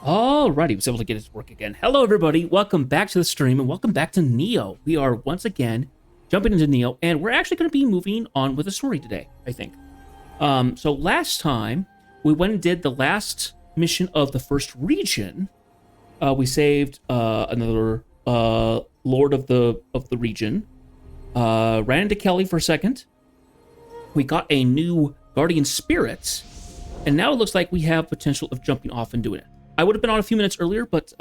Alrighty, was able to get it to work again. Hello, everybody. Welcome back to the stream, and welcome back to Nioh. We are once again jumping into Nioh, and we're actually going to be moving on with the story today, I think. So last time, we went and did the last mission of the first region. We saved another lord of the region. Ran into Kelly for a second. We got a new guardian spirit, and now it looks like we have potential of jumping off and doing it. I would have been on a few minutes earlier, but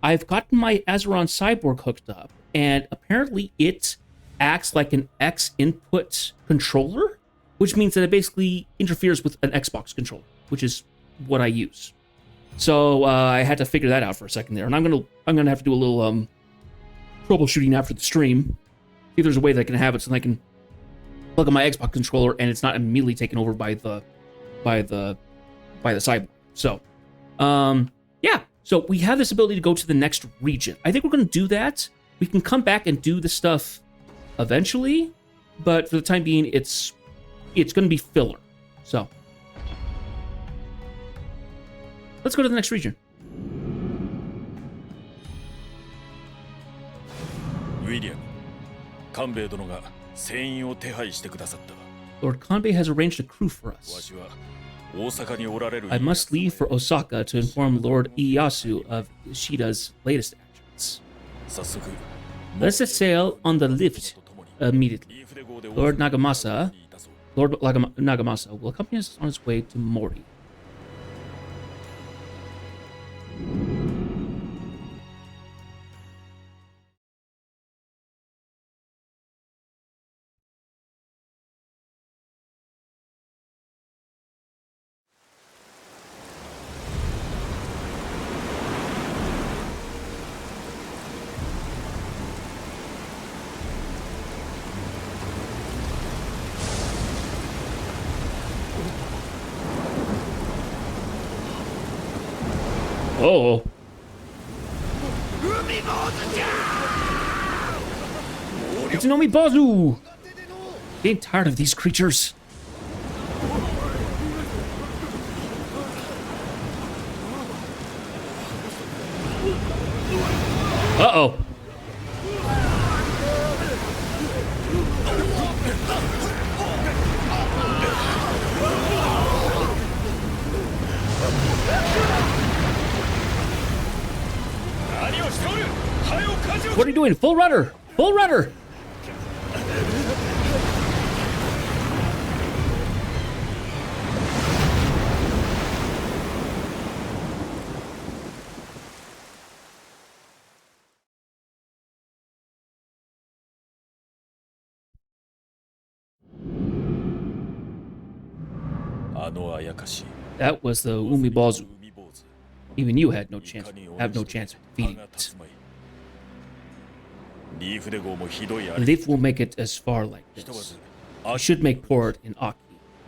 I've gotten my Azeron Cyborg hooked up, and apparently it acts like an X input controller, which means that it basically interferes with an Xbox controller, which is what I use. So I had to figure that out for a second there, and I'm gonna have to do a little troubleshooting after the stream. See if there's a way that I can have it so I can plug in my Xbox controller and it's not immediately taken over by the cyborg. So. Yeah, so we have this ability to go to the next region. I think we're going to do that. We can come back and do the stuff eventually, but for the time being, it's going to be filler. So, let's go to the next region. William, Kanbei殿が船員を手配してくださった。Lord Kanbei has arranged a crew for us. I must leave for Osaka to inform Lord Ieyasu of Ishida's latest actions. Let us set sail on the lift immediately. Lord Nagamasa will accompany us on his way to Mori. Oh. It's an Umibozu! Getting tired of these creatures. Uh-oh. What are you doing? Full rudder! Full rudder! That was the Umibozu. Even you had no chance. Have no chance of defeating it. Leif will make it as far like this. We should make port in Aki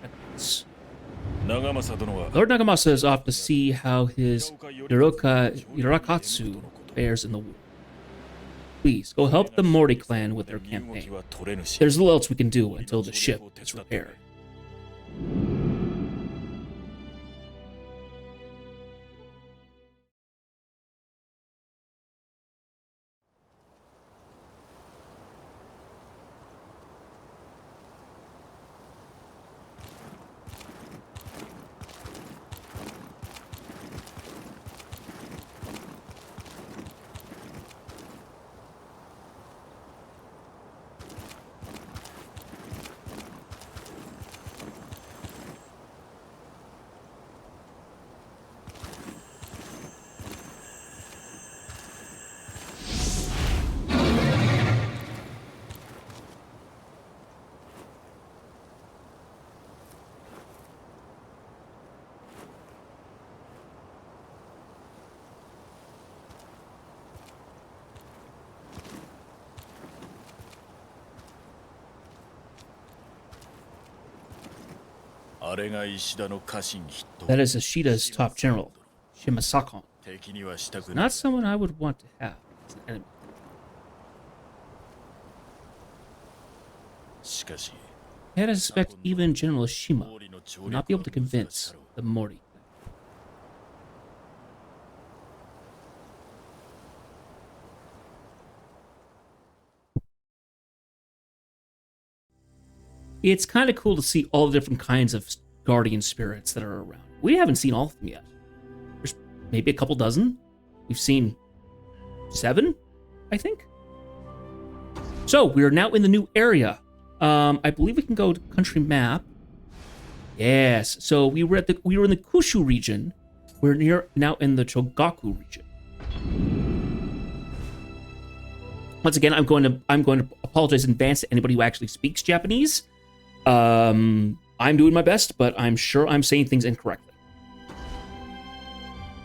at once. Lord Nagamasa is off to see how his Hirakatsu fares in the war. Please, go help the Mori clan with their campaign. There's little else we can do until the ship is repaired. That is Ishida's top general, Shimasakon. Not someone I would want to have as an enemy. Yet I suspect even General Shima will not be able to convince the Mori. it's kind of cool to see all the different kinds of guardian spirits that are around. We haven't seen all of them yet. There's maybe a couple dozen. We've seen 7, I think. So we are now in the new area. I believe we can go to country map. Yes. So we were in the Kushu region. We're now in the Chogaku region. Once again, I'm going to apologize in advance to anybody who actually speaks Japanese. I'm doing my best, but I'm sure I'm saying things incorrectly.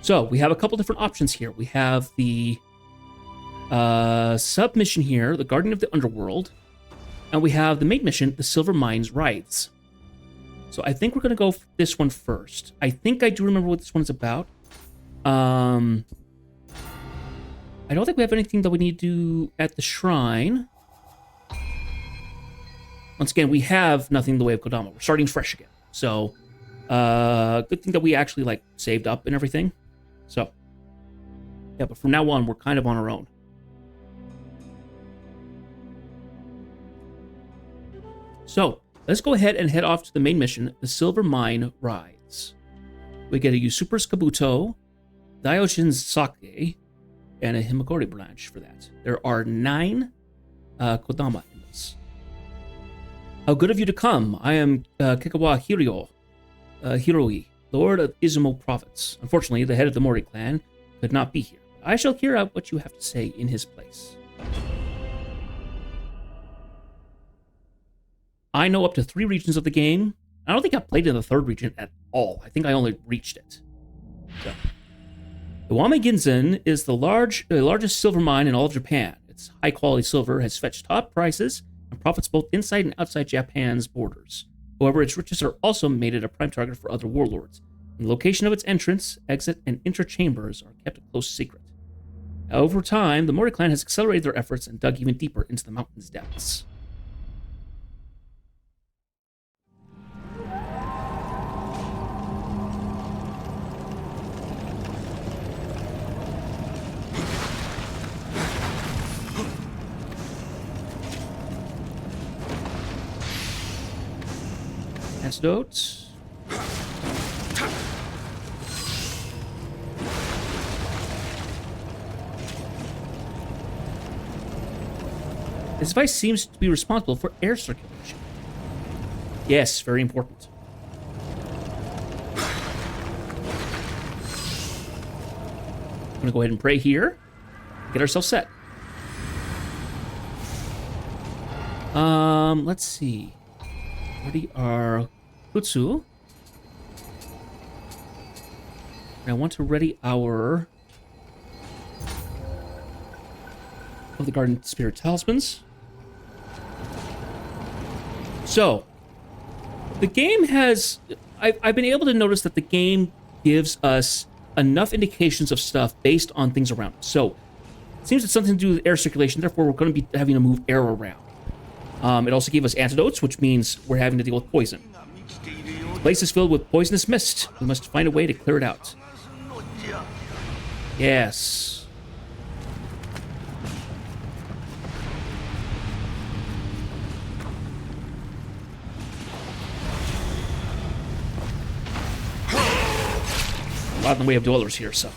So we have a couple different options here. We have the sub-mission here, the Guardian of the Underworld, and we have the main mission, the Silver Mines Rides. So I think we're going to go for this one first. I think I do remember what this one's about. I don't think we have anything that we need to do at the shrine. Once again, we have nothing in the way of Kodama. We're starting fresh again. So, good thing that we actually, like, saved up and everything. So, yeah, but from now on, we're kind of on our own. So, let's go ahead and head off to the main mission, the Silver Mine Rides. We get a Usurper's Kabuto, Daiyoshin's Sake, and a Himagori branch for that. There are 9 Kodama in this. How good of you to come. I am Kikawa Hiroi, Lord of Izumo Province. Unfortunately, the head of the Mori clan could not be here. I shall hear out what you have to say in his place. I know up to 3 regions of the game. I don't think I've played in the 3rd region at all. I think I only reached it. So. The Wame Ginzen is the largest silver mine in all of Japan. Its high-quality silver has fetched top prices and profits both inside and outside Japan's borders. However, its riches are also made it a prime target for other warlords. And the location of its entrance, exit, and interchambers are kept a close secret. Over time, the Mori clan has accelerated their efforts and dug even deeper into the mountain's depths. Antidotes. This device seems to be responsible for air circulation. Yes, very important. I'm gonna go ahead and pray here. Get ourselves set. Let's see. Ready our Kutsu. And I want to ready our of the Garden Spirit Talismans. So, the game has... I've been able to notice that the game gives us enough indications of stuff based on things around us. So, it seems it's something to do with air circulation, therefore we're going to be having to move air around. It also gave us antidotes, which means we're having to deal with poison. The place is filled with poisonous mist. We must find a way to clear it out. Yes. A lot in the way of dwellers here, so.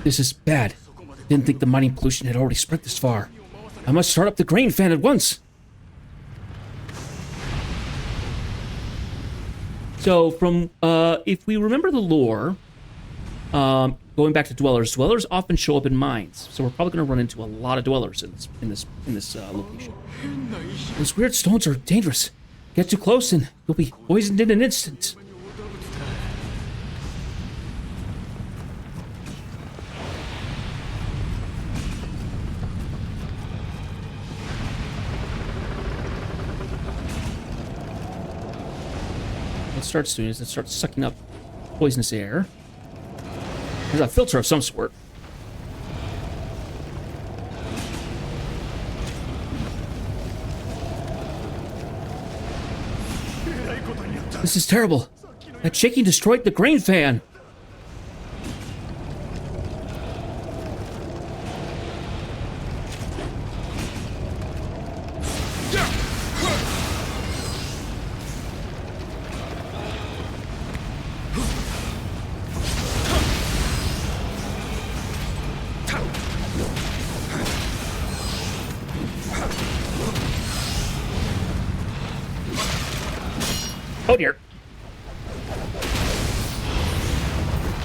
This is bad. Didn't think the mining pollution had already spread this far. I must start up the grain fan at once. So from, if we remember the lore, going back to dwellers often show up in mines. So we're probably going to run into a lot of dwellers in this location. Those weird stones are dangerous. Get too close and you'll be poisoned in an instant. What it starts doing is it starts sucking up poisonous air. There's a filter of some sort. This is terrible. That shaking destroyed the grain fan. Oh dear.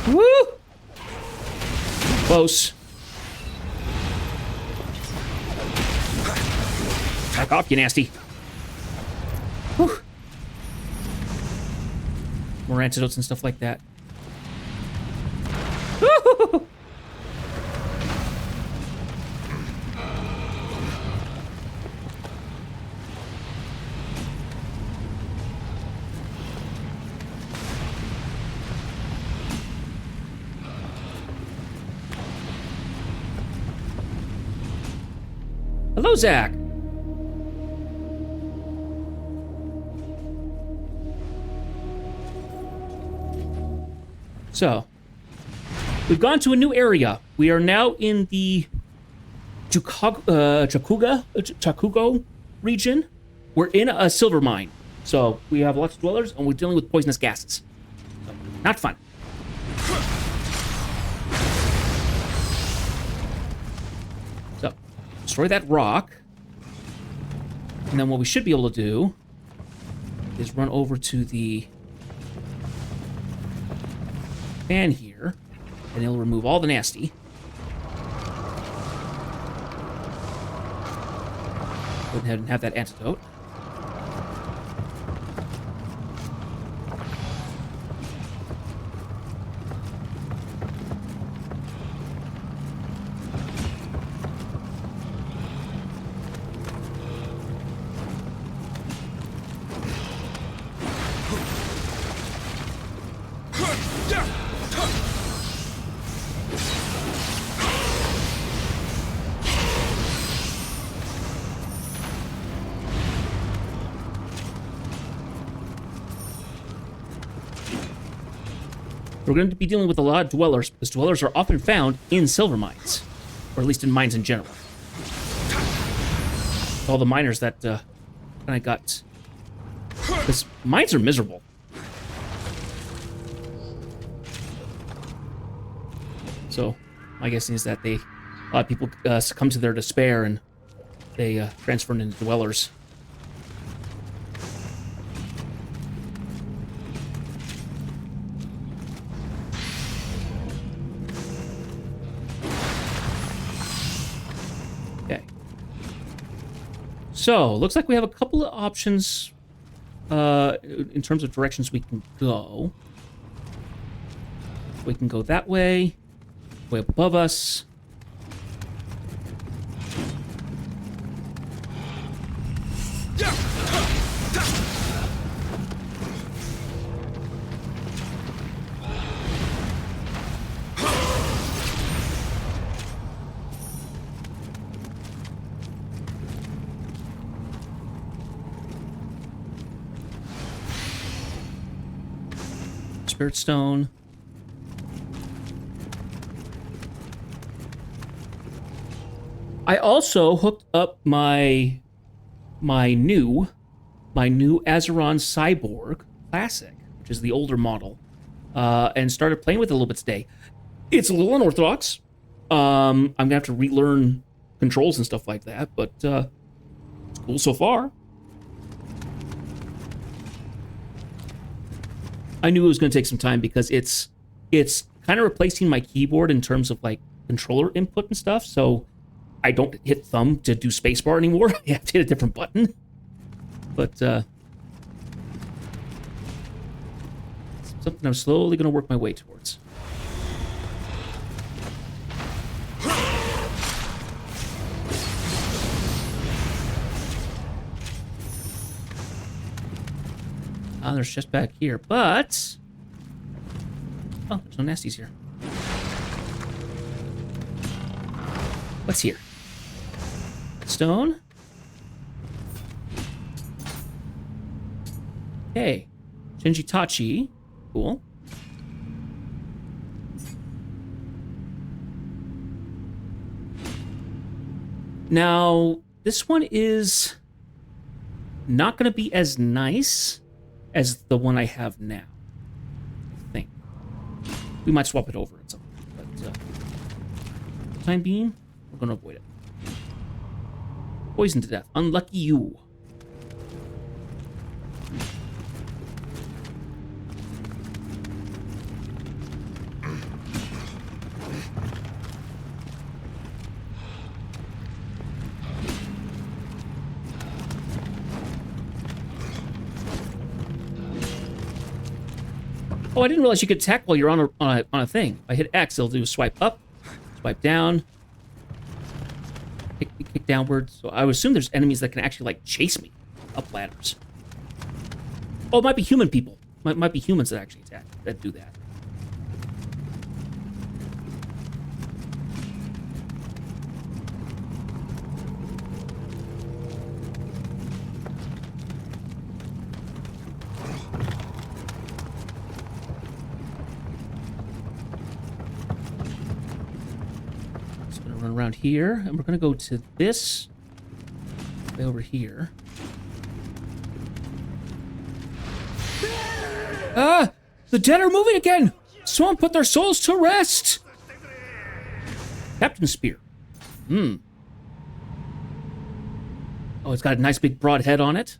Woo! Close. Back off, you nasty. Whew. More antidotes and stuff like that. Woo! Hello, Zach. So, we've gone to a new area. We are now in the Chakugo region. We're in a silver mine. So, we have lots of dwellers, and we're dealing with poisonous gases. So, not fun. So, destroy that rock. And then what we should be able to do is run over to the fan here, and it'll remove all the nasty. Go ahead and have that antidote. We're going to be dealing with a lot of dwellers, because dwellers are often found in silver mines, or at least in mines in general. All the miners that I got, because mines are miserable. So my guessing is that a lot of people succumb to their despair and they transfer into dwellers. So, looks like we have a couple of options in terms of directions we can go. We can go that way up above us. Spirit Stone. I also hooked up my new Azeron Cyborg Classic, which is the older model, and started playing with it a little bit today. It's a little unorthodox. I'm gonna have to relearn controls and stuff like that, but it's cool so far. I knew it was going to take some time because it's kind of replacing my keyboard in terms of like controller input and stuff. So I don't hit thumb to do spacebar anymore. I have to hit a different button. But something I'm slowly going to work my way towards. There's just back here, but... Oh, there's no nasties here. What's here? Stone? Okay. Shinjitachi. Cool. Now, this one is not going to be as nice as the one I have now, I think. We might swap it over at some point, but for the time being, we're going to avoid it. Poisoned to death. Unlucky you. Oh, I didn't realize you could attack while you're on a thing. If I hit X, it'll do swipe up, swipe down, kick downwards. So I would assume there's enemies that can actually, like, chase me up ladders. Oh, it might be human people. Might be humans that actually attack, that do that. Run around here, and we're gonna go to this way over here. Ah! The dead are moving again! Someone put their souls to rest! Captain Spear. Oh, it's got a nice big broad head on it.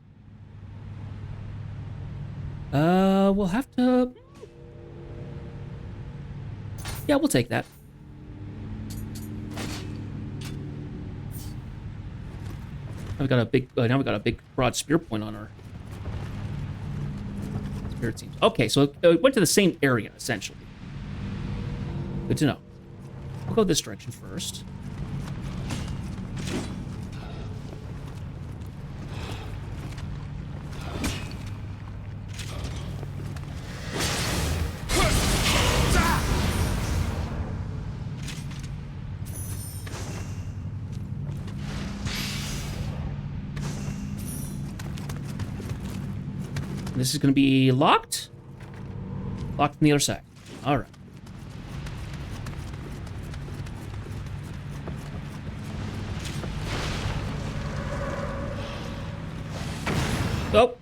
We'll have to... Yeah, we'll take that. Now we got a big broad spear point on our spear, it seems. Okay, so it went to the same area essentially. Good to know. We'll go this direction first. This is going to be locked? Locked from the other side. All right. Oh.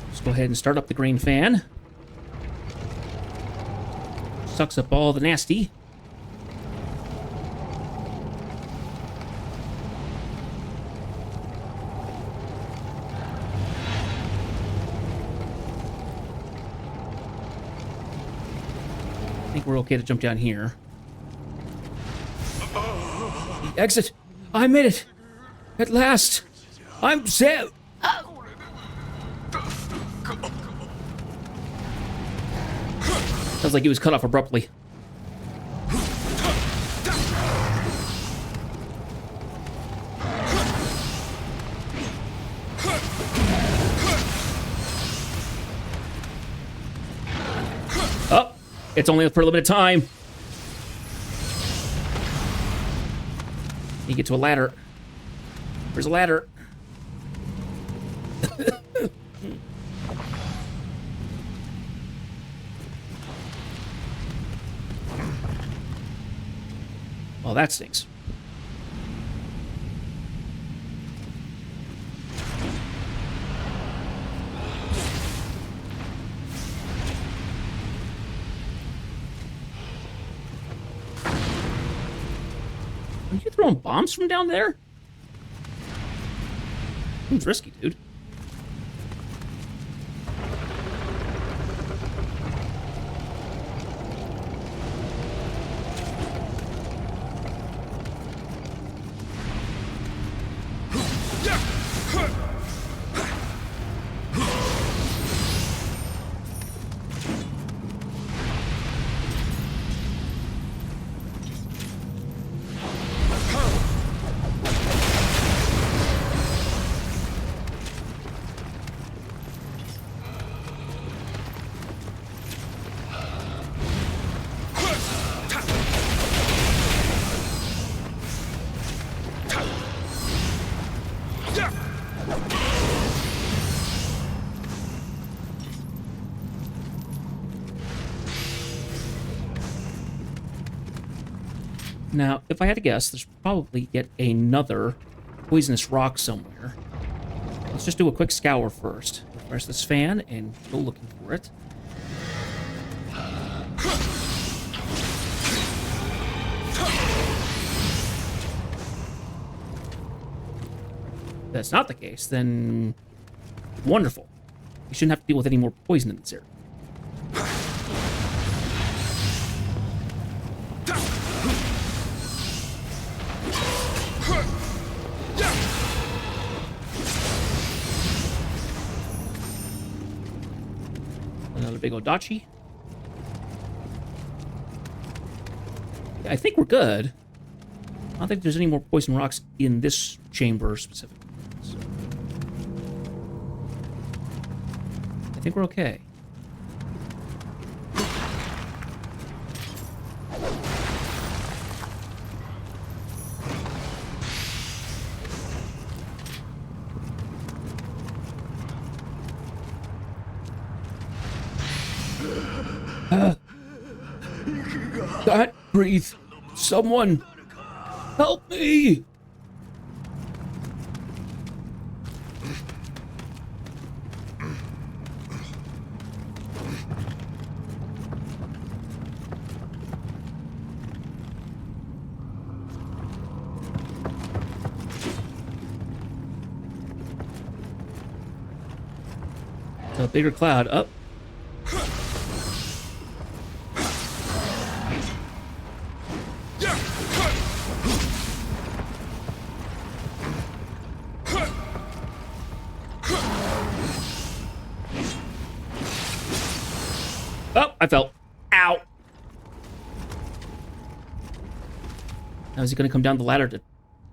Let's go ahead and start up the green fan. Sucks up all the nasty. I think we're okay to jump down here. The exit! I made it! At last! I'm saved! Sounds like he was cut off abruptly. Oh! It's only for a limited time. You get to a ladder. Where's a ladder? Well, that stinks. Are you throwing bombs from down there? Seems risky, dude. Now, if I had to guess, there's probably yet another poisonous rock somewhere. Let's just do a quick scour first. Refresh this fan and go looking for it. If that's not the case, then wonderful. You shouldn't have to deal with any more poison in this area. Another big Odachi. Yeah, I think we're good. I don't think there's any more poison rocks in this chamber specifically. So I think we're okay. Can't breathe. Someone help me. A bigger cloud up. Oh, I fell. Ow. Now, is he going to come down the ladder to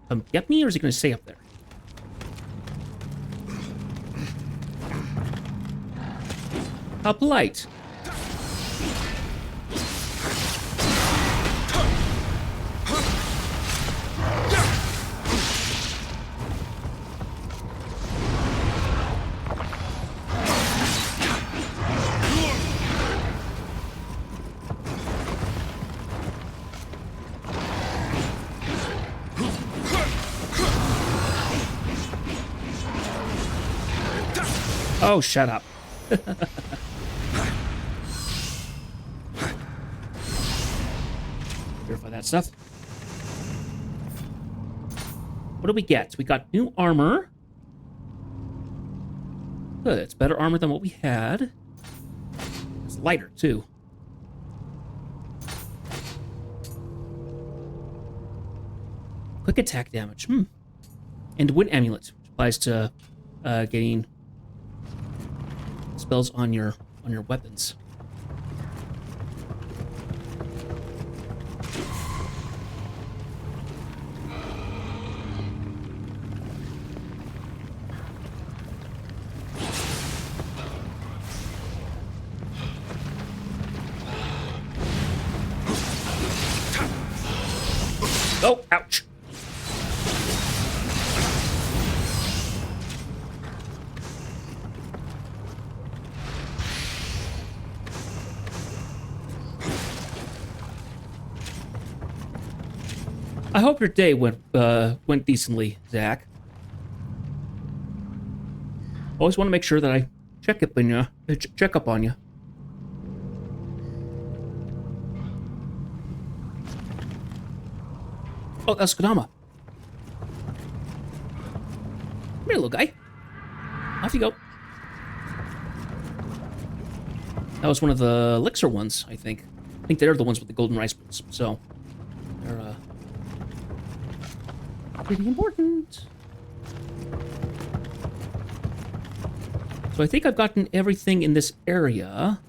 come get me, or is he going to stay up there? How polite. Oh, shut up. Verify that stuff. What do we get? We got new armor. Good. It's better armor than what we had. It's lighter, too. Quick attack damage. And wind amulet, which applies to getting spells on your weapons. Oh, ouch. I hope your day went decently, Zach. Always want to make sure that I check up on you. Check up on you. Oh, that's Kodama. Come here, little guy. Off you go. That was one of the elixir ones, I think. I think they're the ones with the golden rice bowls. So they're pretty important. So I think I've gotten everything in this area.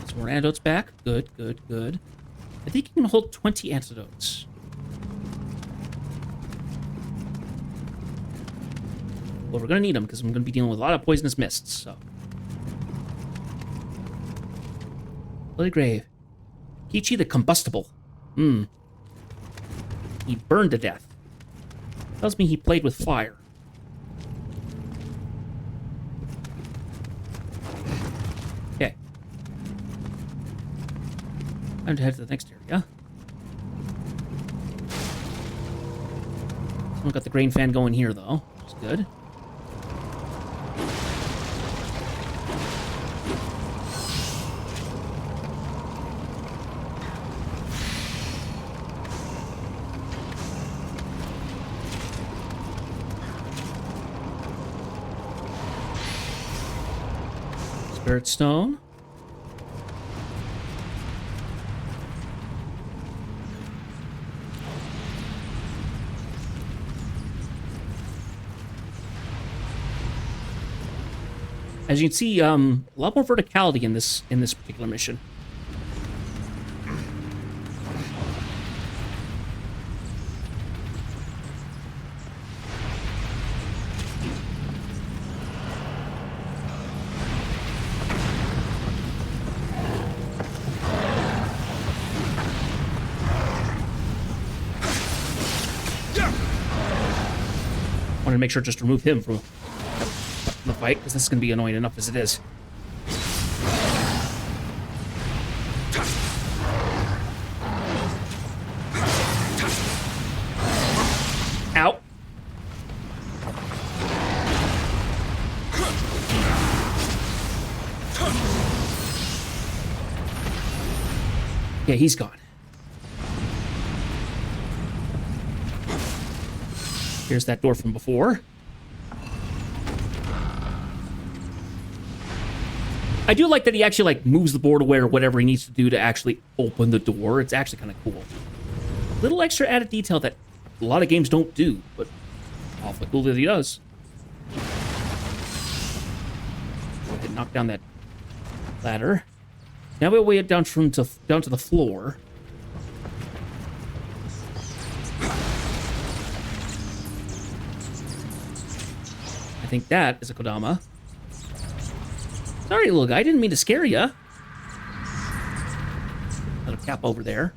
Some more antidotes back. Good, good, good. I think you can hold 20 antidotes. Well, we're going to need them because I'm going to be dealing with a lot of poisonous mists, so. Bloody Grave. Kichi the Combustible. He burned to death. Tells me he played with fire. Okay. Time to head to the next area. Someone got the grain fan going here, though, which is good. Spirit Stone. As you can see, a lot more verticality in this particular mission. Wanted to make sure just to remove him from the fight, because this is going to be annoying enough as it is. Ow. Yeah, he's gone. Here's that door from before. I do like that he actually like moves the board away or whatever he needs to do to actually open the door. It's actually kind of cool. Little extra added detail that a lot of games don't do, but awfully cool that he does. Go ahead and knock down that ladder. Now we'll weigh it down to the floor. I think that is a Kodama. Sorry, little guy. I didn't mean to scare you. Little cap over there.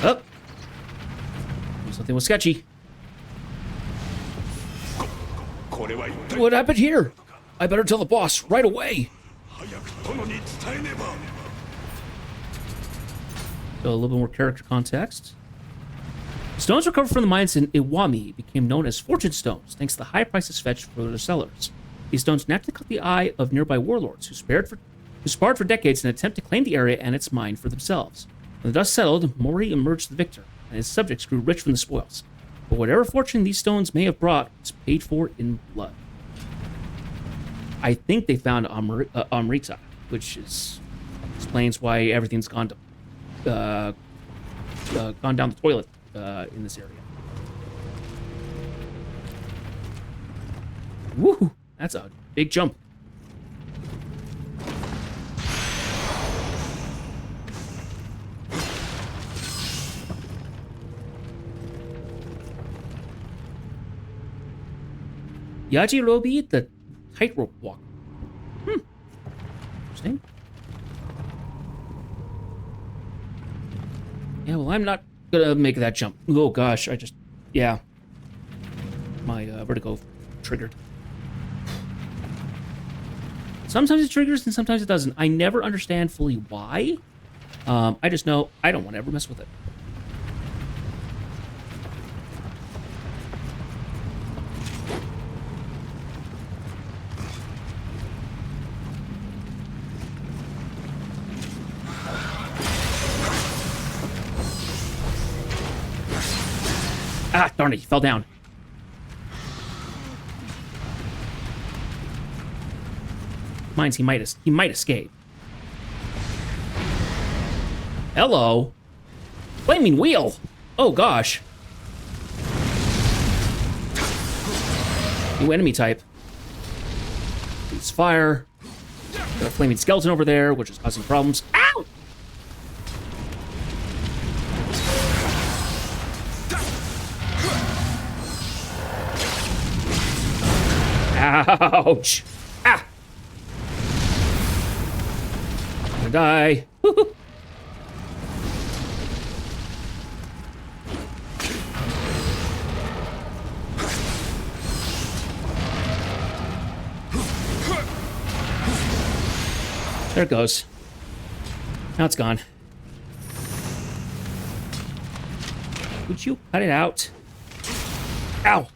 Oh. Something was sketchy. What happened here? I better tell the boss right away. So a little bit more character context. Stones recovered from the mines in Iwami became known as fortune stones, thanks to the high prices fetched for their sellers. These stones naturally caught the eye of nearby warlords who sparred for decades in an attempt to claim the area and its mine for themselves. When the dust settled, Mori emerged the victor, and his subjects grew rich from the spoils. But whatever fortune these stones may have brought was paid for in blood. I think they found Amrita, which explains why everything's gone down the toilet in this area. Woo! That's a big jump. Yajirobe, the tightrope walker. Interesting. Yeah, well, I'm not gonna make that jump. Oh gosh, yeah. My vertigo triggered. Sometimes it triggers and sometimes it doesn't. I never understand fully why. I just know I don't want to ever mess with it. Ah, darn it, he fell down. Mines, he might escape. Hello. Flaming wheel. Oh gosh. New enemy type. Use fire. Got a flaming skeleton over there, which is causing problems. Ow! Ouch! Ah! I'm gonna die. Woo-hoo. There it goes. Now it's gone. Would you cut it out? Ow!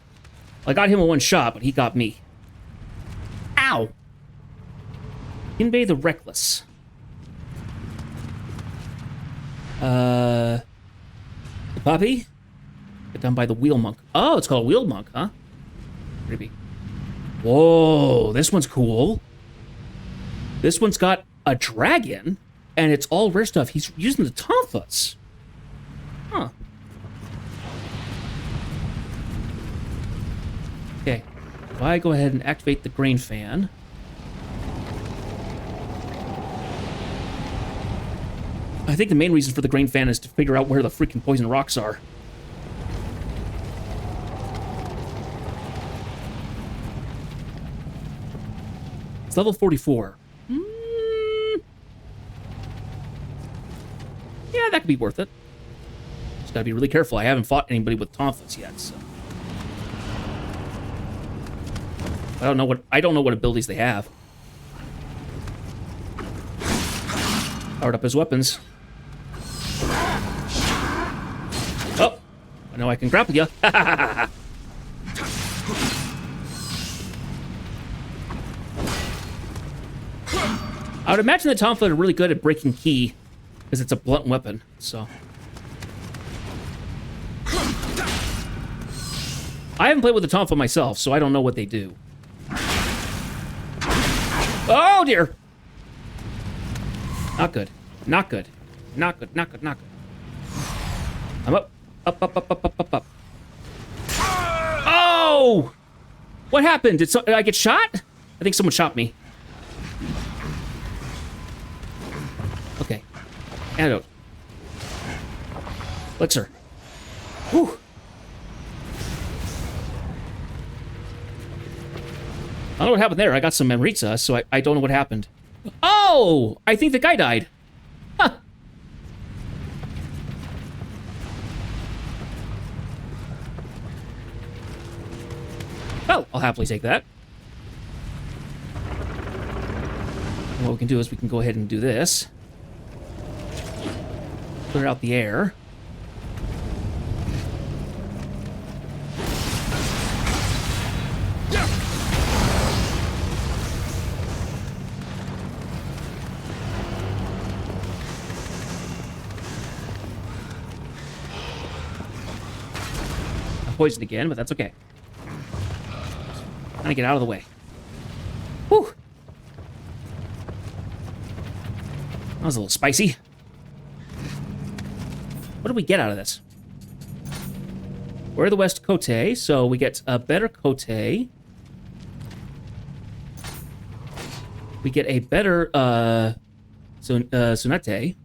I got him in one shot, but he got me. Ow! Inbay the Reckless. The puppy? Get done by the Wheel Monk. Oh, it's called Wheel Monk, huh? Creepy. Whoa, this one's cool. This one's got a dragon, and it's all rare stuff. He's using the tonfas. Huh. Okay. I go ahead and activate the grain fan. I think the main reason for the grain fan is to figure out where the freaking poison rocks are. It's level 44. Yeah, that could be worth it. Just gotta be really careful. I haven't fought anybody with Tomflets yet, so I don't know what abilities they have. Powered up his weapons. Oh, I know I can grapple you. I would imagine that Tomflet are really good at breaking key because it's a blunt weapon, so. I haven't played with the Tomflet myself, so I don't know what they do. Oh, dear! Not good. Not good. Not good, not good, not good. I'm up. Up, up, up, up, up, up, up. Oh! What happened? Did I get shot? I think someone shot me. Okay. Antidote. Elixir. Whew. I don't know what happened there. I got some Memritza, so I don't know what happened. Oh! I think the guy died. Huh. Well, I'll happily take that. And what we can do is we can go ahead and do this. Clear out the air. I'm poisoned again, but that's okay. Trying to get out of the way. Whew. That was a little spicy. What do we get out of this? We're the West Kote, so we get a better Kote. We get a better Sunete.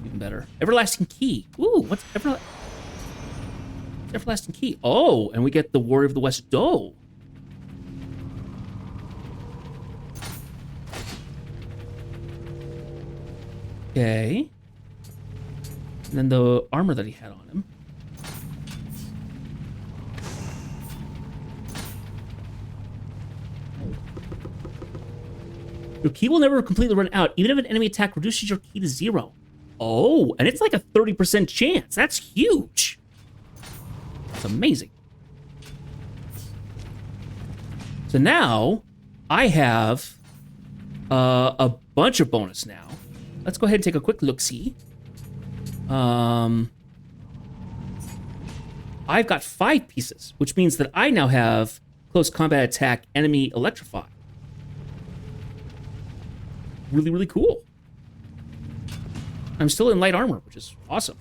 Even better. Everlasting Key. Ooh, what's Everlasting Key? Oh, and we get the Warrior of the West Do. Okay. And then the armor that he had on him. Your key will never completely run out, even if an enemy attack reduces your key to 0. Oh, and it's like a 30% chance. That's huge. That's amazing. So now, I have a bunch of bonus now. Let's go ahead and take a quick look-see. I've got 5 pieces, which means that I now have close combat attack, enemy electrify. Really, really cool. I'm still in light armor, which is awesome.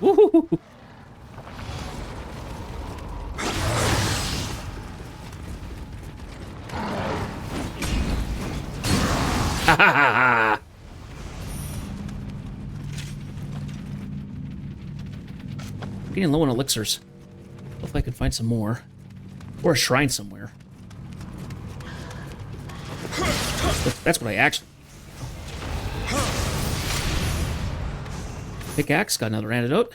Woohoo! Ha ha ha! I'm getting low on elixirs. Hopefully I can find some more. Or a shrine somewhere. That's what I actually... Pickaxe, got another antidote.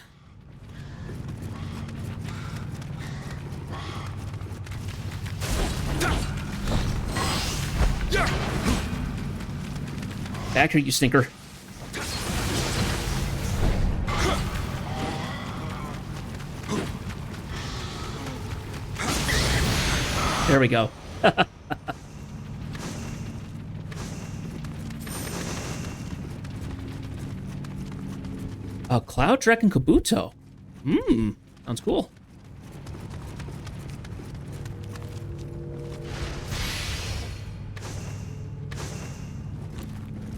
back here, you stinker. There we go. Cloud Dragon Kabuto. Sounds cool.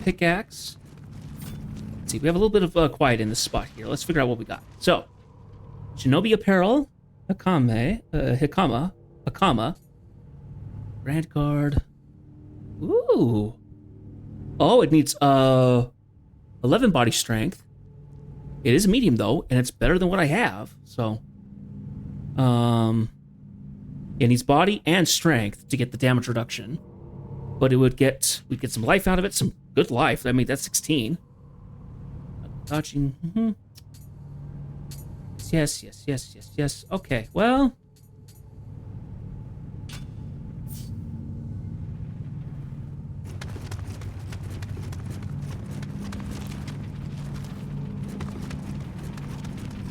Pickaxe. Let's see, we have a little bit of quiet in this spot here. Let's figure out what we got. So, Shinobi Apparel, Hakama, Grand Guard. Ooh. Oh, it needs 11 body strength. It is medium though, and it's better than what I have. So, it needs body and strength to get the damage reduction. But we'd get some life out of it, some good life. I mean, that's 16. Dodging. Yes. Okay, well.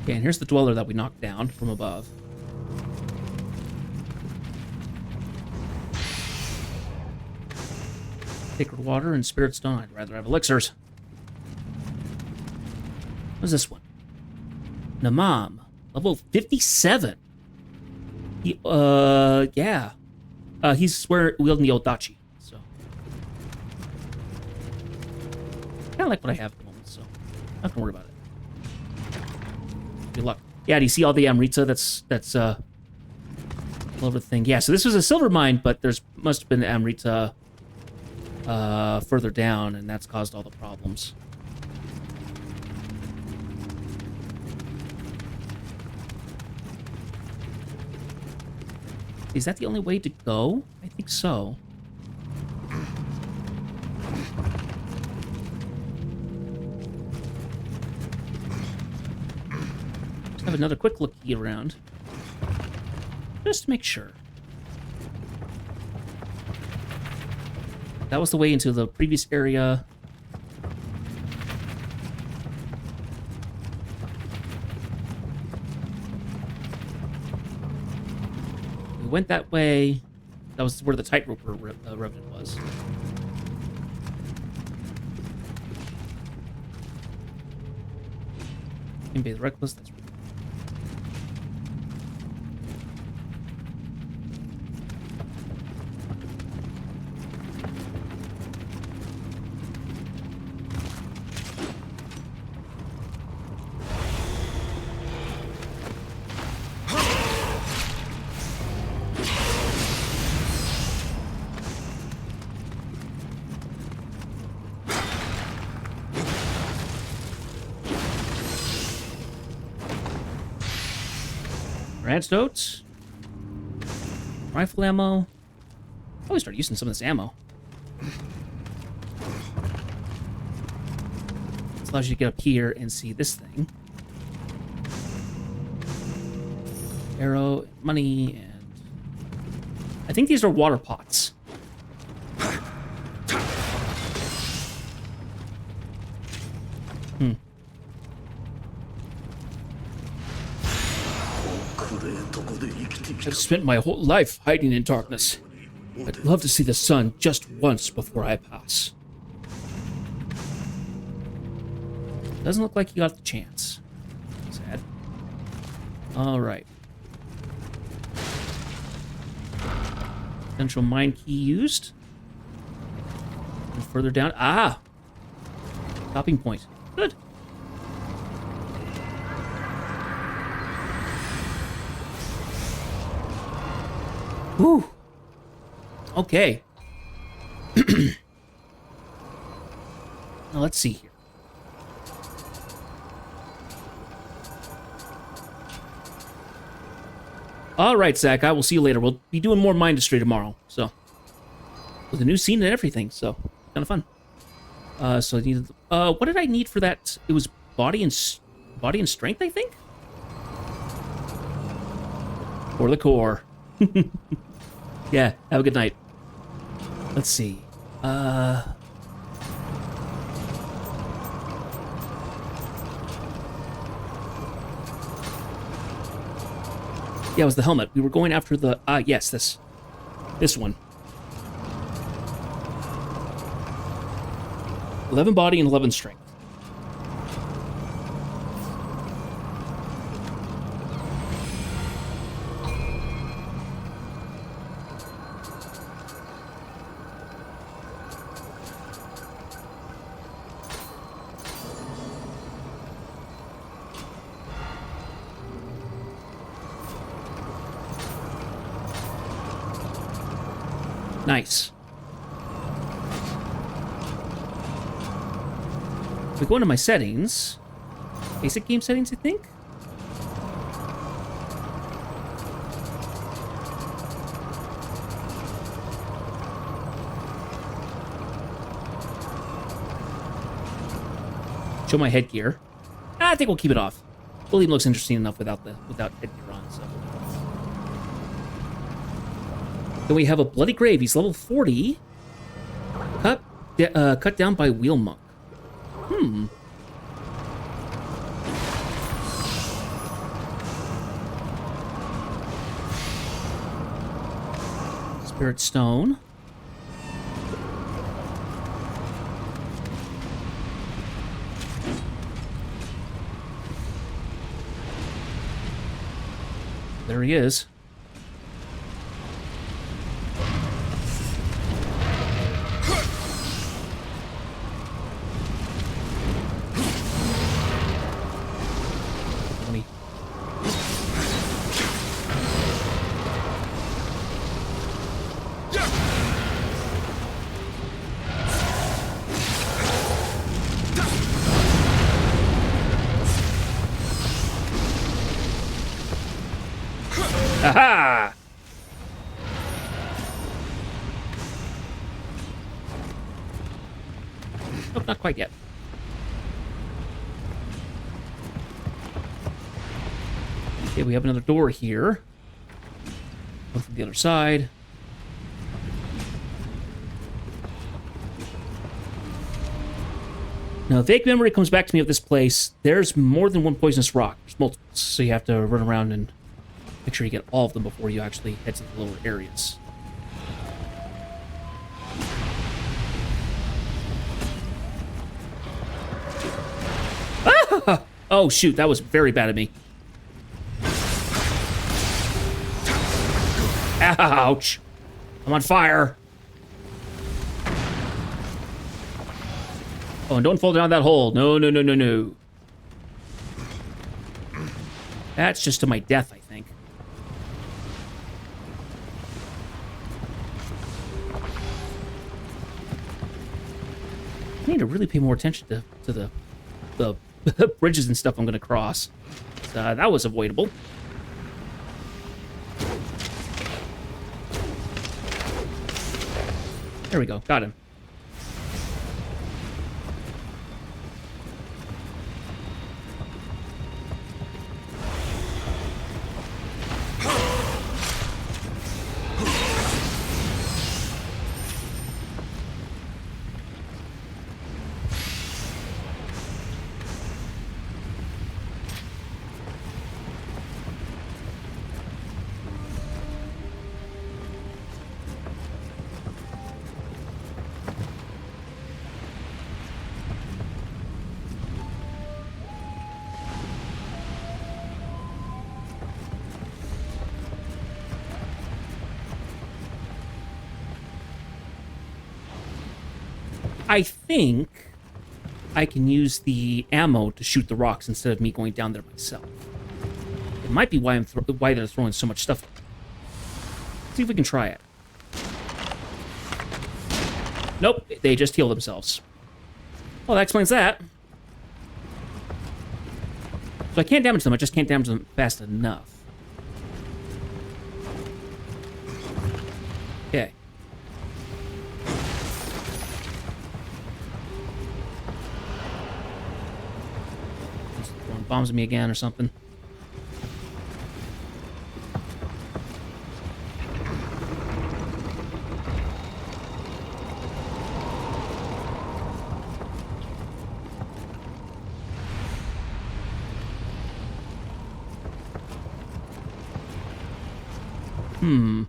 Okay, and here's the dweller that we knocked down from above. Sacred water and spirit stone. I'd rather have elixirs. What's this one? Namam, level 57. Yeah. He's wielding the Odachi, so. Kind of like what I have at the moment, so not gonna worry about it. Good luck. Yeah, do you see all the Amrita that's all over the thing? Yeah, so this was a silver mine, but there's must have been Amrita further down, and that's caused all the problems. Is that the only way to go? I think so. Have another quick look-y around. Just to make sure. That was the way into the previous area. We went that way. That was where the tightrope revenant was. Bay the Reckless, that's right. Antidotes, rifle ammo. I always start using some of this ammo. This allows you to get up here and see this thing. Arrow, money, and I think these are water pots. I've spent my whole life hiding in darkness. I'd love to see the sun just once before I pass. Doesn't look like you got the chance. Sad. Alright. Central mine key used. And further down. Ah! Stopping point. Good. Whew. Okay. Now let's see here. All right, Zach. I will see you later. We'll be doing more Mindustry tomorrow. So, with a new scene and everything. So, kind of fun. So I needed. What did I need for that? It was body and strength, I think. Or the core. Yeah, have a good night. Let's see. Yeah, it was the helmet. We were going after the... yes, this one. 11 body and 11 strength. Nice. If we go into my settings, basic game settings, I think. Show my headgear. I think we'll keep it off. William looks interesting enough without headgear on, so. Then we have a Bloody Grave. He's level 40. Cut down by Wheel Monk. Spirit Stone. There he is. Aha! Oh, not quite yet. Okay, we have another door here. Go from the other side. Now, vague memory comes back to me of this place. There's more than one poisonous rock. There's multiple, so you have to run around and make sure you get all of them before you actually head to the lower areas. Ah! Oh, shoot. That was very bad of me. Ouch. I'm on fire. Oh, and don't fall down that hole. No, no, no, no, no. That's just to my death, I think. I need to really pay more attention to the bridges and stuff I'm going to cross. That was avoidable. There we go. Got him. I think I can use the ammo to shoot the rocks instead of me going down there myself. It might be why why they're throwing so much stuff. Let's see if we can try it. Nope, they just heal themselves. Well, that explains that. So I can't damage them, I just can't damage them fast enough. Okay. Throwing bombs at me again or something. Hmm.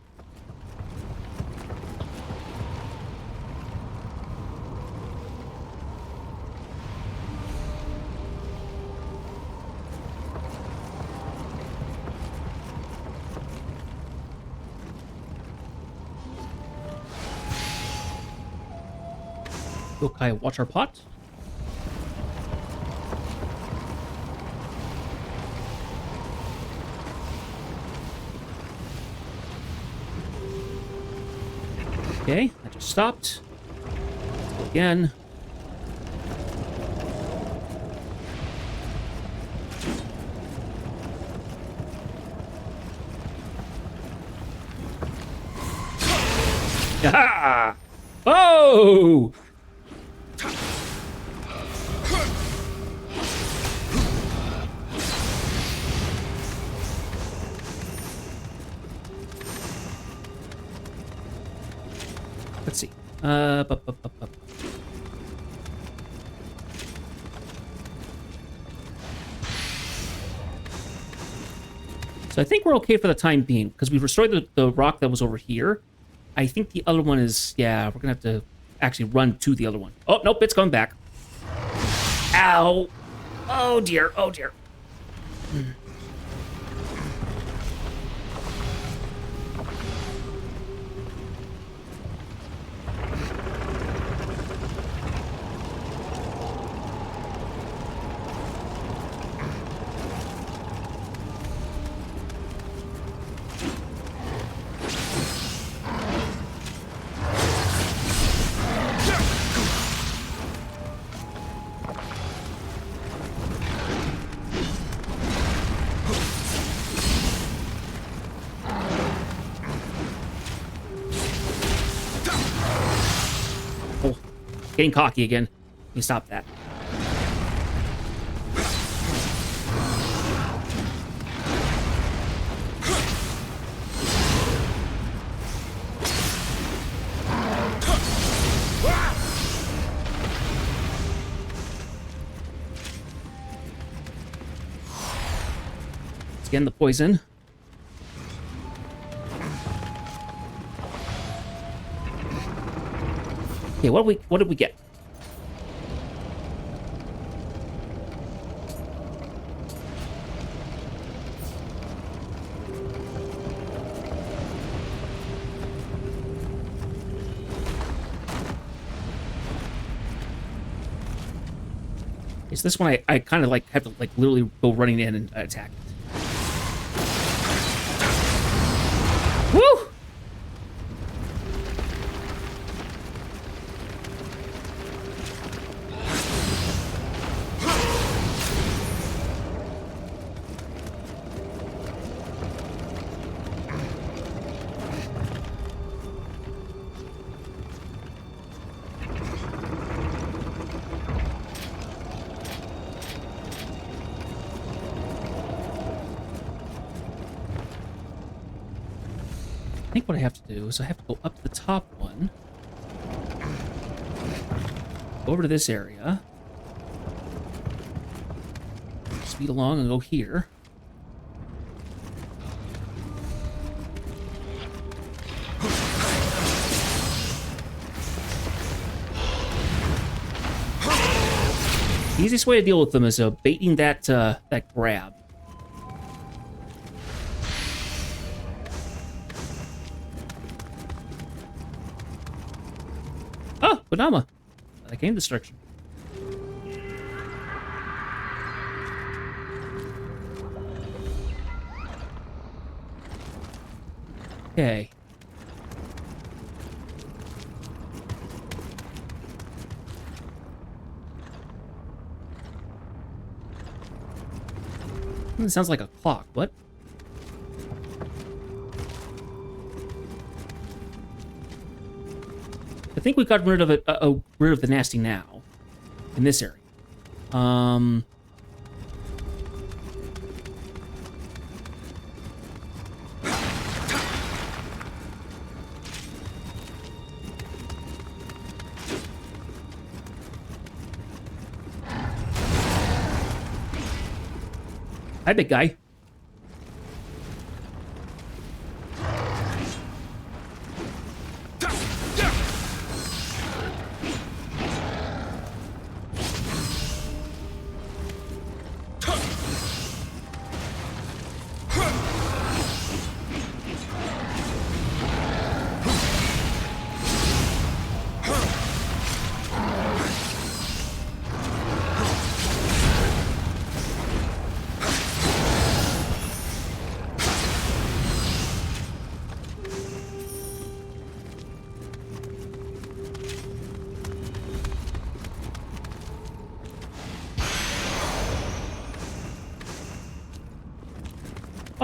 Yokai water pot. Okay, that just stopped. Let's go again. Ah! Oh! Let's see. So I think we're okay for the time being, because we've restored the rock that was over here. I think the other one is, yeah, we're going to have to actually run to the other one. Oh, nope, it's going back. Ow. Oh, dear. Oh, dear. Oh, getting cocky again. You stop that. Let's get in the poison. Okay, what did we get? Is this one I kind of like have to like literally go running in and attack it. Woo! I think what I have to do is I have to go up to the top one, go over to this area, speed along and go here. The easiest way to deal with them is baiting that that grab. Oh, Kodama. I came this direction. Okay. It sounds like a clock. What? I think we got rid of it. Rid of the nasty now in this area. Hi, big guy.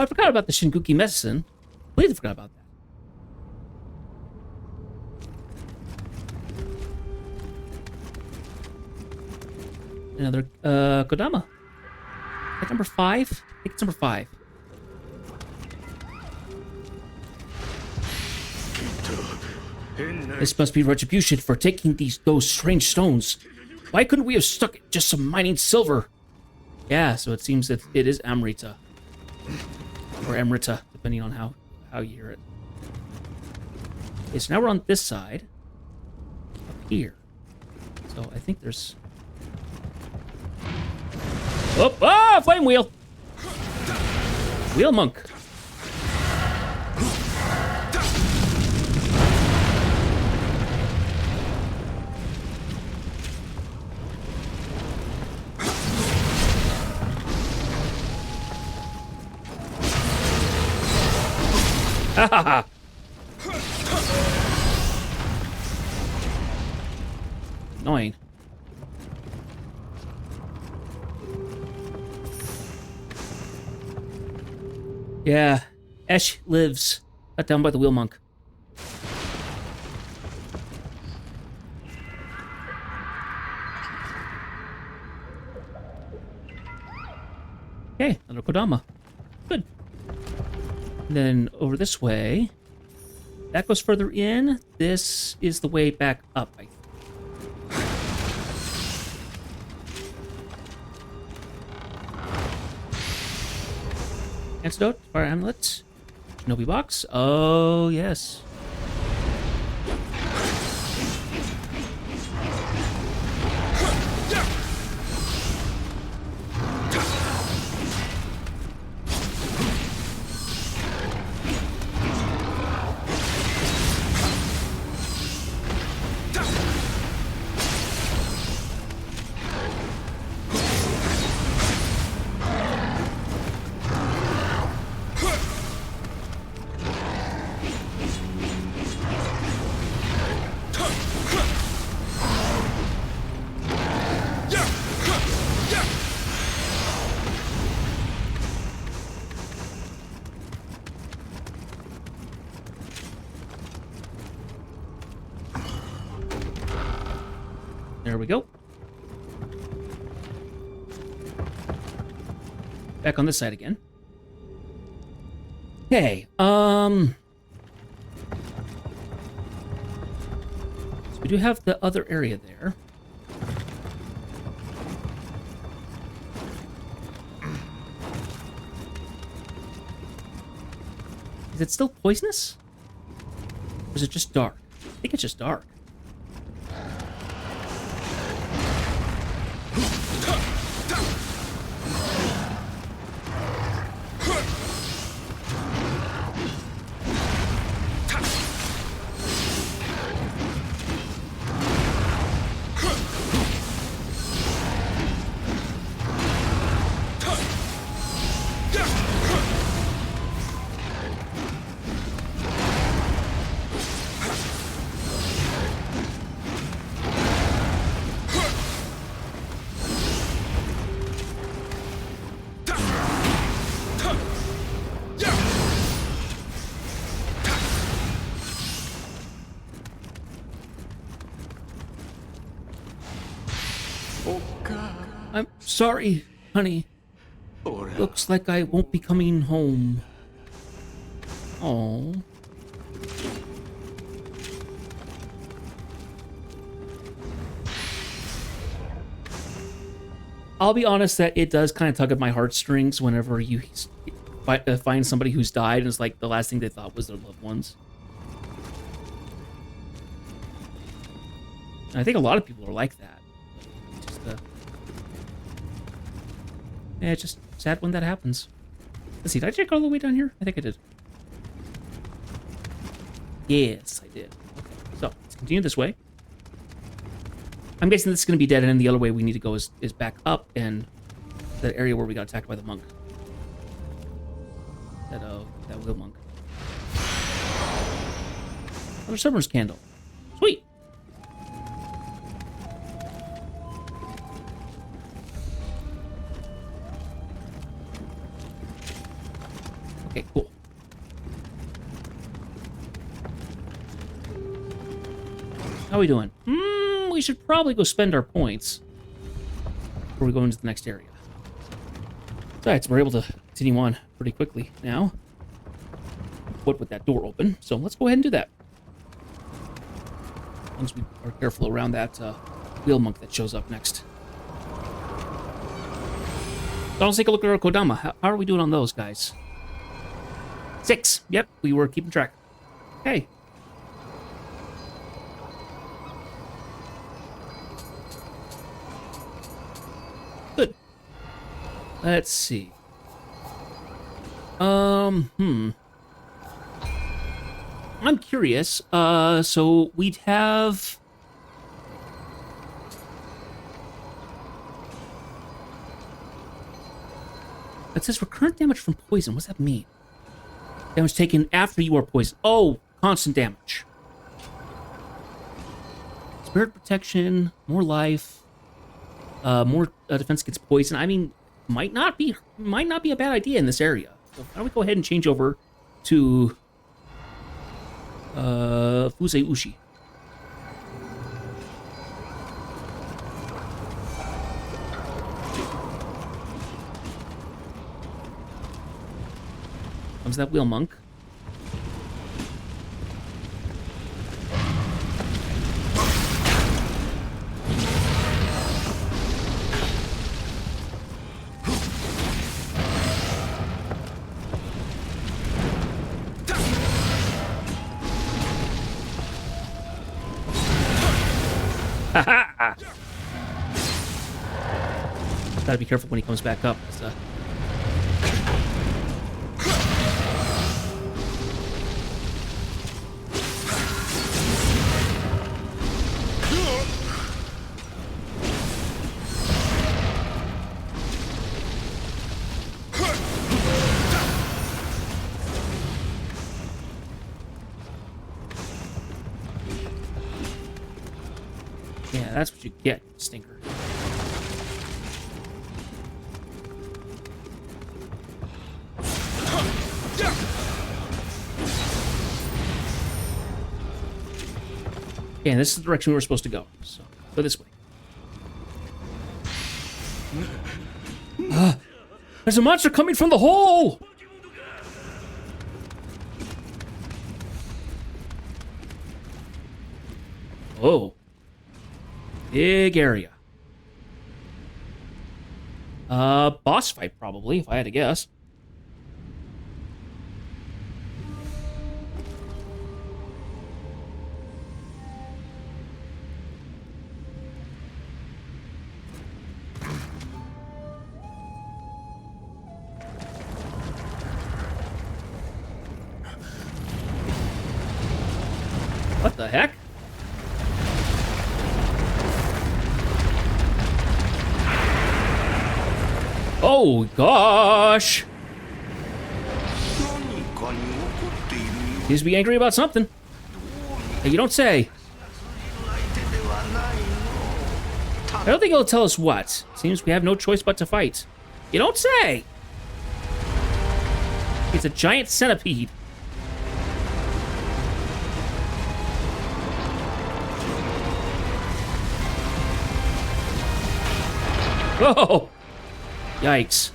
I forgot about the Shinguki medicine. Completely forgot about that. Another Kodama. Is that number 5? I think it's number 5. This must be retribution for taking those strange stones. Why couldn't we have stuck just some mining silver? Yeah, so it seems that it is Amrita. Or Amrita, depending on how you hear it. Okay, so now we're on this side. Up here. So I think there's... Oh, ah! Flame wheel! Wheel monk. Ha ha ha! Annoying. Yeah, Esh lives. Cut down by the wheel monk. Okay, another Kodama. Good. And then over this way, that goes further in. This is the way back up, I think. Antidote, fire amulet, Shinobi box. Oh, yes. There we go. Back on this side again. Okay, so we do have the other area there. Is it still poisonous? Or is it just dark? I think it's just dark. I'm sorry, honey. Looks like I won't be coming home. Oh. I'll be honest that it does kind of tug at my heartstrings whenever you find somebody who's died and it's like the last thing they thought was their loved ones. And I think a lot of people are like that. Yeah, it's just sad when that happens. Let's see, did I check all the way down here? I think I did. Yes, I did. Okay, so let's continue this way. I'm guessing this is going to be dead end. The other way we need to go is back up and that area where we got attacked by the monk. That wheel monk. Another summer's candle. Sweet. How are we doing? We should probably go spend our points before we go into the next area. Alright, so we're able to continue on pretty quickly now. What with that door open, so let's go ahead and do that. As long as we are careful around that wheel monk that shows up next. So let's take a look at our Kodama. How are we doing on those, guys? 6. Yep, we were keeping track. Hey. Good. Let's see. I'm curious. So we'd have... It says recurrent damage from poison. What's that mean? Damage taken after you are poisoned. Oh, constant damage. Spirit protection, more life, more defense against poison. I mean, might not be a bad idea in this area. So why don't we go ahead and change over to Fusei Ushi. Comes that wheel monk. Ha! Gotta be careful when he comes back up. Yeah, that's what you get, stinker. Yeah, this is the direction we were supposed to go. So, go this way. There's a monster coming from the hole! Oh. Big area. Boss fight, probably, if I had to guess. What the heck? Oh, gosh. Seems to be angry about something. Hey, you don't say. I don't think he'll tell us what. Seems we have no choice but to fight. You don't say. It's a giant centipede. Whoa! Yikes.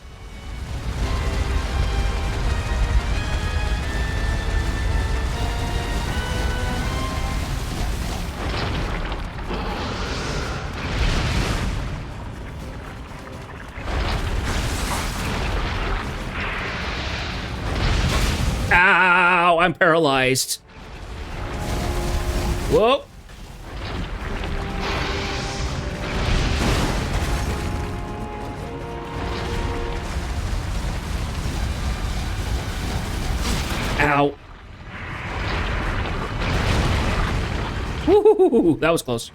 Ow! I'm paralyzed. Whoa! Ow. Woo-hoo-hoo-hoo. That was close.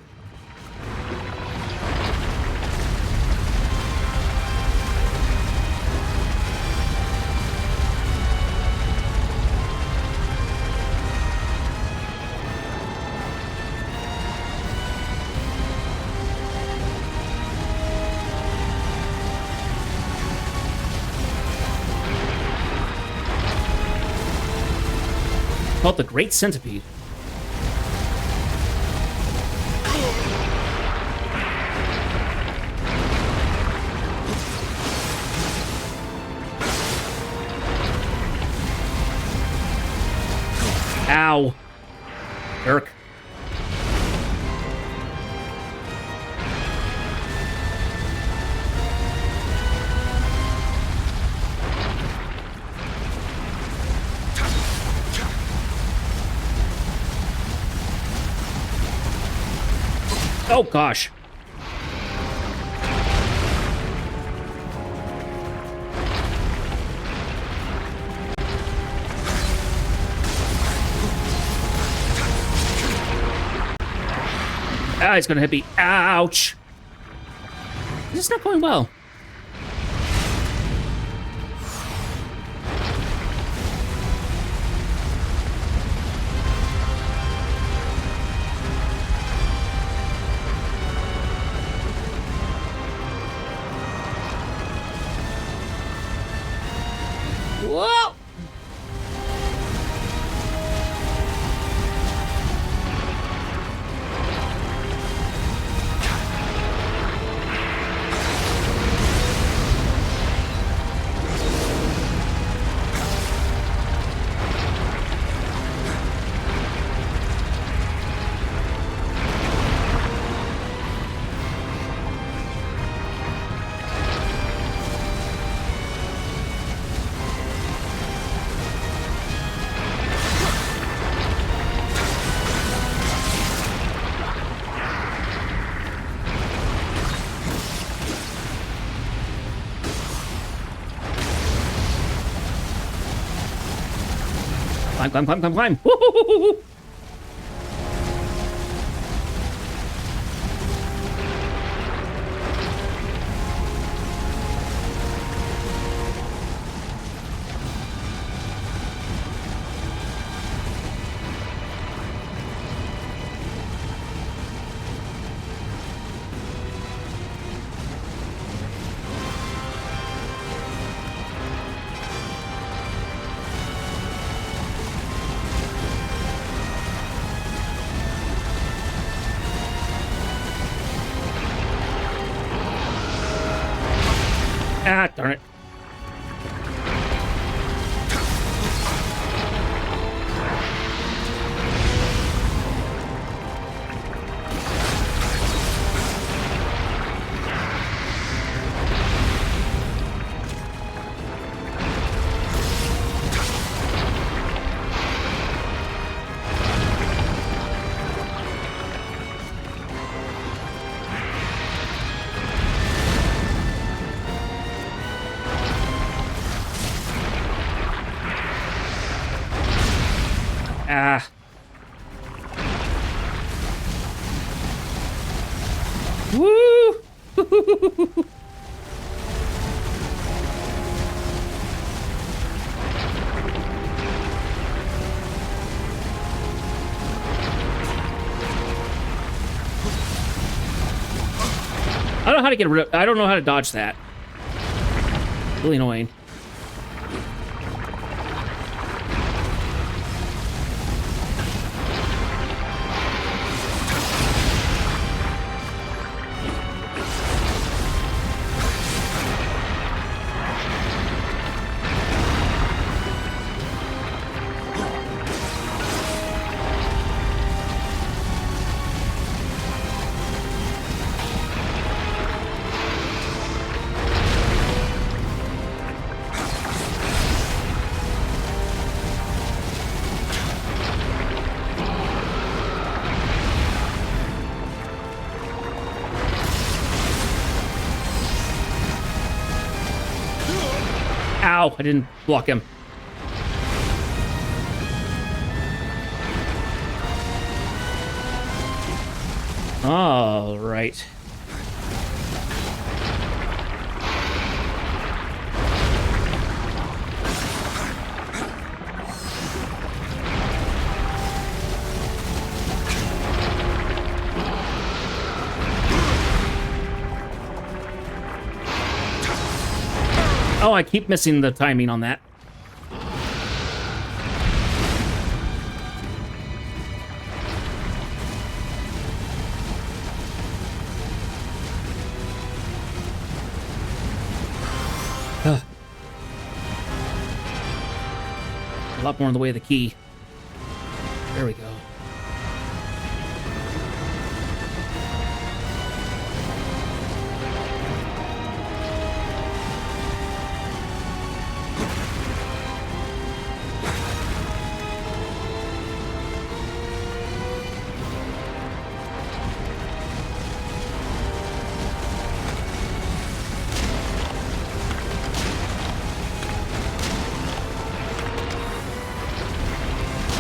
Called the Great Centipede. Oh, gosh. Ah, he's gonna hit me. Ouch. This is not going well. Whoa! Climb, climb, climb, climb, climb. Woo-hoo-hoo-hoo-hoo. Ah, darn it. Ah. Woo! I don't know how to get rid of, I don't know how to dodge that. Really annoying. Ow, I didn't block him. All right. Oh, I keep missing the timing on that. A lot more in the way of the key. There we go.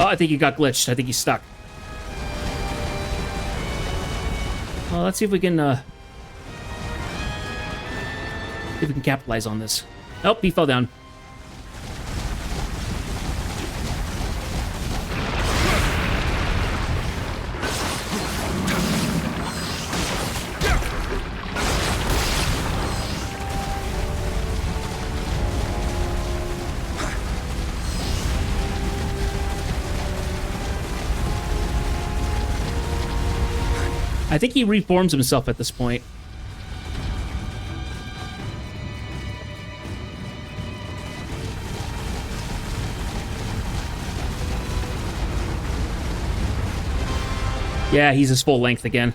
Oh, I think he got glitched. I think he's stuck. Well, let's see if we can capitalize on this. Oh, he fell down. I think he reforms himself at this point. Yeah, he's his full length again.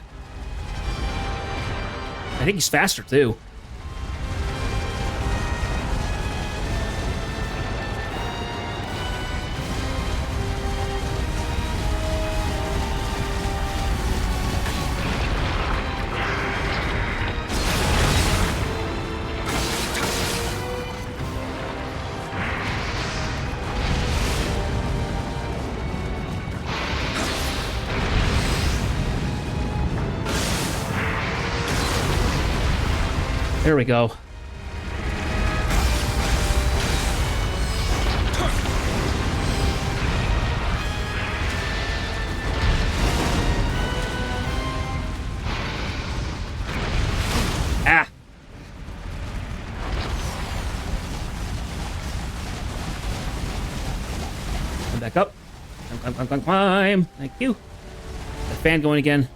I think he's faster, too. There we go. Ah. Come back up. Climb, climb, climb, climb. Thank you. The fan going again.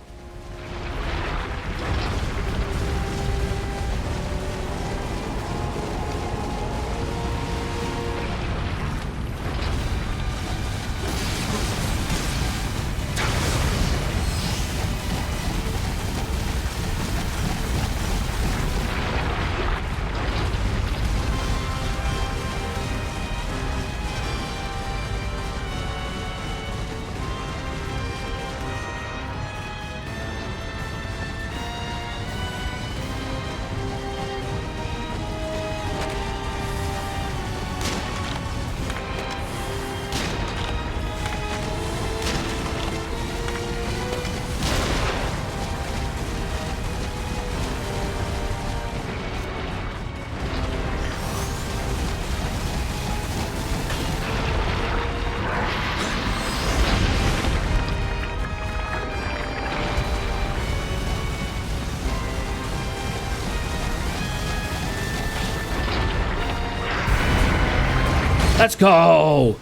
Let's go!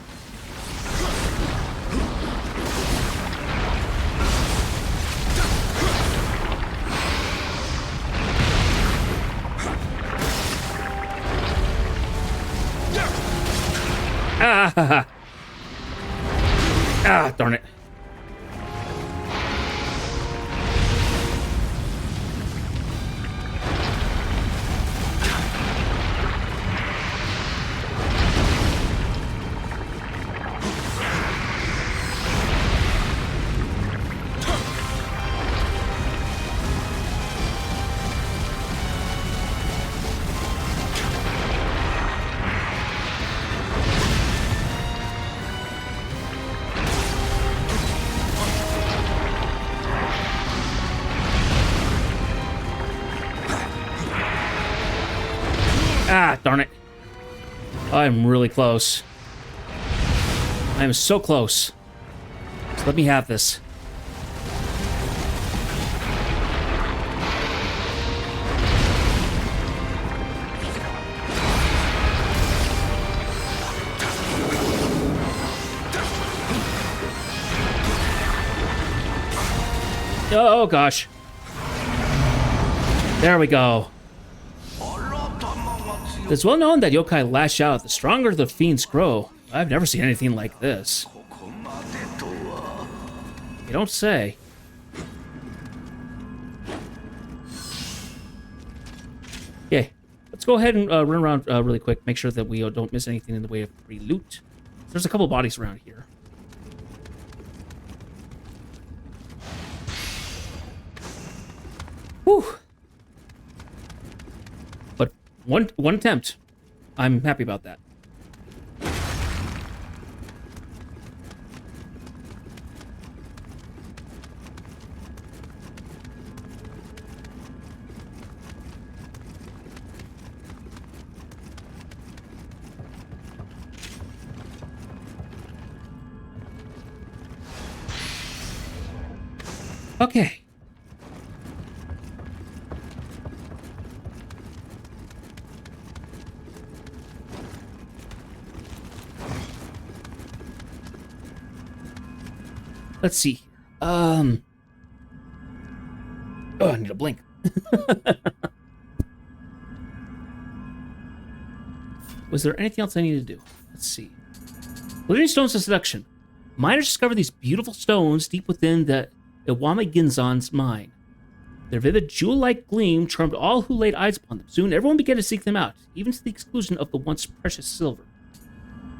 Ah! Ah, darn it. Ah, darn it. I'm really close. I am so close. So let me have this. Oh, gosh. There we go. It's well known that yokai lash out the stronger the fiends grow. I've never seen anything like this. You don't say. Okay, let's go ahead and run around really quick. Make sure that we don't miss anything in the way of free loot. There's a couple bodies around here. Whew. But one attempt. I'm happy about that. Okay. Let's see here. Oh, I need a blink. Was there anything else I need to do? Let's see. Learning stones of seduction. Miners discover these beautiful stones deep within the Iwame Ginzan's mine. Their vivid jewel-like gleam charmed all who laid eyes upon them. Soon, everyone began to seek them out, even to the exclusion of the once precious silver.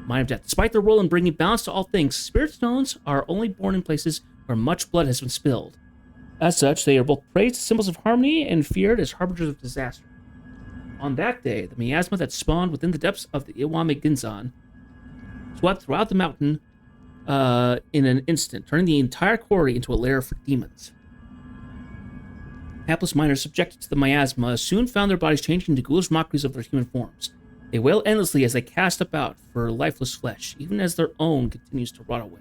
Mine of death. Despite their role in bringing balance to all things, spirit stones are only born in places where much blood has been spilled. As such, they are both praised as symbols of harmony and feared as harbingers of disaster. On that day, the miasma that spawned within the depths of the Iwame Ginzan swept throughout the mountain in an instant, turning the entire quarry into a lair for demons. Hapless miners subjected to the miasma soon found their bodies changing into ghoulish mockeries of their human forms. They wail endlessly as they cast about for lifeless flesh, even as their own continues to rot away.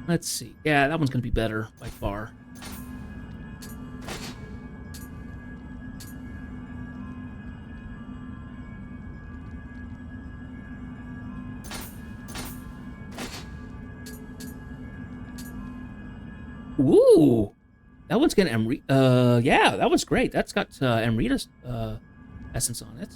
Let's see. Yeah, that one's going to be better by far. Ooh, that one's got yeah, that one's great. That's got Amrita's essence on it.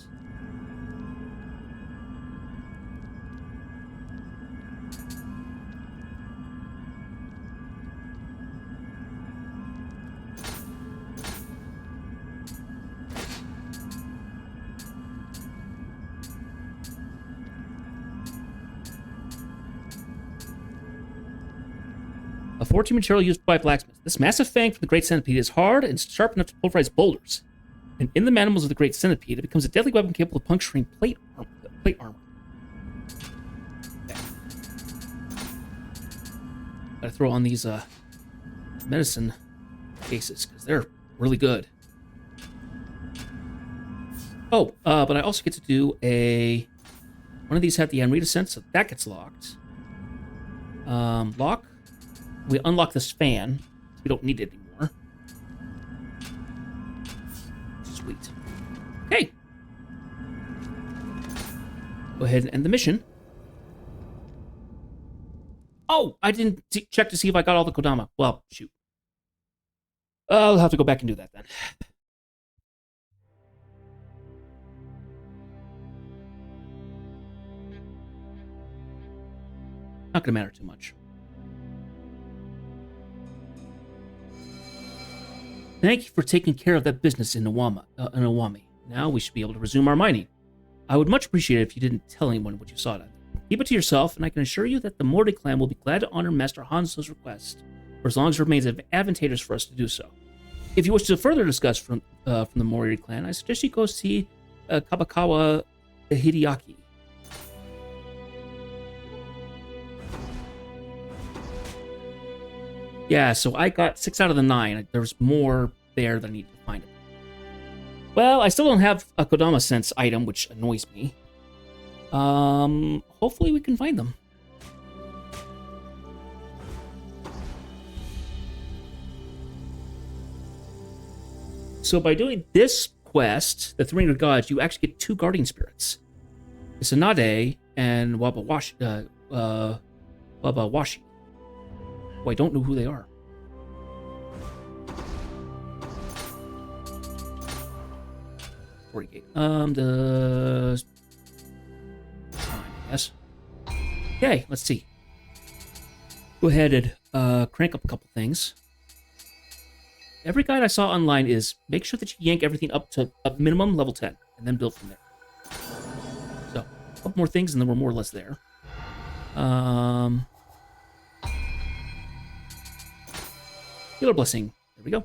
A 14 material used by blacksmiths. This massive fang from the Great Centipede is hard and sharp enough to pulverize boulders. And in the mandibles of the Great Centipede, it becomes a deadly weapon capable of puncturing plate armor. Okay. Gotta throw on these medicine cases, because they're really good. Oh, but I also get to do one of these had the Amrita sense, so that gets locked. Lock. We unlock this fan. We don't need it anymore. Sweet. Okay. Go ahead and end the mission. Oh, I didn't check to see if I got all the Kodama. Well, shoot. I'll have to go back and do that then. Not gonna matter too much. Thank you for taking care of that business in Iwame. Now we should be able to resume our mining. I would much appreciate it if you didn't tell anyone what you saw down there. Keep it to yourself, and I can assure you that the Morty clan will be glad to honor Master Hanzo's request, for as long as it remains advantageous for us to do so. If you wish to further discuss from the Morty clan, I suggest you go see Kabakawa Hideaki. Yeah, so I got 6 out of the 9. There's more there that I need to find. Well, I still don't have a Kodama Sense item, which annoys me. Hopefully we can find them. So by doing this quest, the 300 gods, you actually get 2 guardian spirits. Isanade and Wabawashi. Oh, I don't know who they are. The yes. Okay, let's see. Go ahead and crank up a couple things. Every guide I saw online is make sure that you yank everything up to a minimum level 10 and then build from there. So, a couple more things and then we're more or less there. Healer Blessing. There we go.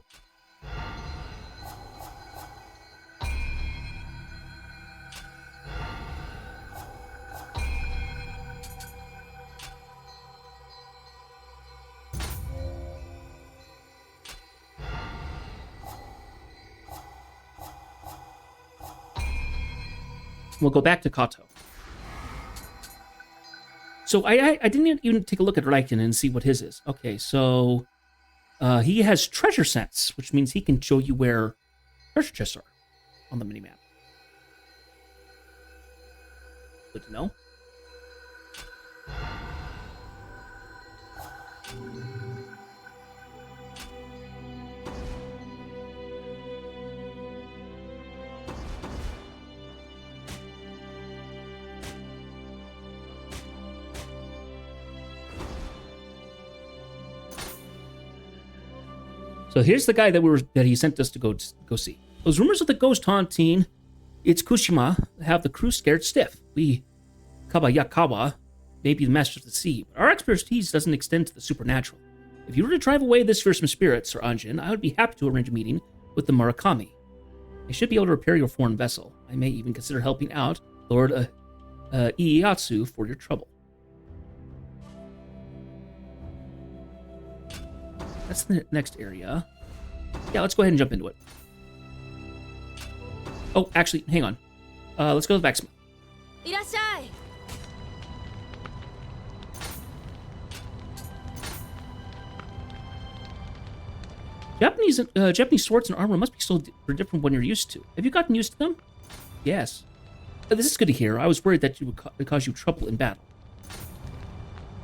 We'll go back to Kato. So I didn't even take a look at Raikin and see what his is. Okay, so he has treasure sense, which means he can show you where treasure chests are on the minimap. Good to know. So here's the guy that he sent us to go see. Those rumors of the ghost haunting Itsukushima have the crew scared stiff. We, Kabayakawa, may be the master of the sea, but our expertise doesn't extend to the supernatural. If you were to drive away this fearsome spirit, Sir Anjin, I would be happy to arrange a meeting with the Murakami. I should be able to repair your foreign vessel. I may even consider helping out Lord Ieyasu for your trouble. That's the next area. Yeah, let's go ahead and jump into it. Oh, actually, hang on. Let's go to the backsmith. Irashai. Japanese swords and armor must be so different from what you're used to. Have you gotten used to them? Yes. This is good to hear. I was worried that it would cause you trouble in battle.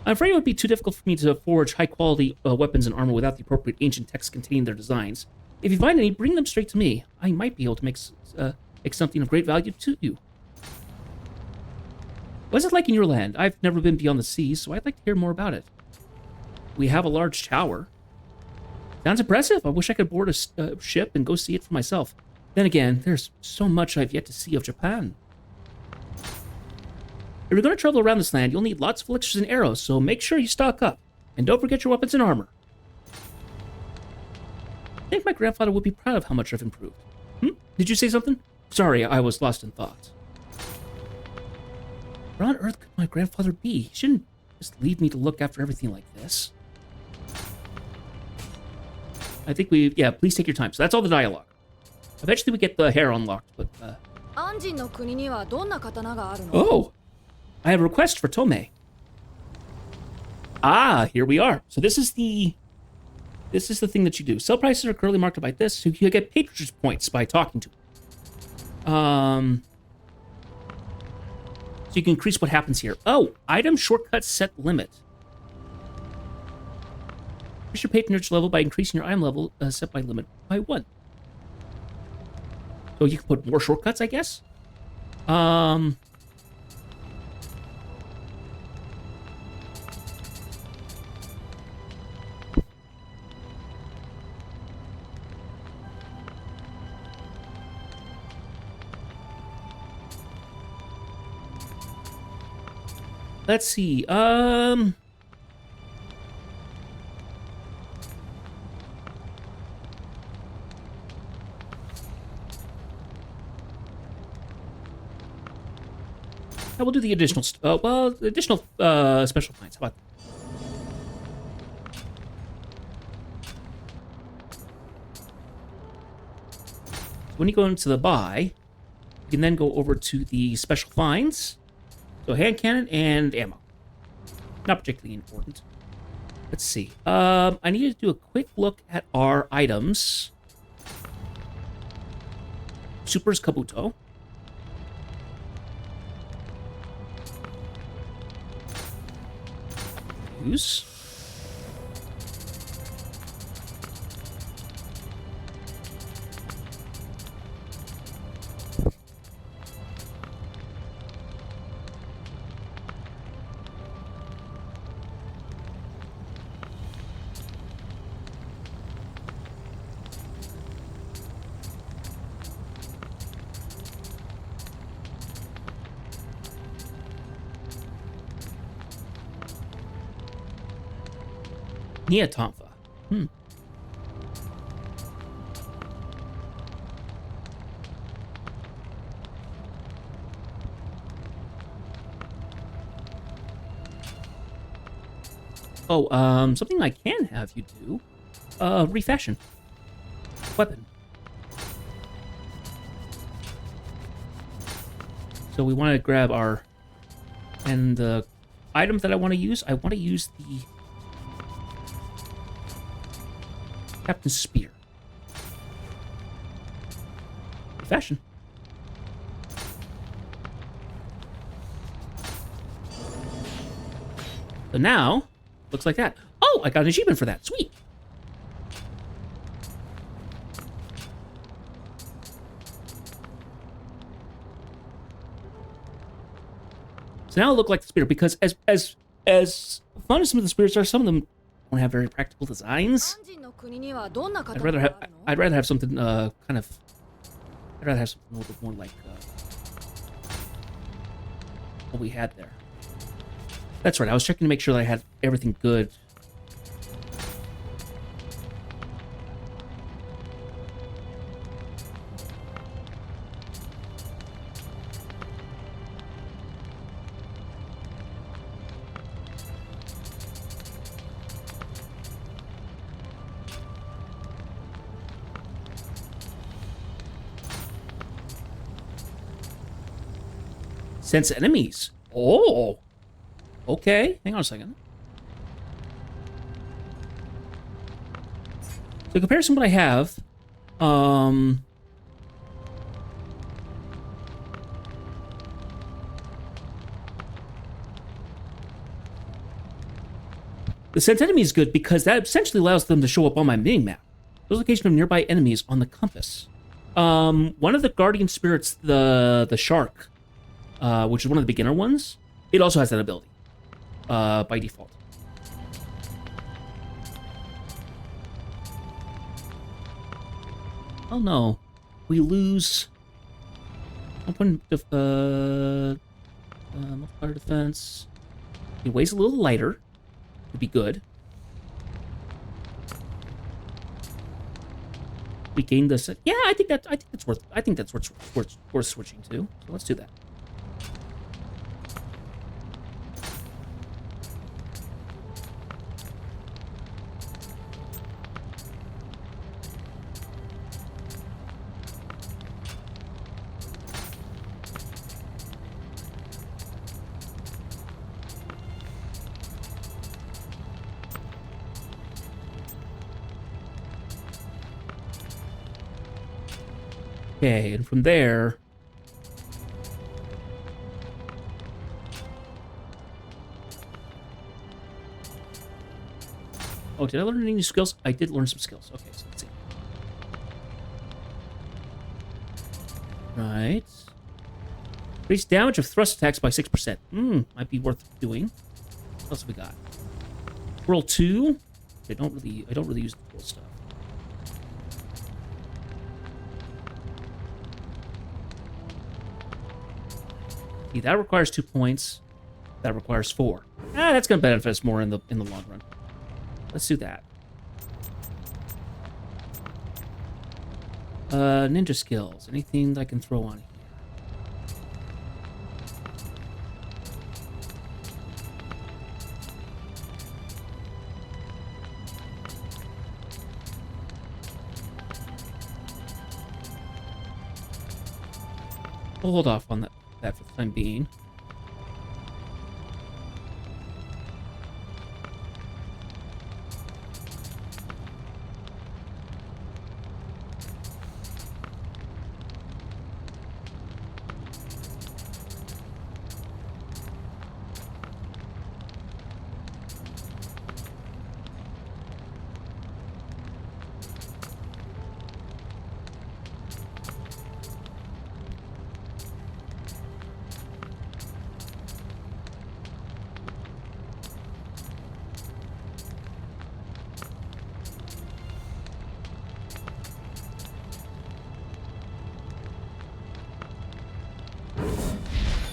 I'm afraid it would be too difficult for me to forge high-quality weapons and armor without the appropriate ancient texts containing their designs. If you find any, bring them straight to me. I might be able to make something of great value to you. What's it like in your land? I've never been beyond the seas, so I'd like to hear more about it. We have a large tower. Sounds impressive. I wish I could board a ship and go see it for myself. Then again, there's so much I've yet to see of Japan. If you're going to travel around this land, you'll need lots of elixirs and arrows, so make sure you stock up. And don't forget your weapons and armor. I think my grandfather would be proud of how much I've improved. Did you say something? Sorry, I was lost in thought. Where on earth could my grandfather be? He shouldn't just leave me to look after everything like this. I think please take your time. So that's all the dialogue. Eventually we get the hair unlocked, but, Oh! I have a request for Tomei. Ah, here we are. So this is the thing that you do. Sell prices are currently marked by this, so you get patronage points by talking to him. So you can increase what happens here. Oh, item shortcut set limit. Increase your patronage level by increasing your item level set by limit by 1. So you can put more shortcuts, I guess. Let's see. We'll do the additional, additional special finds. How about that? So when you go into the buy, you can then go over to the special finds. So hand cannon and ammo. Not particularly important. Let's see. I need to do a quick look at our items. Super's Kabuto. Use. Nioh. Oh, something I can have you do. Refashion. Weapon. So we want to grab our... And the item that I want to use the Captain's Spear. Fashion. So now, looks like that. Oh, I got an achievement for that. Sweet. So now it look like the spear, because as fun as some of the spears are, some of them don't have very practical designs. I'd rather have something I'd rather have something a little bit more like what we had there. That's right. I was checking to make sure that I had everything good. Sense enemies. Oh. Okay. Hang on a second. So in comparison to what I have, the sense enemy is good because that essentially allows them to show up on my mini-map. The location of nearby enemies on the compass. One of the guardian spirits, the shark, which is one of the beginner ones, it also has that ability by default. Oh no, we lose 1 point of multiplier defense. It weighs a little lighter. Would be good. We gained this. Yeah, I think that's worth switching to. So let's do that. Okay, and from there... Oh, did I learn any new skills? I did learn some skills. Okay, so let's see. Right. Increase damage of thrust attacks by 6%. Might be worth doing. What else have we got? Roll 2. I don't really use the cool stuff. See, that requires 2 points. That requires 4. That's gonna benefit us more in the long run. Let's do that. Ninja skills. Anything that I can throw on here? We'll hold off on that for the time being.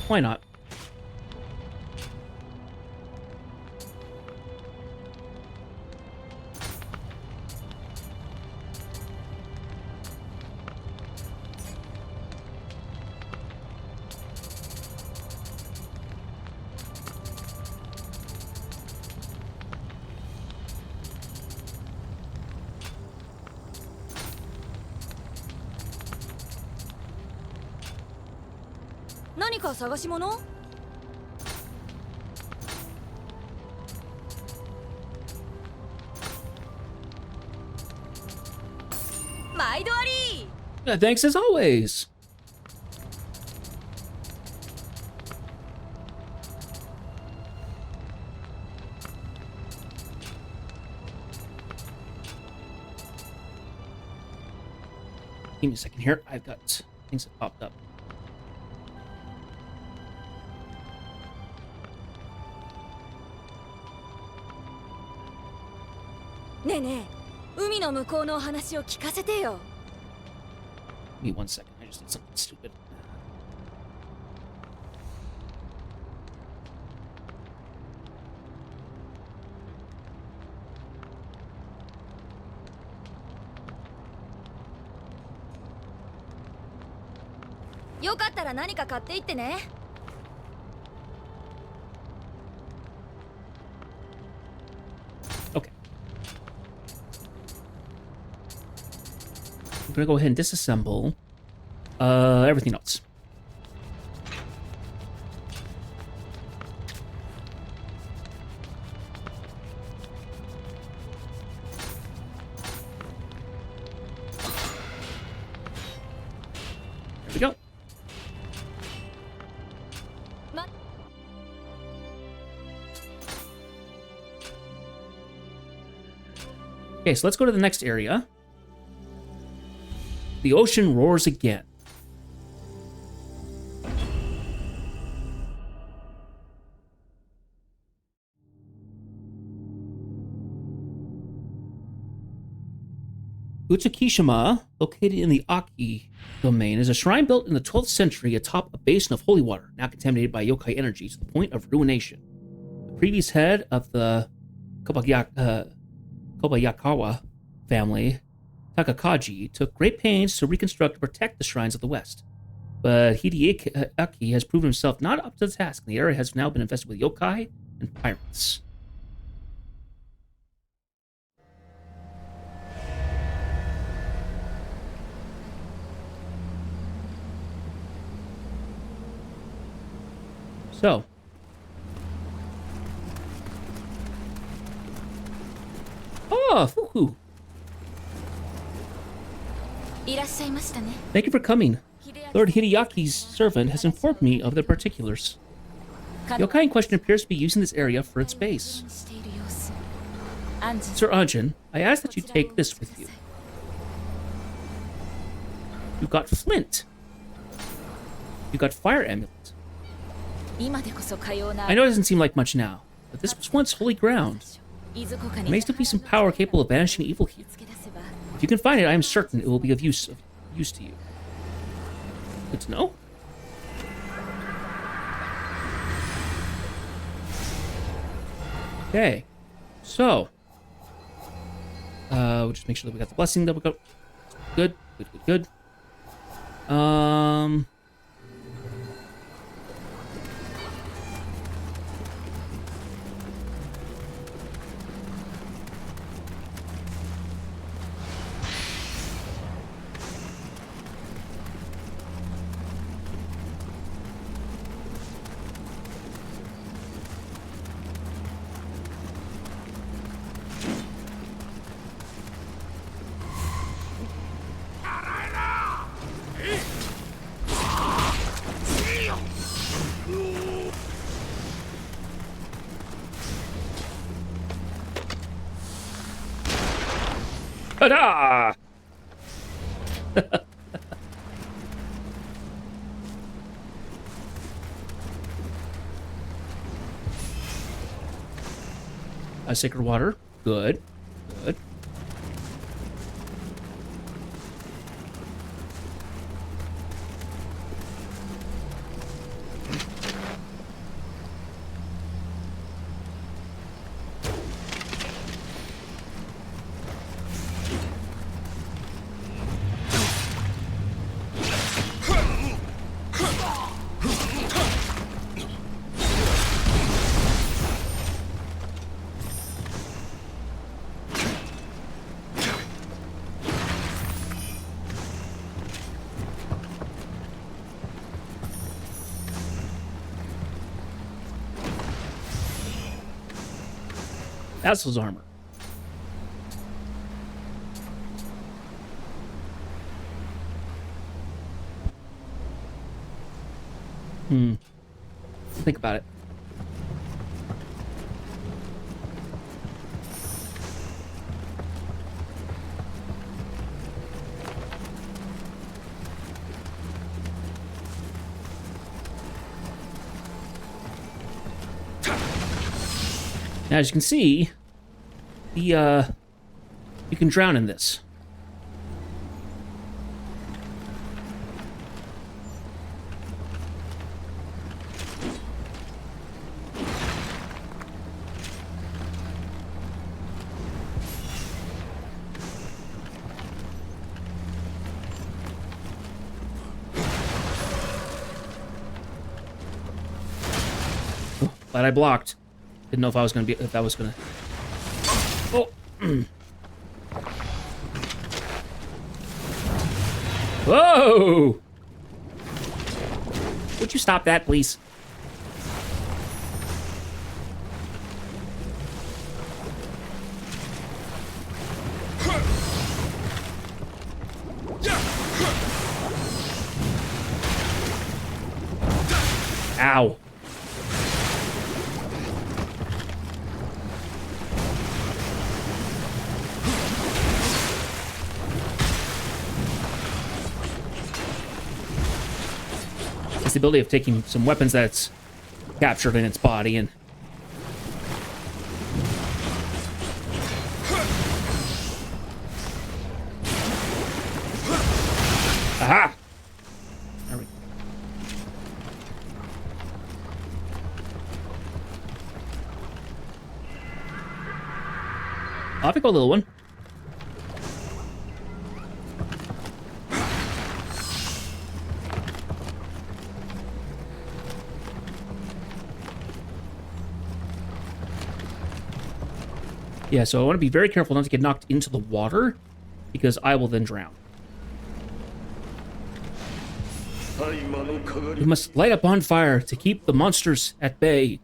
Why not? 何か探し物？毎度あり。 Yeah, thanks as always. Give me a second here. I've got things that popped up. ねえねえ、海の向こうのお話を聞かせてよ。 Give me 1 second. I just did something stupid. よかったら何か買っていってね。 Okay. I'm gonna go ahead and disassemble everything else. There we go. Okay, so let's go to the next area. The ocean roars again. Utsukishima, located in the Aki domain, is a shrine built in the 12th century atop a basin of holy water, now contaminated by yokai energy to the point of ruination. The previous head of the Kobayakawa family, Takakaji, took great pains to reconstruct and protect the shrines of the West. But Hideaki has proven himself not up to the task, and the area has now been infested with yokai and pirates. So, oh, Fuku. いらっしゃいましたね。 Thank you for coming. Lord Hideaki's servant has informed me of the particulars. The yokai in question appears to be using this area for its base. Sir Anjin, I ask that you take this with you. You got flint. You got fire amulet. I know it doesn't seem like much now, but this was once holy ground. There may still be some power capable of banishing evil here. If you can find it, I am certain it will be of use to you. Good to know. Okay, so we'll just make sure that we got the blessing. That we got good. Ta-da! Sacred water. Good. Good. Assel's armor. Think about it. Now, as you can see, the you can drown in this. Oh, glad I blocked. Didn't know if I was gonna be, if that was gonna. Oh. Whoa! Would you stop that, please? Ow. It's the ability of taking some weapons that's captured in its body and... Aha! There we go. Off you go, little one. Yeah, so I want to be very careful not to get knocked into the water, because I will then drown. We must light a bonfire to keep the monsters at bay.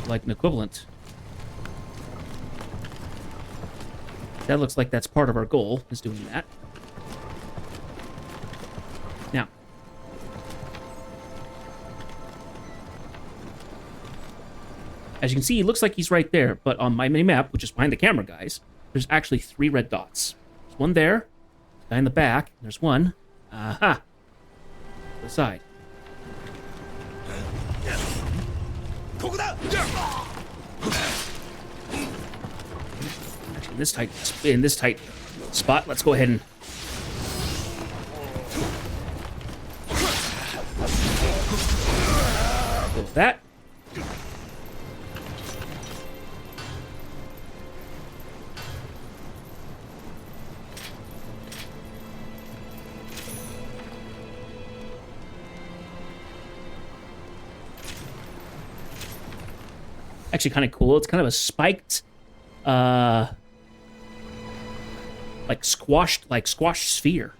Like an equivalent. That looks like that's part of our goal, is doing that. Now, as you can see, it looks like he's right there, but on my mini-map, which is behind the camera, guys, there's actually 3 red dots. There's one there, guy in the back, and there's one, aha, to the side. Actually, in this tight spot, let's go ahead and go with that. Actually kind of cool. It's kind of a spiked, like squashed sphere.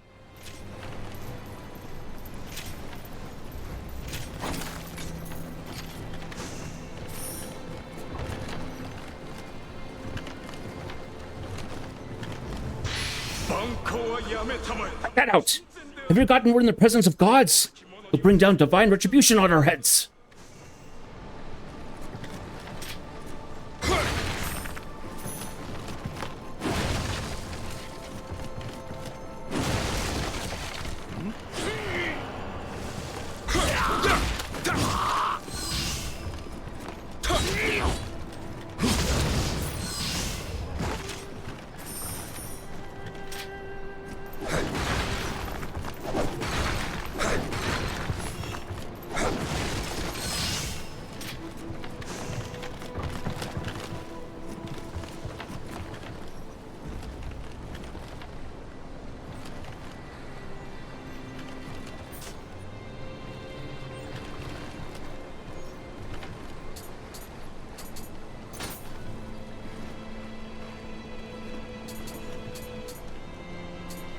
Cut that out! Have you forgotten we're in the presence of gods? We'll bring down divine retribution on our heads.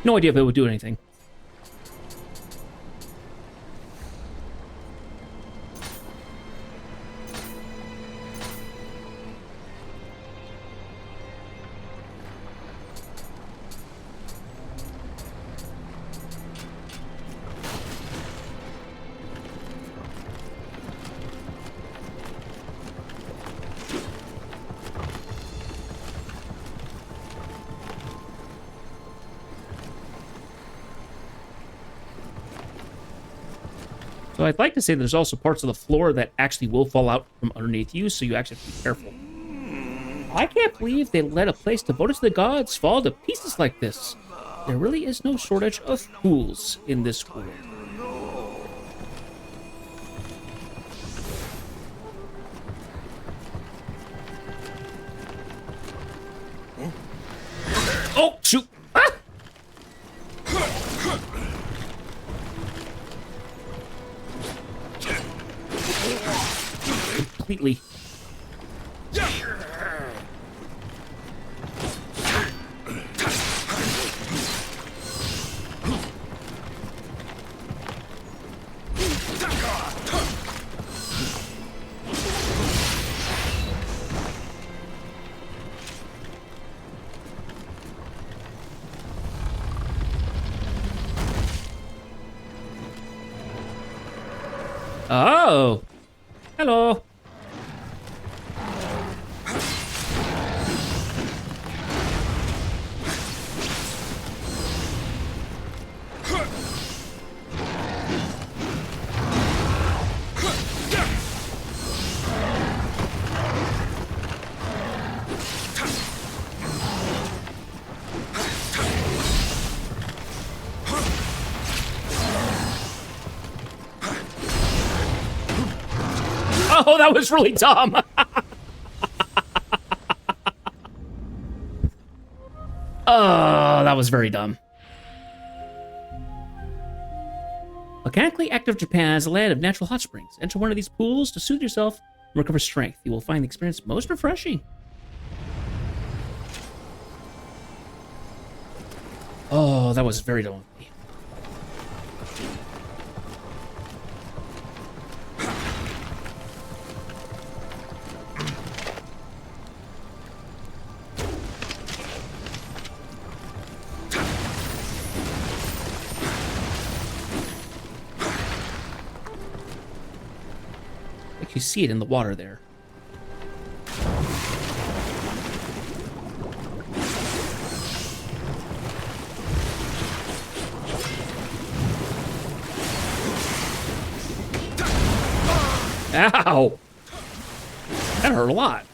No idea if it would do anything. So I'd like to say there's also parts of the floor that actually will fall out from underneath you, so you actually have to be careful. I can't believe they let a place devoted to the gods fall to pieces like this. There really is no shortage of fools in this world. Oh, shoot! Ah! Completely. Oh, hello. Oh, that was really dumb. Oh, that was very dumb. Mechanically active Japan is a land of natural hot springs. Enter one of these pools to soothe yourself and recover strength. You will find the experience most refreshing. Oh, that was very dumb. You see it in the water there. Ow! That hurt a lot.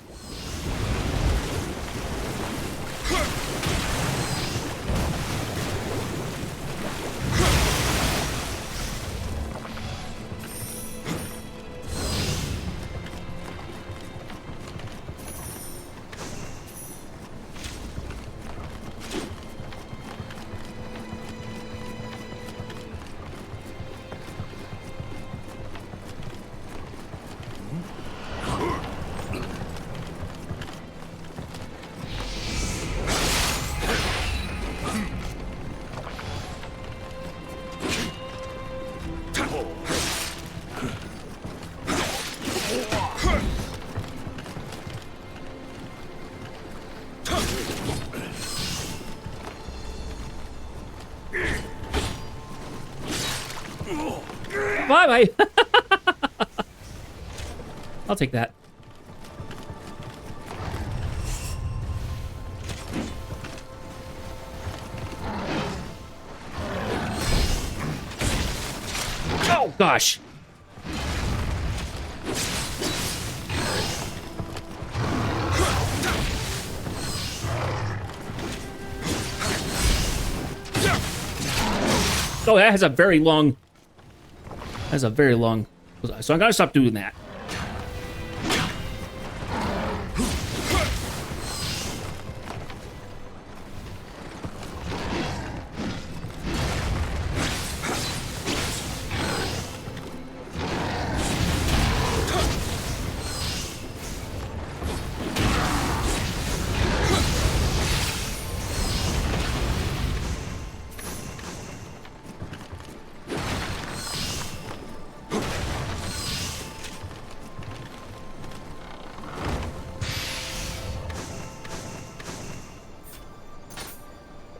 Bye-bye. I'll take that. Oh, gosh. Oh, that has a very long... That's a very long... So I gotta stop doing that.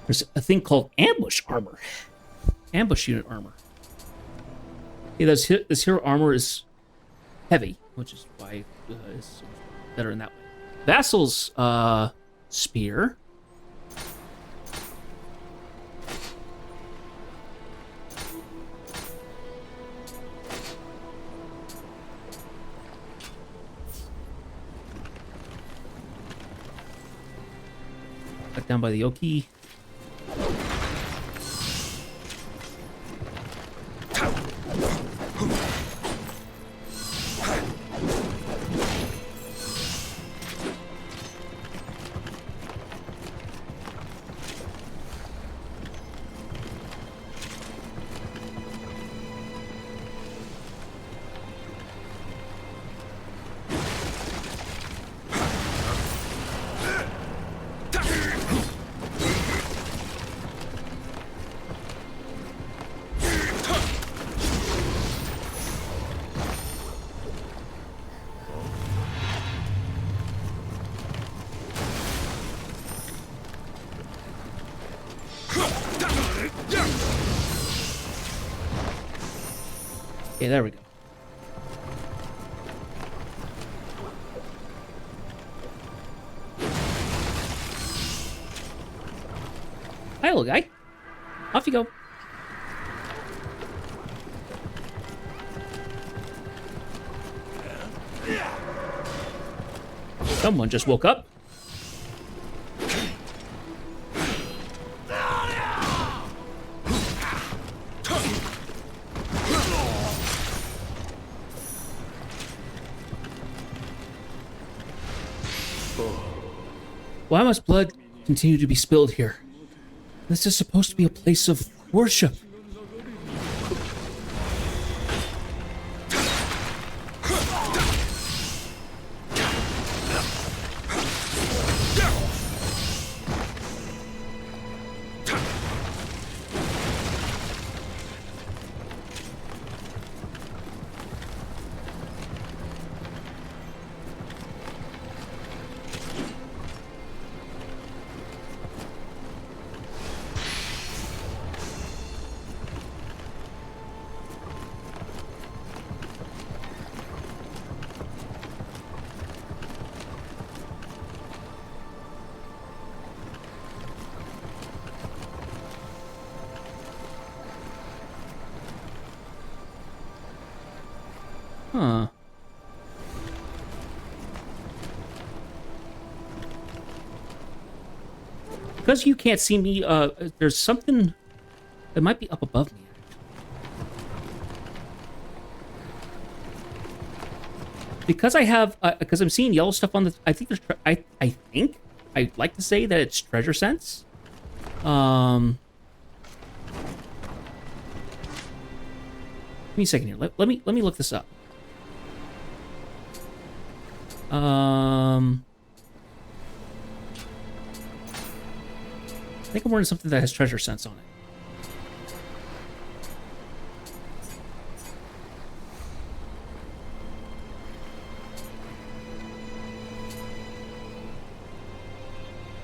There's a thing called ambush armor. Ambush unit armor. Yeah, this hero armor is heavy, which is why it's better in that way. Vassal's spear. Cut down by the Yoki. Okay, there we go. Hi, little guy. Off you go. Someone just woke up. Why must blood continue to be spilled here? This is supposed to be a place of worship. Huh. Because you can't see me, there's something that might be up above me. Because I have, because I'm seeing yellow stuff on the, I think there's, I think, I'd like to say that it's treasure sense. Give me a second here. Let me look this up. I think I'm wearing something that has treasure sense on it.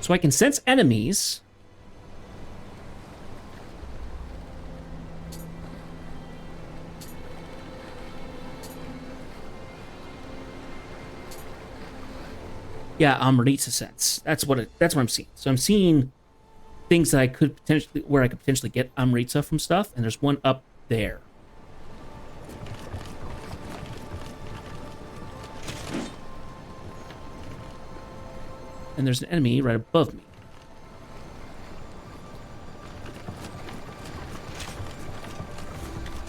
So I can sense enemies. Yeah, Amrita sense. That's what I'm seeing. So I'm seeing things that I could potentially get Amrita from stuff, and there's one up there. And there's an enemy right above me.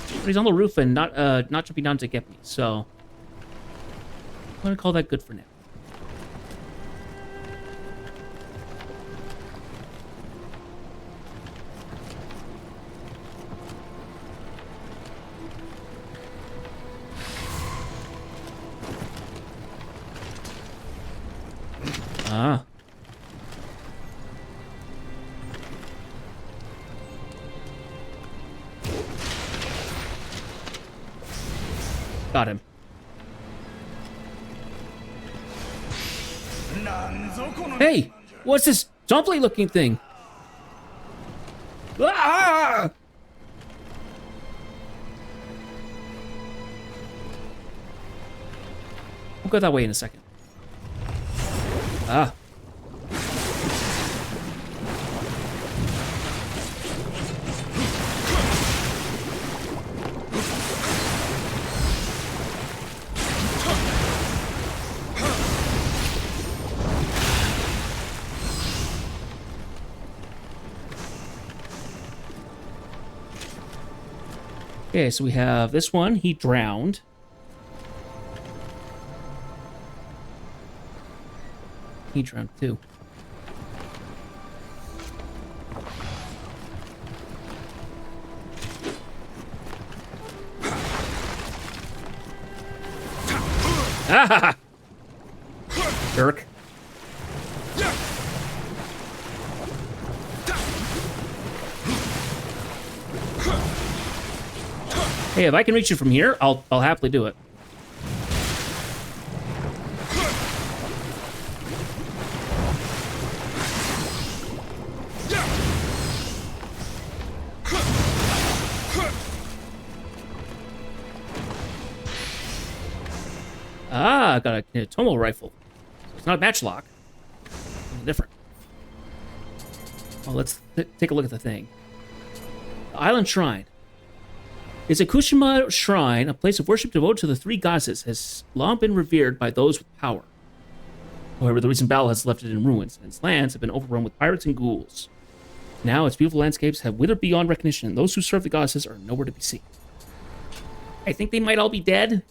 But he's on the roof and not jumping down to get me, so I'm gonna call that good for now. Ah. Got him. Hey, what's this zombie looking thing? Ah! We'll go that way in a second. Ah. Okay, so we have this one. He drowned. He drowned too. Ah! Jerk. Hey, if I can reach you from here, I'll happily do it. Ah, I got a Tomo rifle. So it's not a matchlock. It's different. Well, let's take a look at the thing. The Island Shrine. It's a Kushima shrine, a place of worship devoted to the three goddesses, has long been revered by those with power. However, the recent battle has left it in ruins, and its lands have been overrun with pirates and ghouls. Now, its beautiful landscapes have withered beyond recognition, and those who serve the goddesses are nowhere to be seen. I think they might all be dead.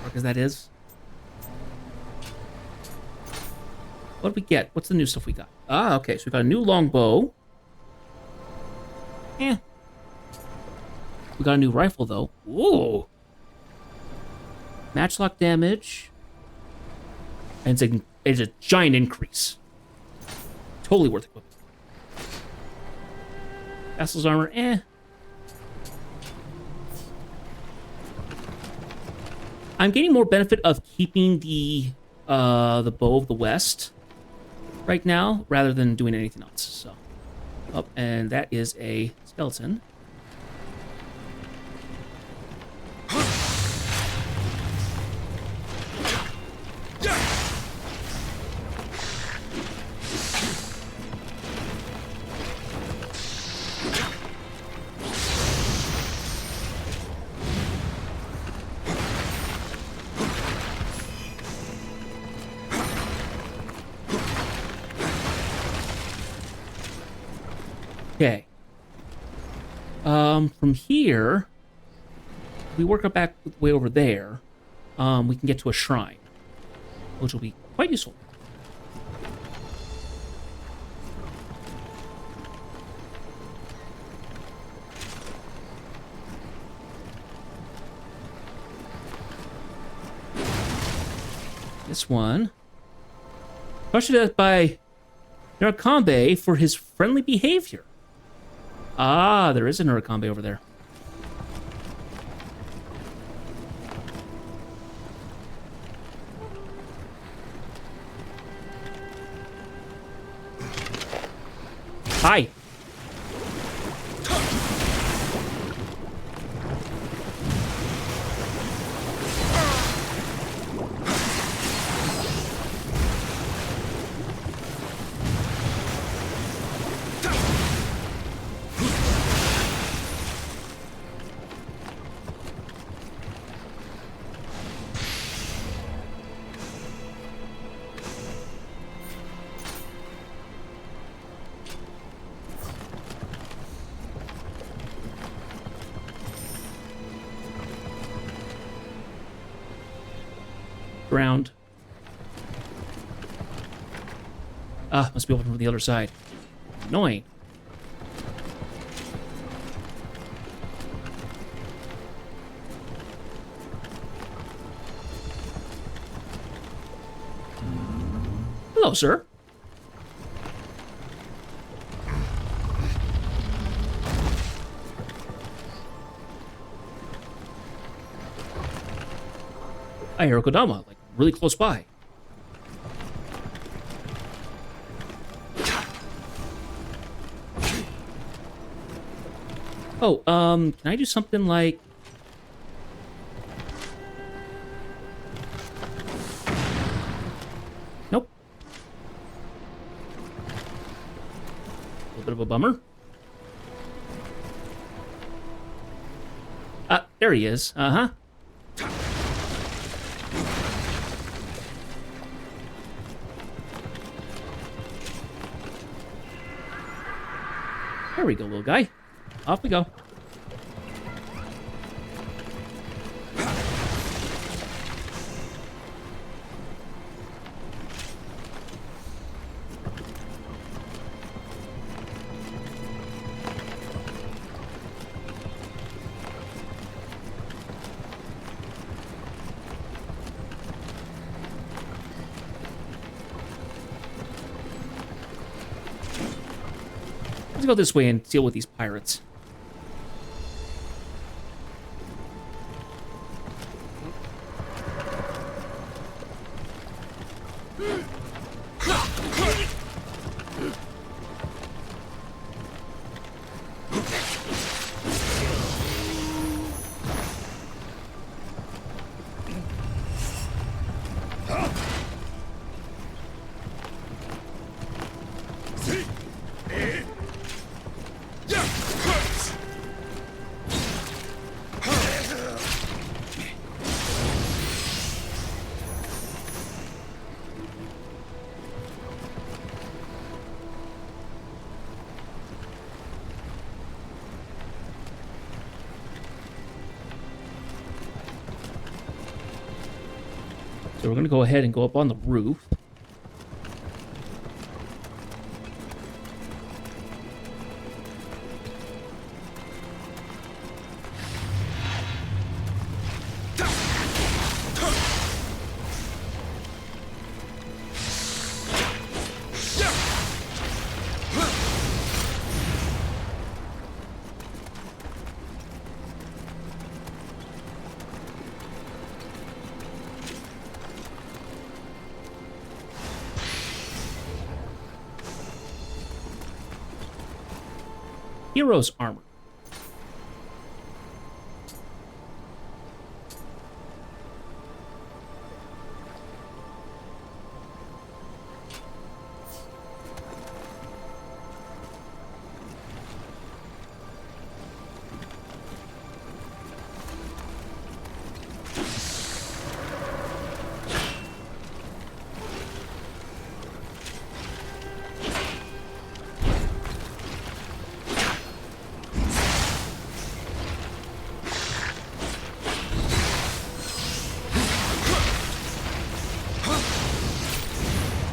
Dark as that is. What do we get? What's the new stuff we got? Ah, okay, so we got a new longbow. Eh. We got a new rifle, though. Ooh. Matchlock damage. And it's a giant increase. Totally worth equipping. Vessel's armor, eh. I'm getting more benefit of keeping the Bow of the West right now, rather than doing anything else. So, oh, and that is a skeleton. Okay. From here, we work our back way over there. We can get to a shrine, which will be quite useful. This one. Crushed to death by Narakambe for his friendly behavior. Ah, there is a Narakambe over there. Hi. Ground. Ah, must be open from the other side. Annoying. Hello, sir. I hear Kodama, like, really close by. Oh, can I do something like... Nope. A little bit of a bummer. There he is. Uh-huh. There we go, little guy. Off we go. Let's go this way and deal with these pirates. So we're going to go ahead and go up on the roof. Hero's armor.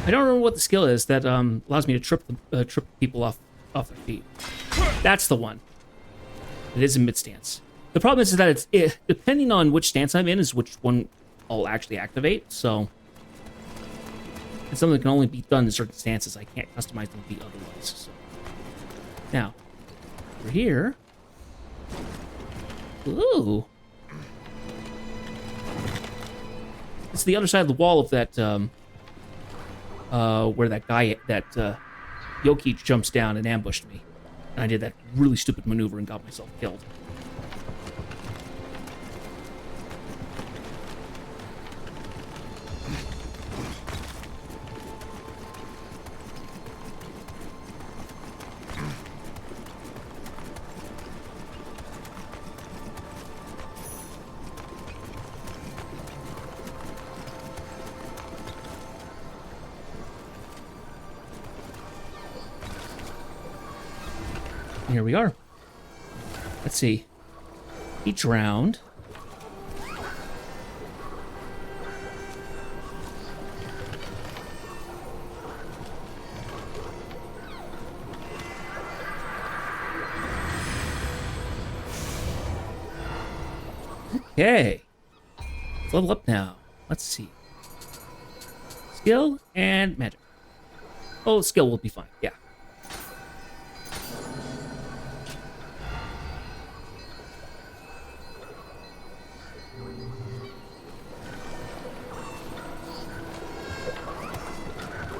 I don't remember what the skill is that allows me to trip people off their feet. That's the one. It is in mid stance. The problem is that depending on which stance I'm in is which one I'll actually activate. So it's something that can only be done in certain stances. I can't customize them to be otherwise. So. Now, over here. Ooh. It's the other side of the wall of that. Where that guy, Yoki jumps down and ambushed me. And I did that really stupid maneuver and got myself killed. Here we are. Let's see. Each round. Okay. Let's level up now. Let's see. Skill and magic. Oh, skill will be fine. Yeah.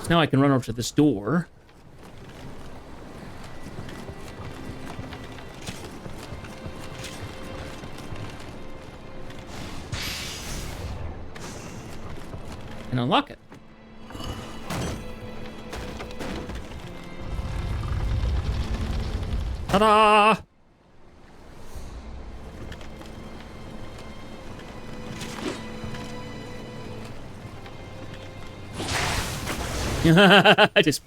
So now I can run over to this door. and unlock it. Ta-da! I just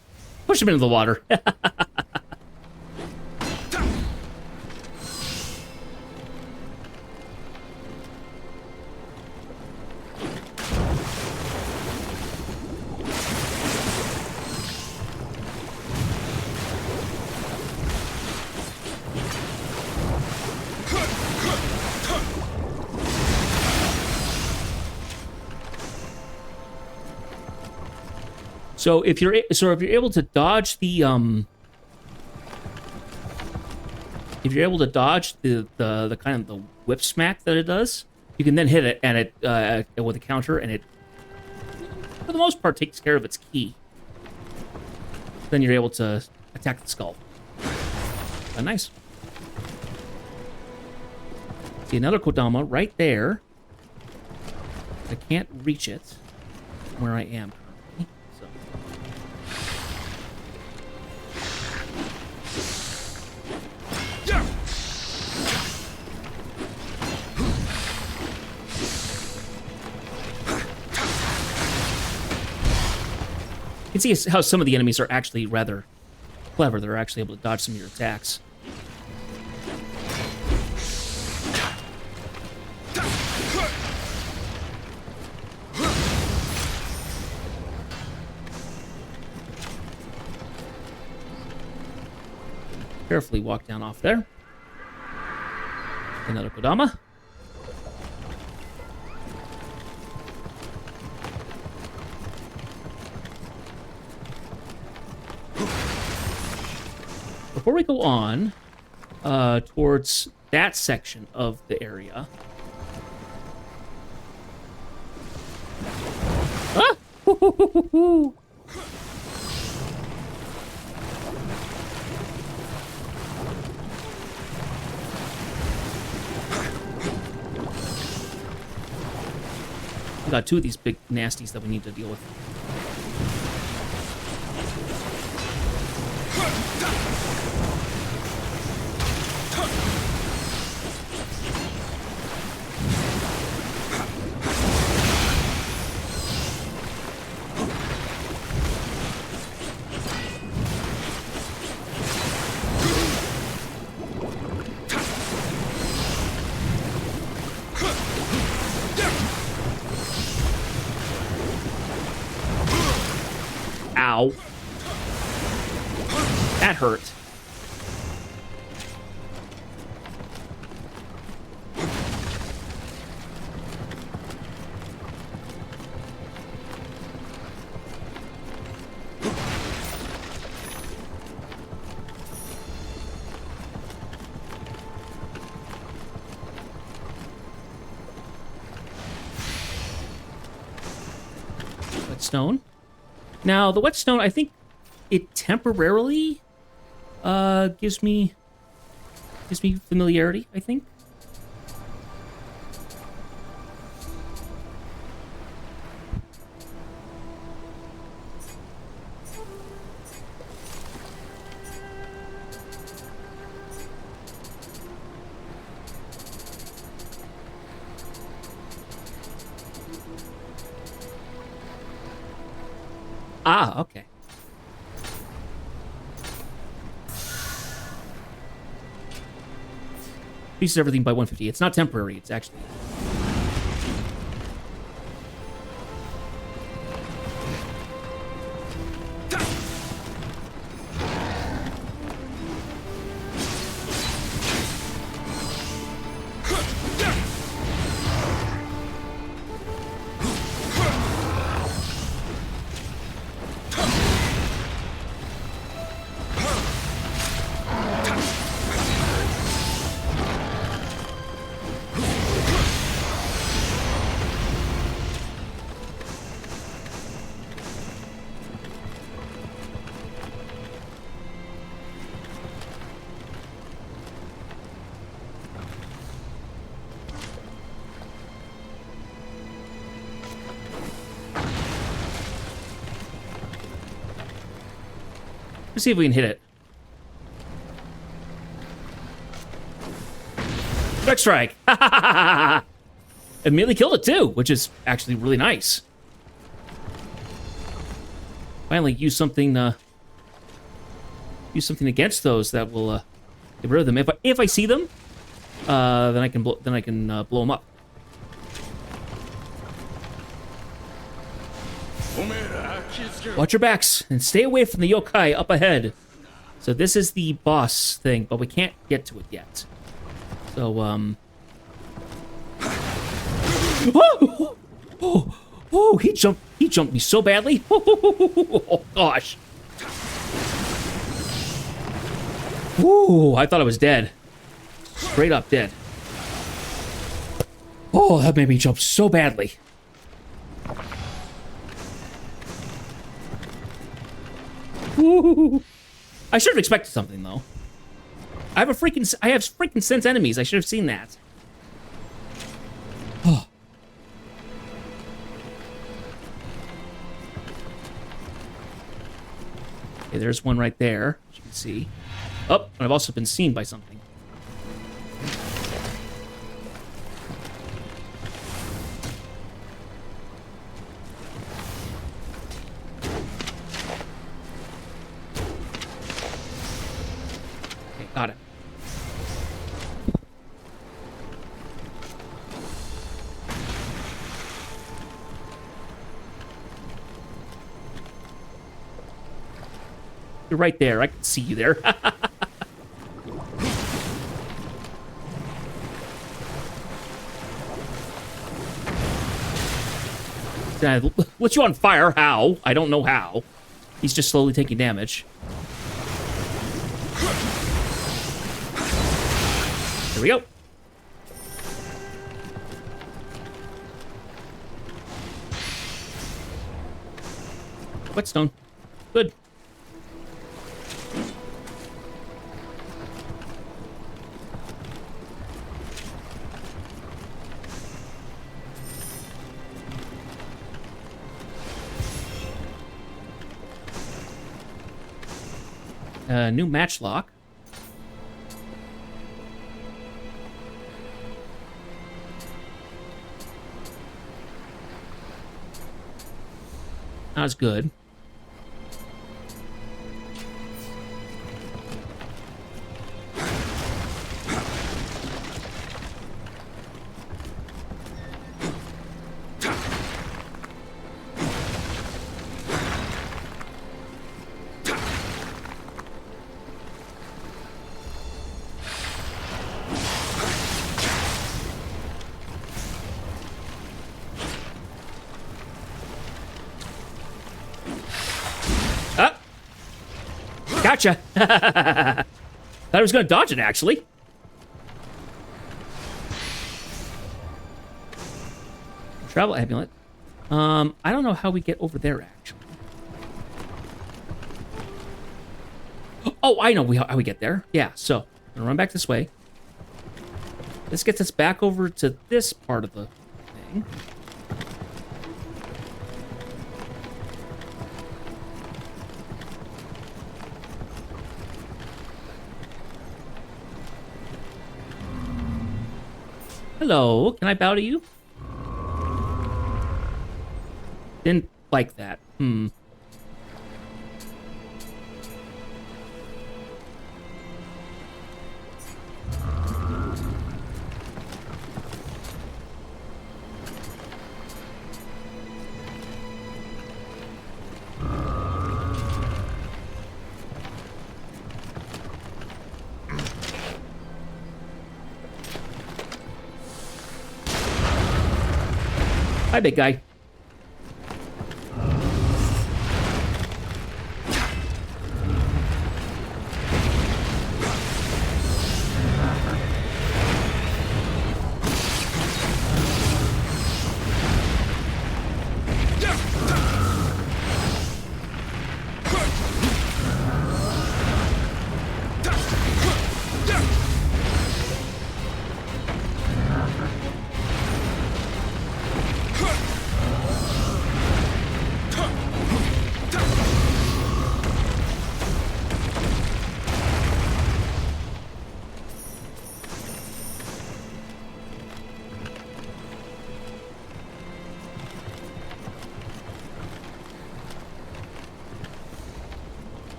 push him into the water. So if you're able to dodge the the kind of the whip smack that it does, you can then hit it and it with a counter, and it for the most part takes care of its key. Then you're able to attack the skull. Nice. See another Kodama right there. I can't reach it from where I am. You can see how some of the enemies are actually rather clever. They're actually able to dodge some of your attacks. Carefully walk down off there. Another Kodama. Before we go on towards that section of the area... Ah! We got two of these big nasties that we need to deal with. Ow. That hurt. Whetstone. Now, the whetstone, I think it temporarily gives me familiarity, I think. Ah, okay. Increases everything by 150. It's not temporary, it's actually... Let's see if we can hit it. Quick strike. Immediately killed it too, which is actually really nice. Finally use something against those that will get rid of them. If I see them, then I can blow them up. Watch your backs and stay away from the yokai up ahead. So this is the boss thing, but we can't get to it yet. So oh, he jumped me so badly. Oh gosh. Ooh, I thought I was dead. Straight up dead. Oh, that made me jump so badly. Ooh. I should have expected something though. I have freaking sense enemies. I should have seen that. Oh. Okay, there's one right there, as you can see. Oh, and I've also been seen by something. Okay, got it. You're right there. I can see you there. Lit you on fire. How? I don't know how. He's just slowly taking damage. There we go. Whetstone. Good. New matchlock. Not as good. Gotcha. Thought I was going to dodge it, actually. Travel amulet. I don't know how we get over there, actually. Oh, I know how we get there. Yeah, so I'm going to run back this way. This gets us back over to this part of the thing. Hello, can I bow to you? Didn't like that. Hi, big guy.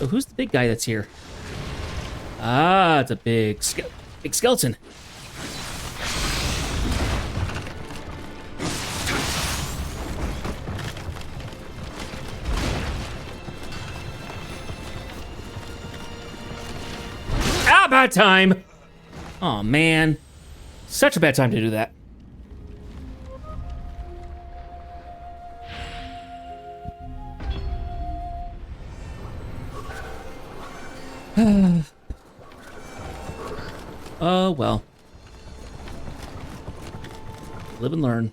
So who's the big guy that's here? Ah, it's a big skeleton. Ah, bad time. Oh man, such a bad time to do that. Oh, well. Live and learn.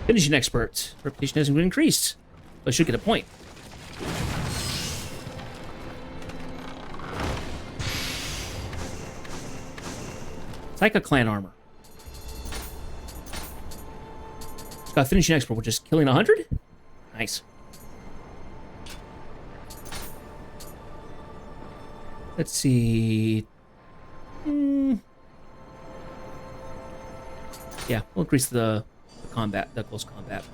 Finishing expert. Reputation hasn't been increased. But I should get a point. Psycho clan armor. It's got finishing expert, which is killing 100? Nice. Let's see. Yeah, we'll increase the combat, the close combat.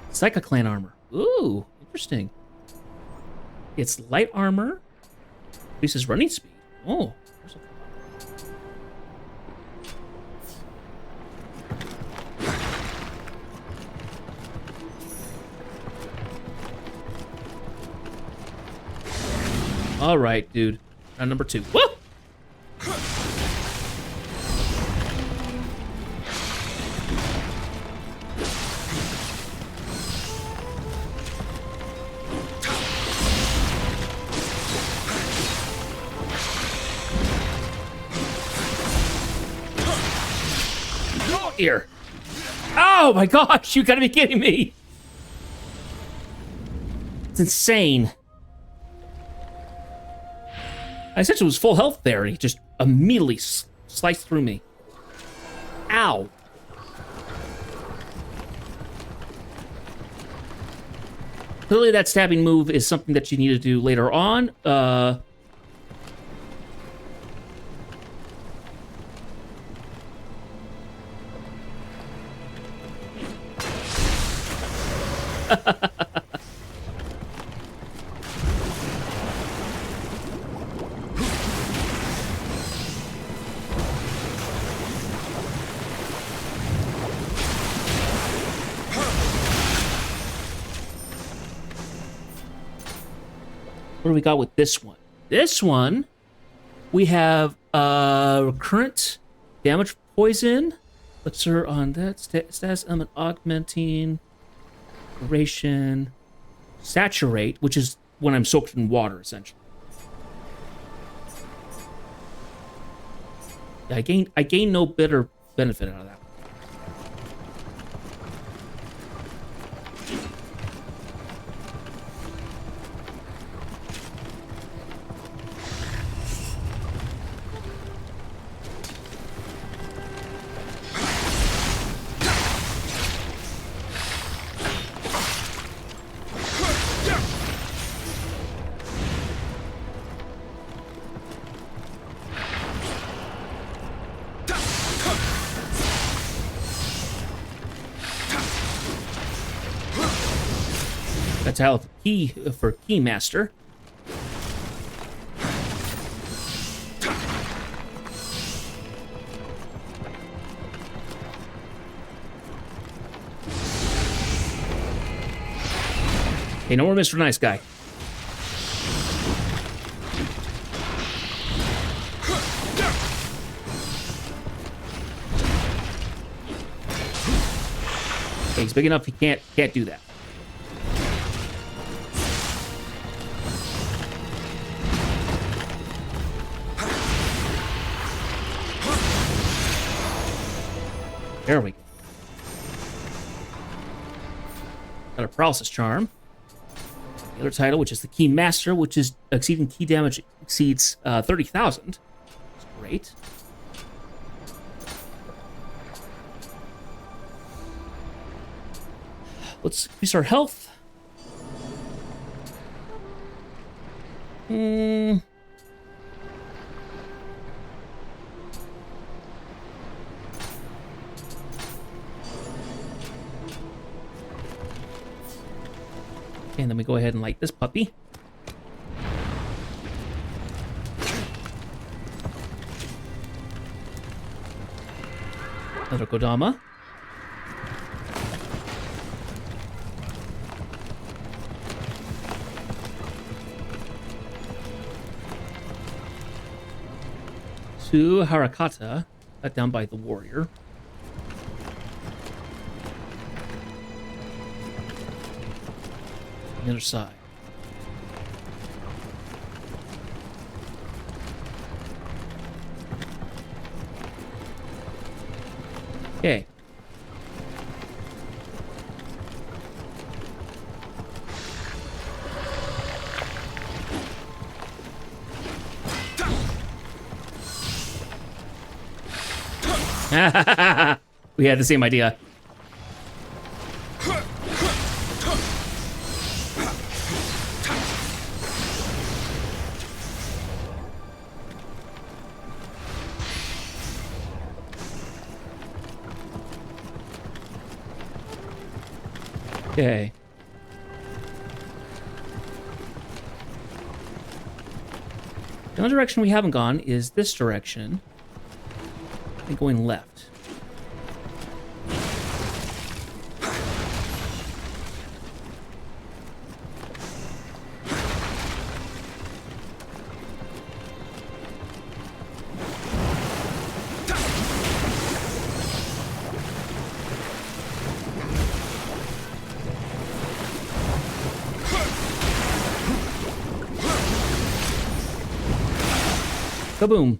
Psycho clan armor. Ooh, interesting. It's light armor. Increases running speed. Oh. All right, dude. Round number 2. Whoa! Here. Oh my gosh, you gotta be kidding me. It's insane. I essentially was full health there, and he just immediately sliced through me. Ow. Clearly that stabbing move is something that you need to do later on. What do we got with this one? This one, we have recurrent damage poison. What's her on that? Status element augmenting, duration, saturate, which is when I'm soaked in water, essentially. Yeah, I gain no bitter benefit out of that. That's how key for Keymaster. Hey, no more Mr. Nice Guy. Okay, he's big enough. He can't do that. There we go. Got a paralysis charm. The other title, which is the Key Master, which is exceeding key damage exceeds 30,000. That's great. Let's increase our health. And then we go ahead and light this puppy. Another Kodama. Two Harakata, cut down by the warrior. The other side. Okay. We had the same idea. Okay. The only direction we haven't gone is this direction. I think going left. Kaboom.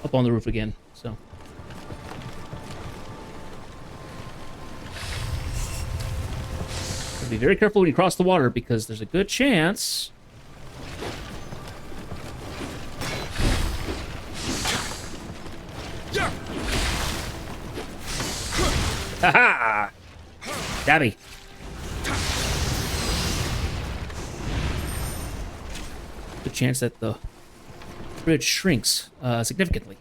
Up on the roof again, so. Be very careful when you cross the water because there's a good chance. Ha-ha! Dabby. Good chance that the bridge shrinks significantly.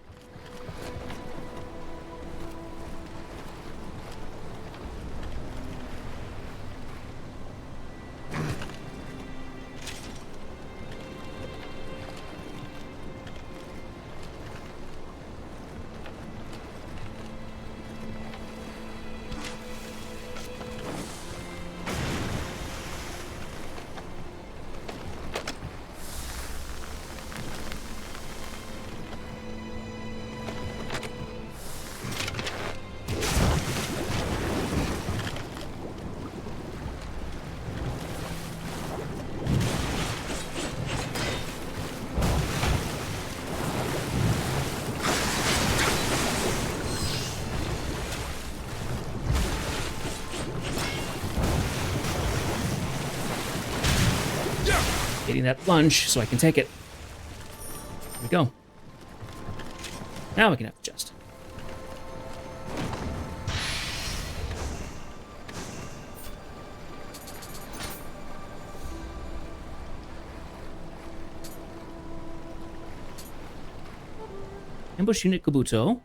Getting that lunge so I can take it. There we go. Now we can have the chest. Ambush Unit Kabuto.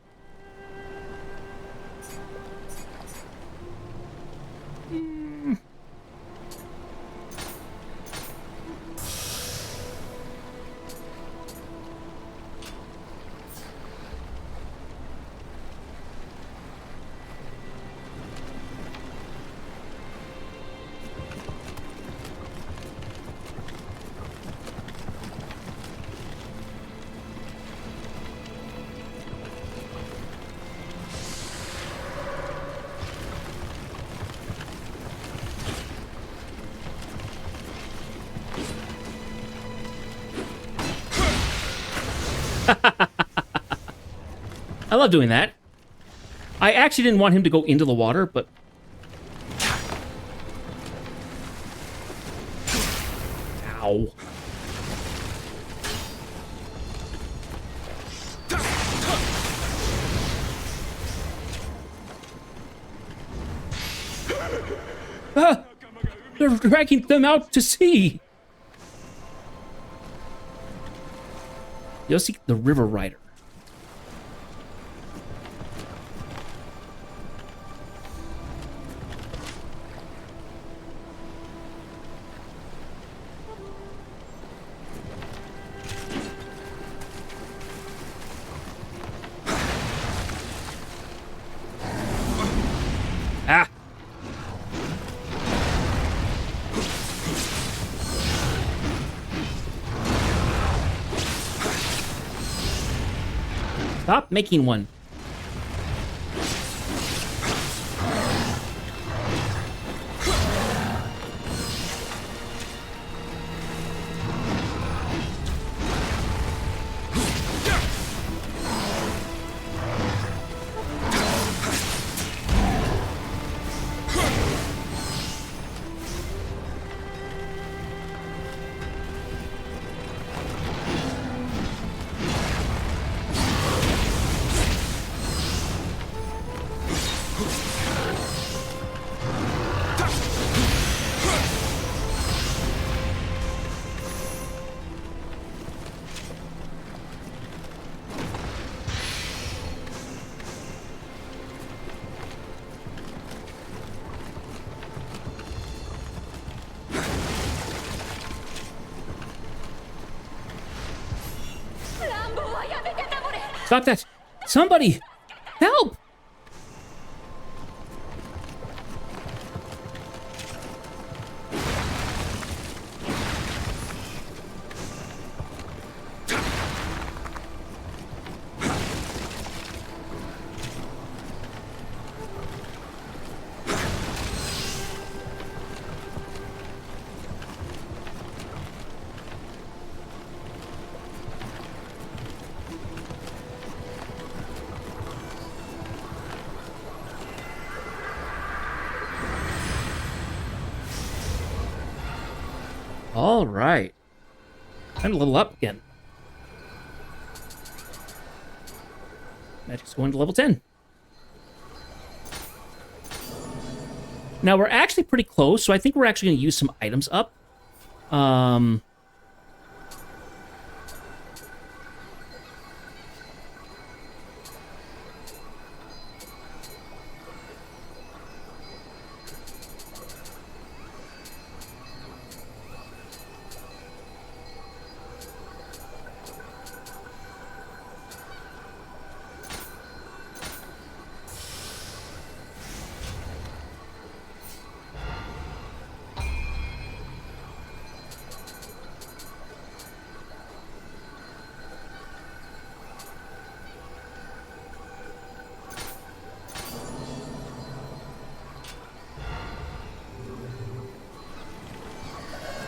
I love doing that. I actually didn't want him to go into the water, but... Ow. Ah! They're dragging them out to sea! You'll see the River Rider. Ah! Stop making one. Stop that! Somebody! Help! All right. Time to level up again. Magic's going to level 10. Now, we're actually pretty close, so I think we're actually going to use some items up.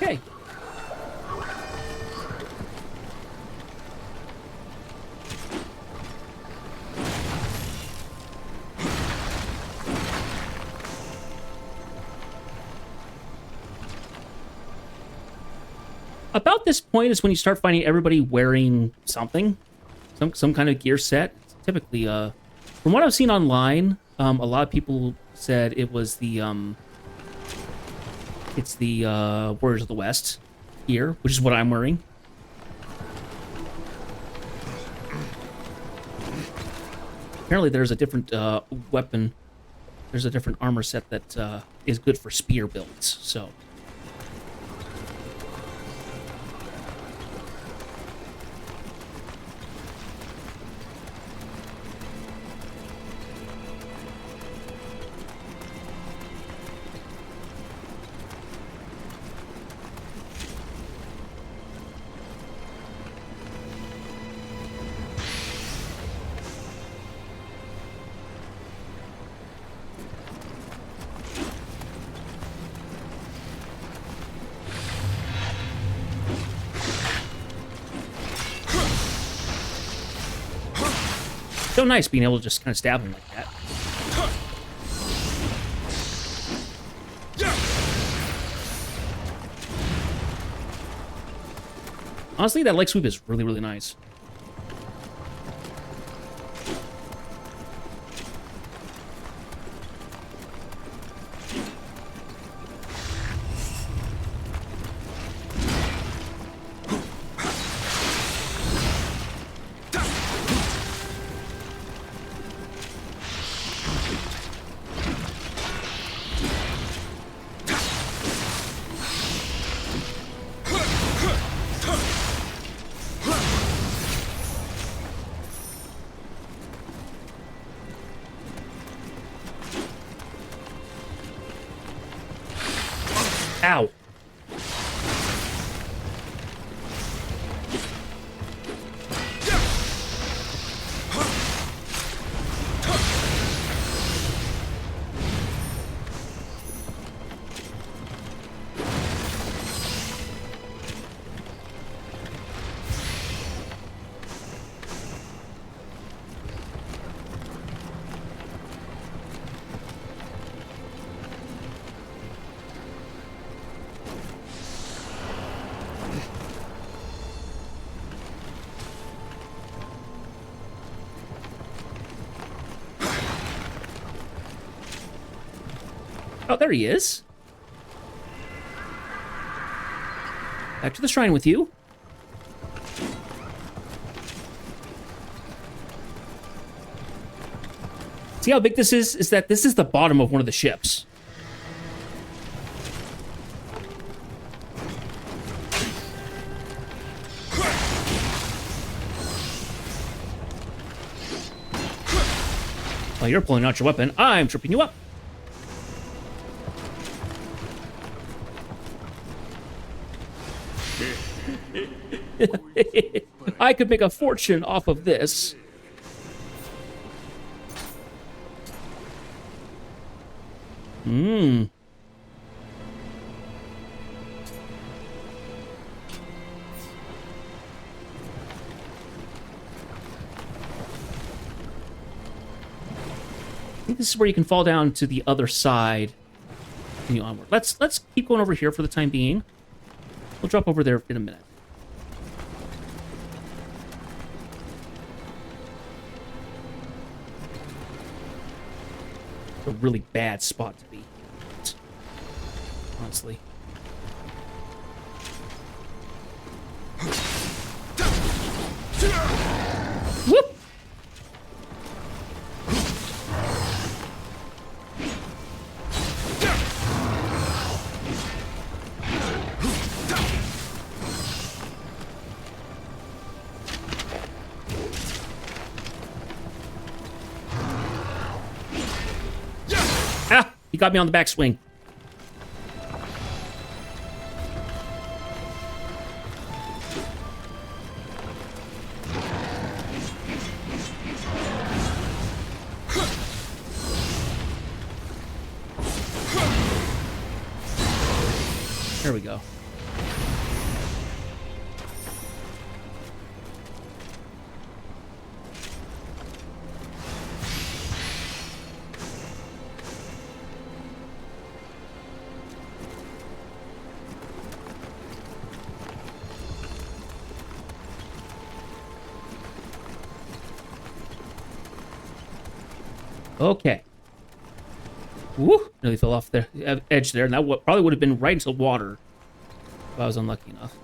Okay. About this point is when you start finding everybody wearing something, some kind of gear set. It's typically, from what I've seen online, a lot of people said it was the it's the Warriors of the West gear, which is what I'm wearing. apparently there's a different weapon. There's a different armor set that is good for spear builds. So. So nice being able to just kind of stab him like that. Honestly, that leg sweep is really, really nice. Ow. Oh, there he is. Back to the shrine with you. See how big this is? Is that this is the bottom of one of the ships. While you're pulling out your weapon, I'm tripping you up. I could make a fortune off of this. Mmm. I think this is where you can fall down to the other side. Continue onward. Let's keep going over here for the time being. We'll drop over there in a minute. It's a really bad spot to be, honestly. Whoop! Ah! He got me on the backswing. There we go. Okay. Woo! Nearly fell off the edge there, and that probably would have been right into water if I was unlucky enough.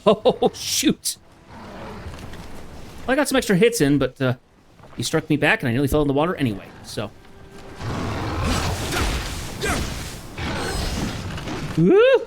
Oh, shoot. Well, I got some extra hits in, but he struck me back, and I nearly fell in the water anyway, so. Woo!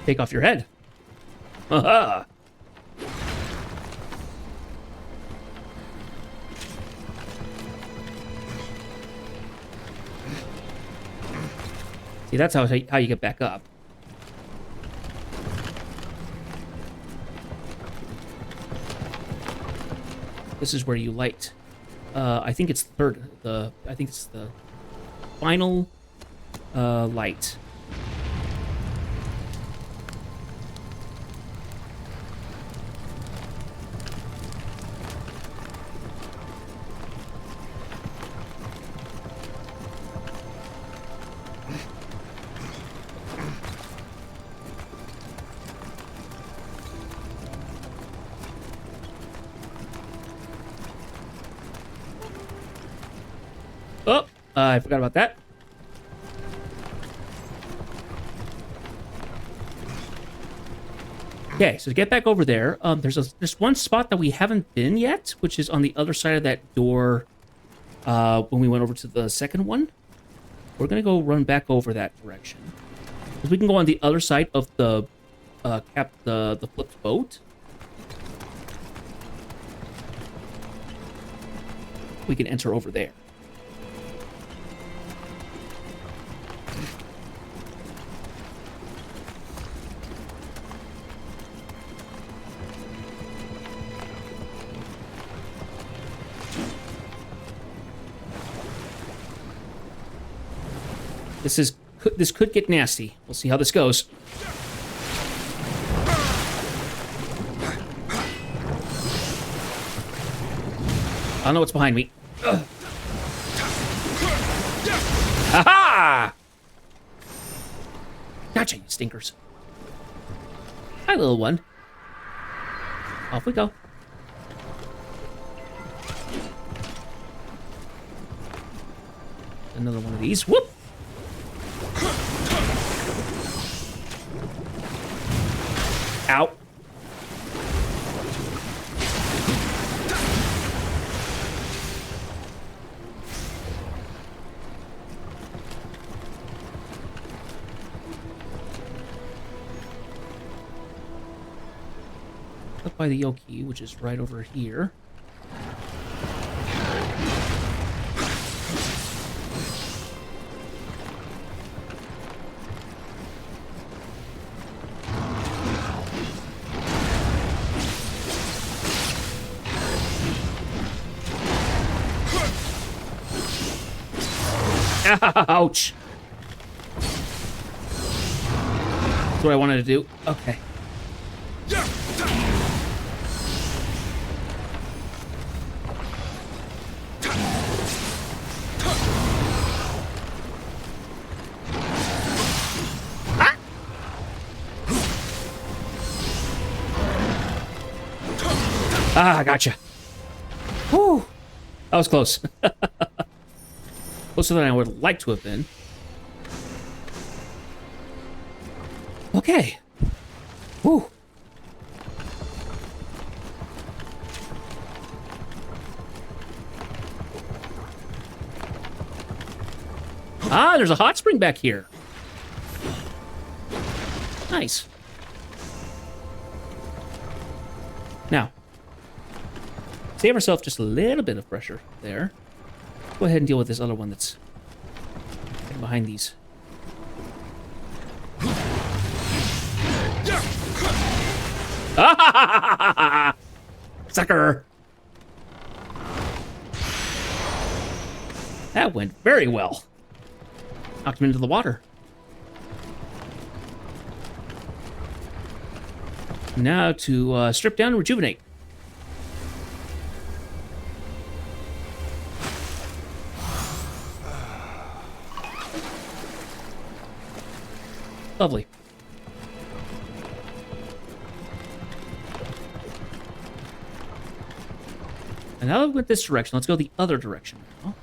Take off your head. Aha! See, that's how you get back up. This is where you light. I think it's third. I think it's the final light. Oh, I forgot about that. Okay, so to get back over there, there's one spot that we haven't been yet, which is on the other side of that door. When we went over to the second one, we're gonna go run back over that direction, because we can go on the other side of the the flipped boat. We can enter over there. This could get nasty. We'll see how this goes. I don't know what's behind me. Ugh. Ha-ha! Gotcha, you stinkers. Hi, little one. Off we go. Another one of these. Whoop! Ow. Up by the Yoki, which is right over here. Ouch! That's what I wanted to do. Okay. Ah, gotcha. Whew. That was close. Closer than I would like to have been. Okay. Whew. Ah, there's a hot spring back here. Nice. Now, save ourselves just a little bit of pressure there. Go ahead and deal with this other one that's behind these. Sucker! That went very well. Knocked him into the water. Now to strip down and rejuvenate. And now that we went this direction, let's go the other direction now.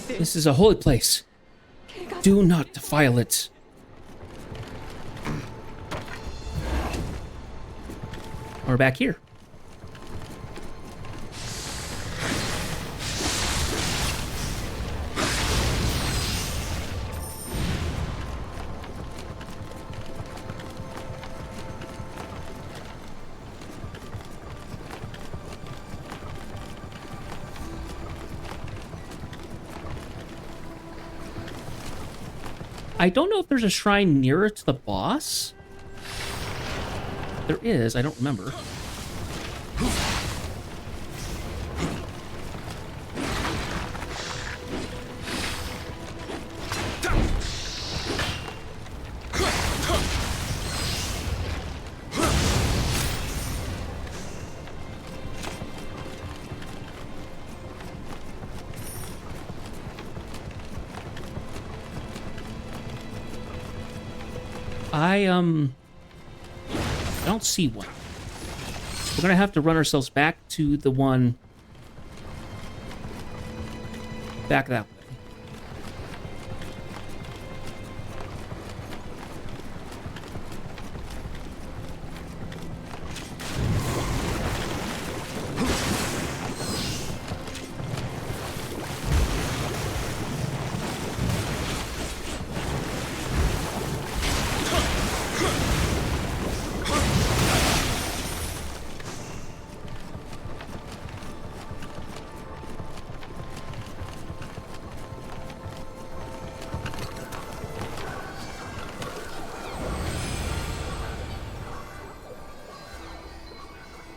This is a holy place. Do not defile it. We're back here. I don't know if there's a shrine nearer to the boss. There is, I don't remember. I don't see one. We're gonna have to run ourselves back to the one back that way.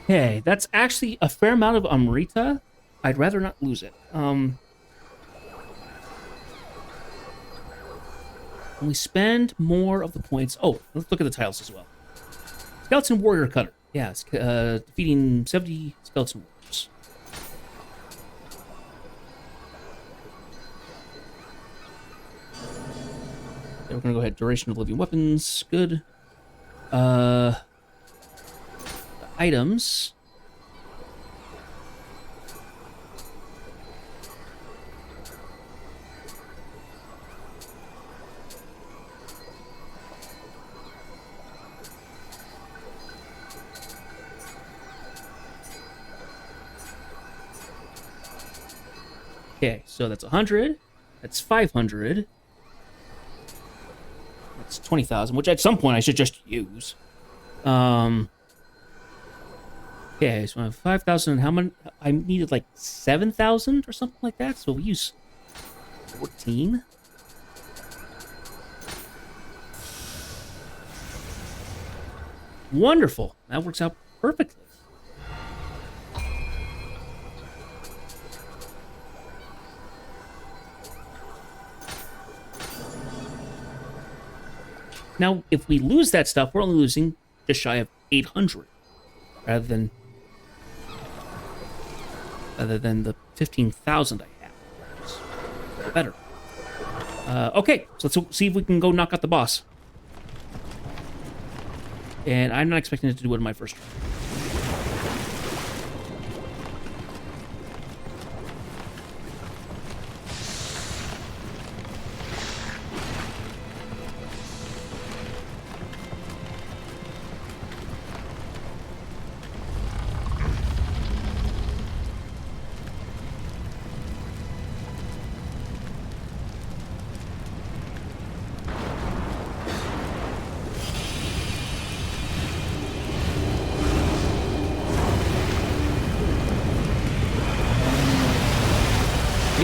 Okay, that's actually a fair amount of Amrita. I'd rather not lose it. When we spend more of the points... Oh, let's look at the tiles as well. Skeleton Warrior Cutter. Yeah, defeating 70 Skeleton Warriors. Okay, we're gonna go ahead. Duration of living weapons. Good. Items. Okay, so that's 100. That's 500. That's 20,000, which at some point I should just use. Okay, so I have 5,000. How many? I needed like 7,000 or something like that. So we use 14. Wonderful. That works out perfectly. Now, if we lose that stuff, we're only losing just shy of 800 rather than the 15,000 I have. Which is better. Okay, so let's see if we can go knock out the boss. And I'm not expecting it to do it in my first try.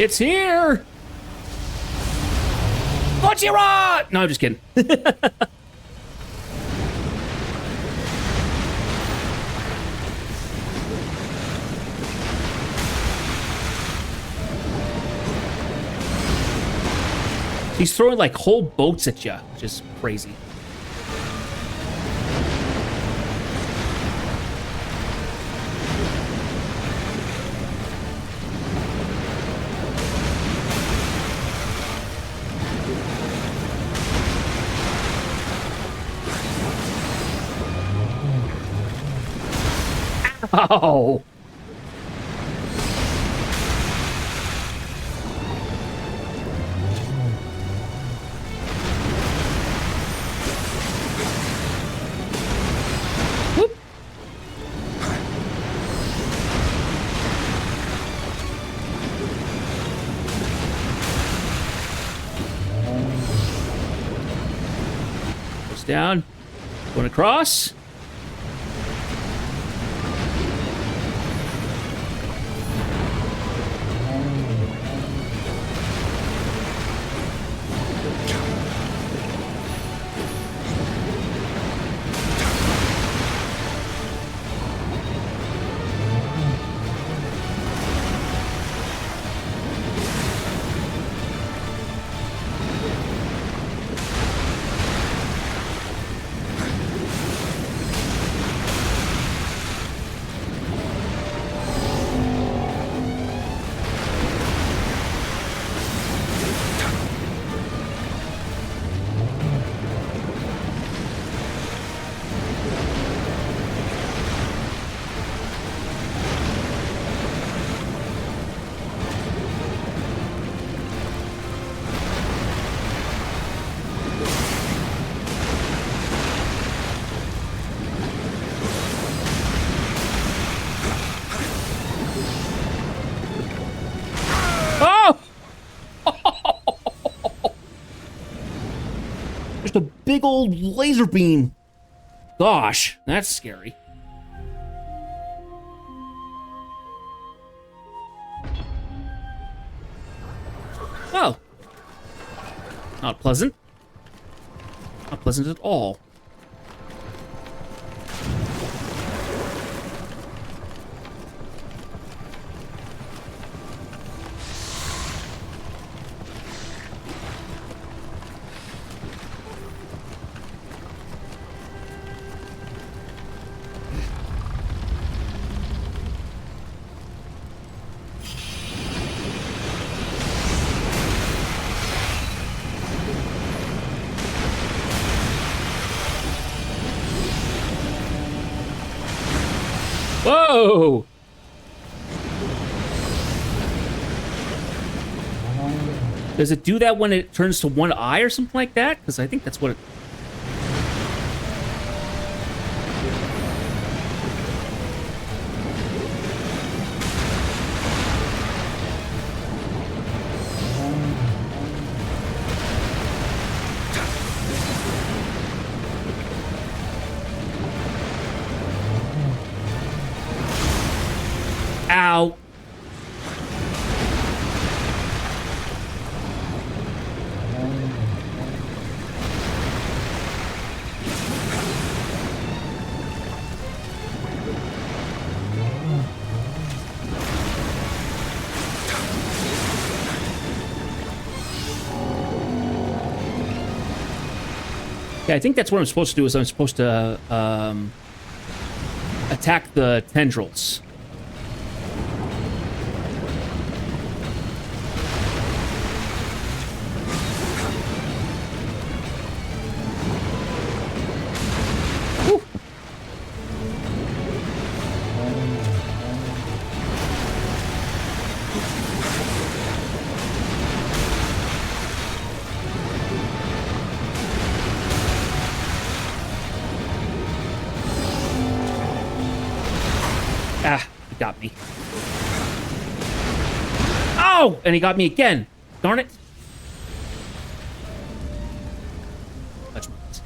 It's here! Gojira! No, I'm just kidding. He's throwing like whole boats at you, which is crazy. Oh. Whoop. Goes down. Going across. Oh! Just a big old laser beam. Gosh, that's scary. Oh. Not pleasant. Not pleasant at all. Whoa! Does it do that when it turns to one eye or something like that? Because I think that's what it... Ow. Yeah, I think that's what I'm supposed to do, is I'm supposed to attack the tendrils. Whew. Ah, he got me. Oh! And he got me again. Darn it. Touch points.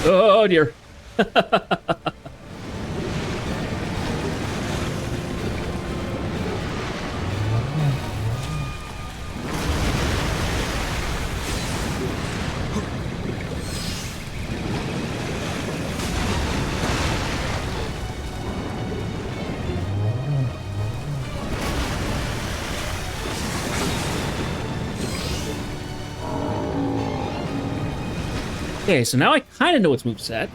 Oh dear. Okay, so now I kind of know its moveset.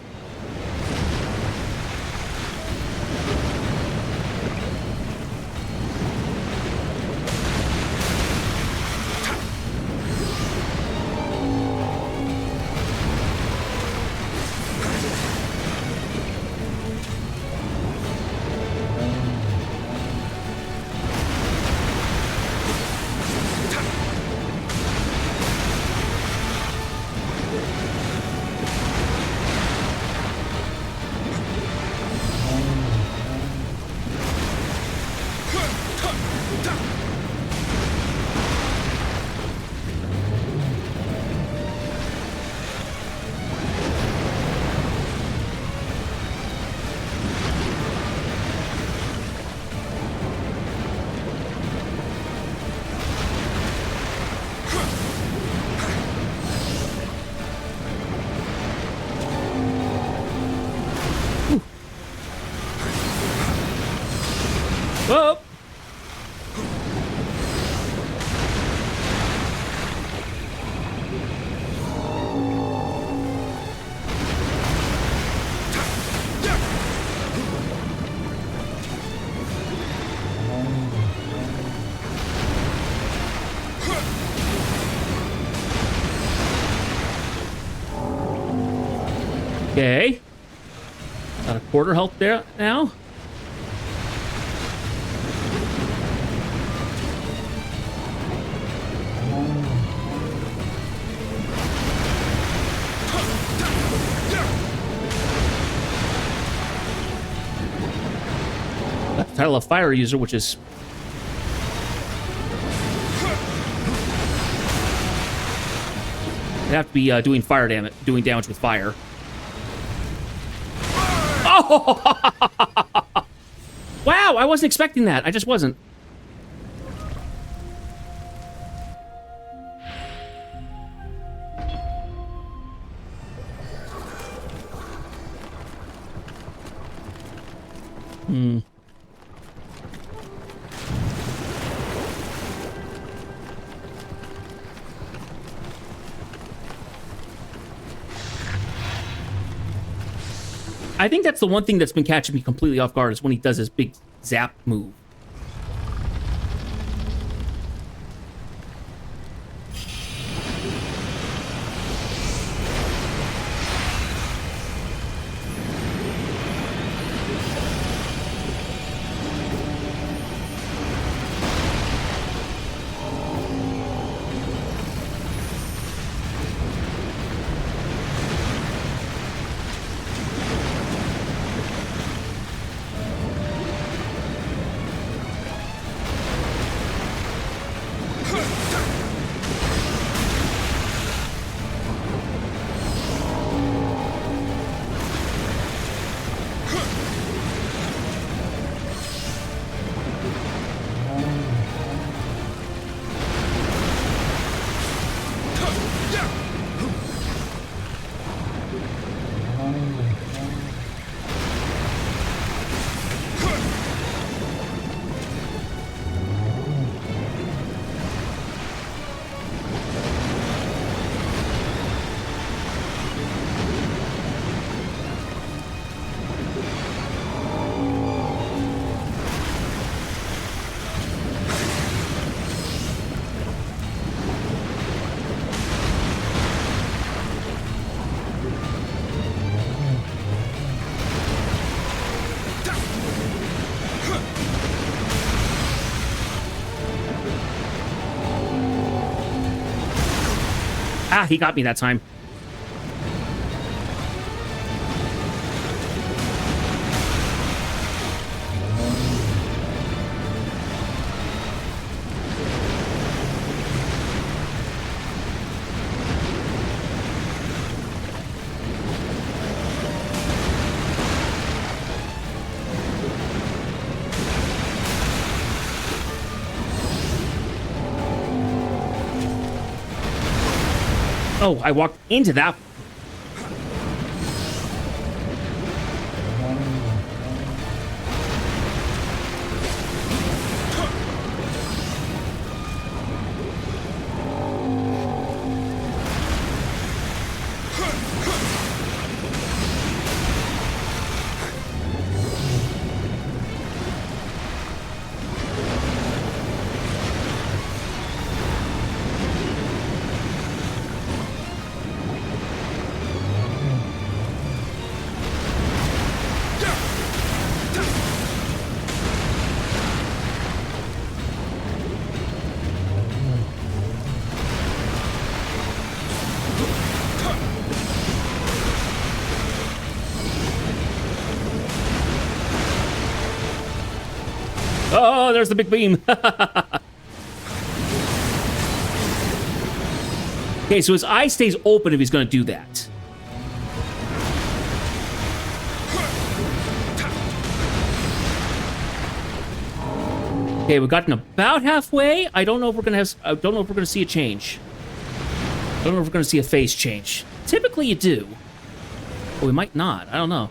Whoa! Okay. Got a quarter health there now. Got the title of fire user, which is I'd have to be doing fire damage, doing damage with fire. Oh! Wow, I wasn't expecting that. I just wasn't. I think that's the one thing that's been catching me completely off guard is when he does his big zap move. Ah, he got me that time. Oh, I walked into that. Oh, there's the big beam. Okay, so his eye stays open if he's going to do that. Okay, we've gotten about halfway. I don't know if we're gonna have. I don't know if we're gonna see a change. I don't know if we're gonna see a phase change. Typically, you do. But we might not. I don't know.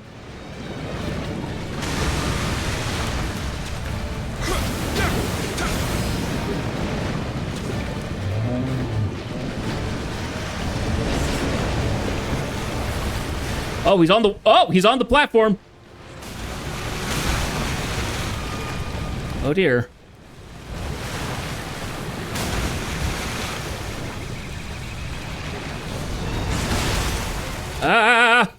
Oh, he's on the. Oh, he's on the platform. Oh dear. Ah!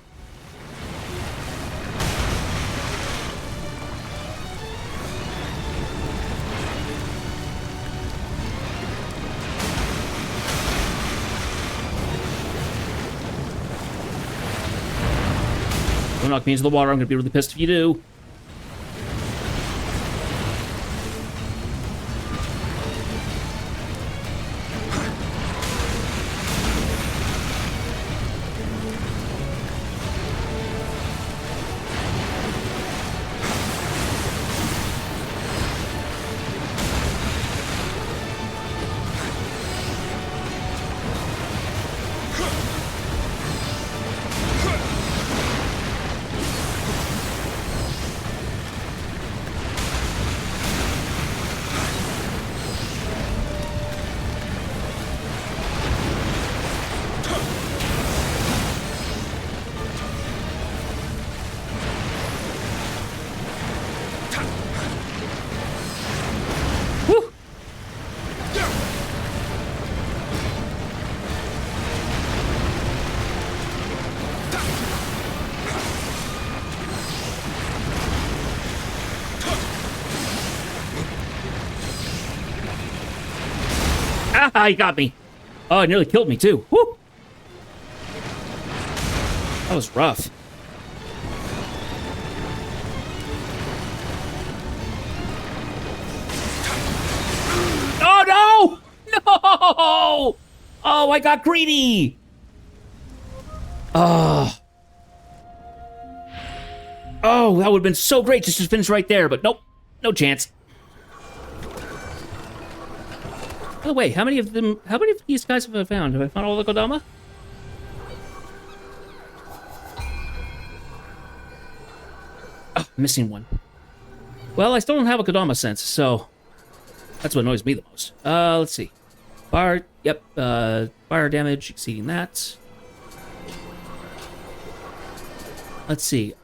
Don't knock me into the water. I'm gonna be really pissed if you do. Whew. Ah, he got me. Oh, it nearly killed me too. Whew. That was rough. Oh no! No! Oh, I got greedy. Oh. Oh, that would have been so great just to finish right there, but nope. No chance. By the way, how many of these guys have I found? Have I found all the Kodama? Oh, missing one. Well, I still don't have a Kodama sense, so that's what annoys me the most. Let's see. Fire, yep, fire damage exceeding that. Let's see,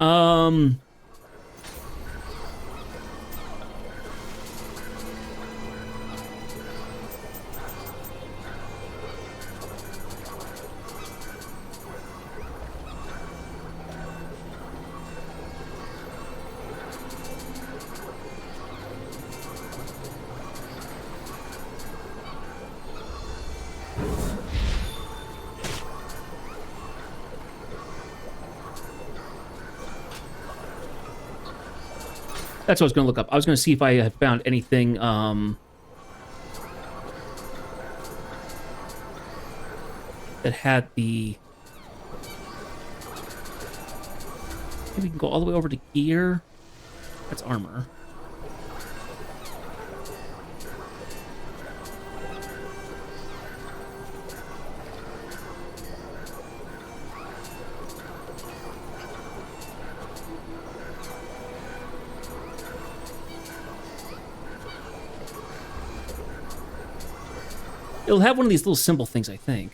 that's what I was gonna look up. I was gonna see if I had found anything, that had the... Maybe we can go all the way over to gear. That's armor. It'll have one of these little symbol things, I think.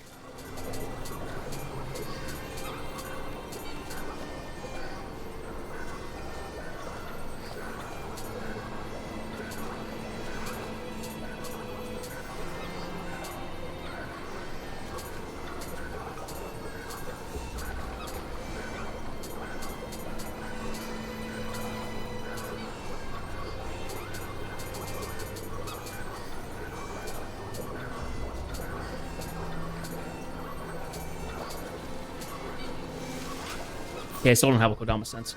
Okay, I still don't have a Kodama sense.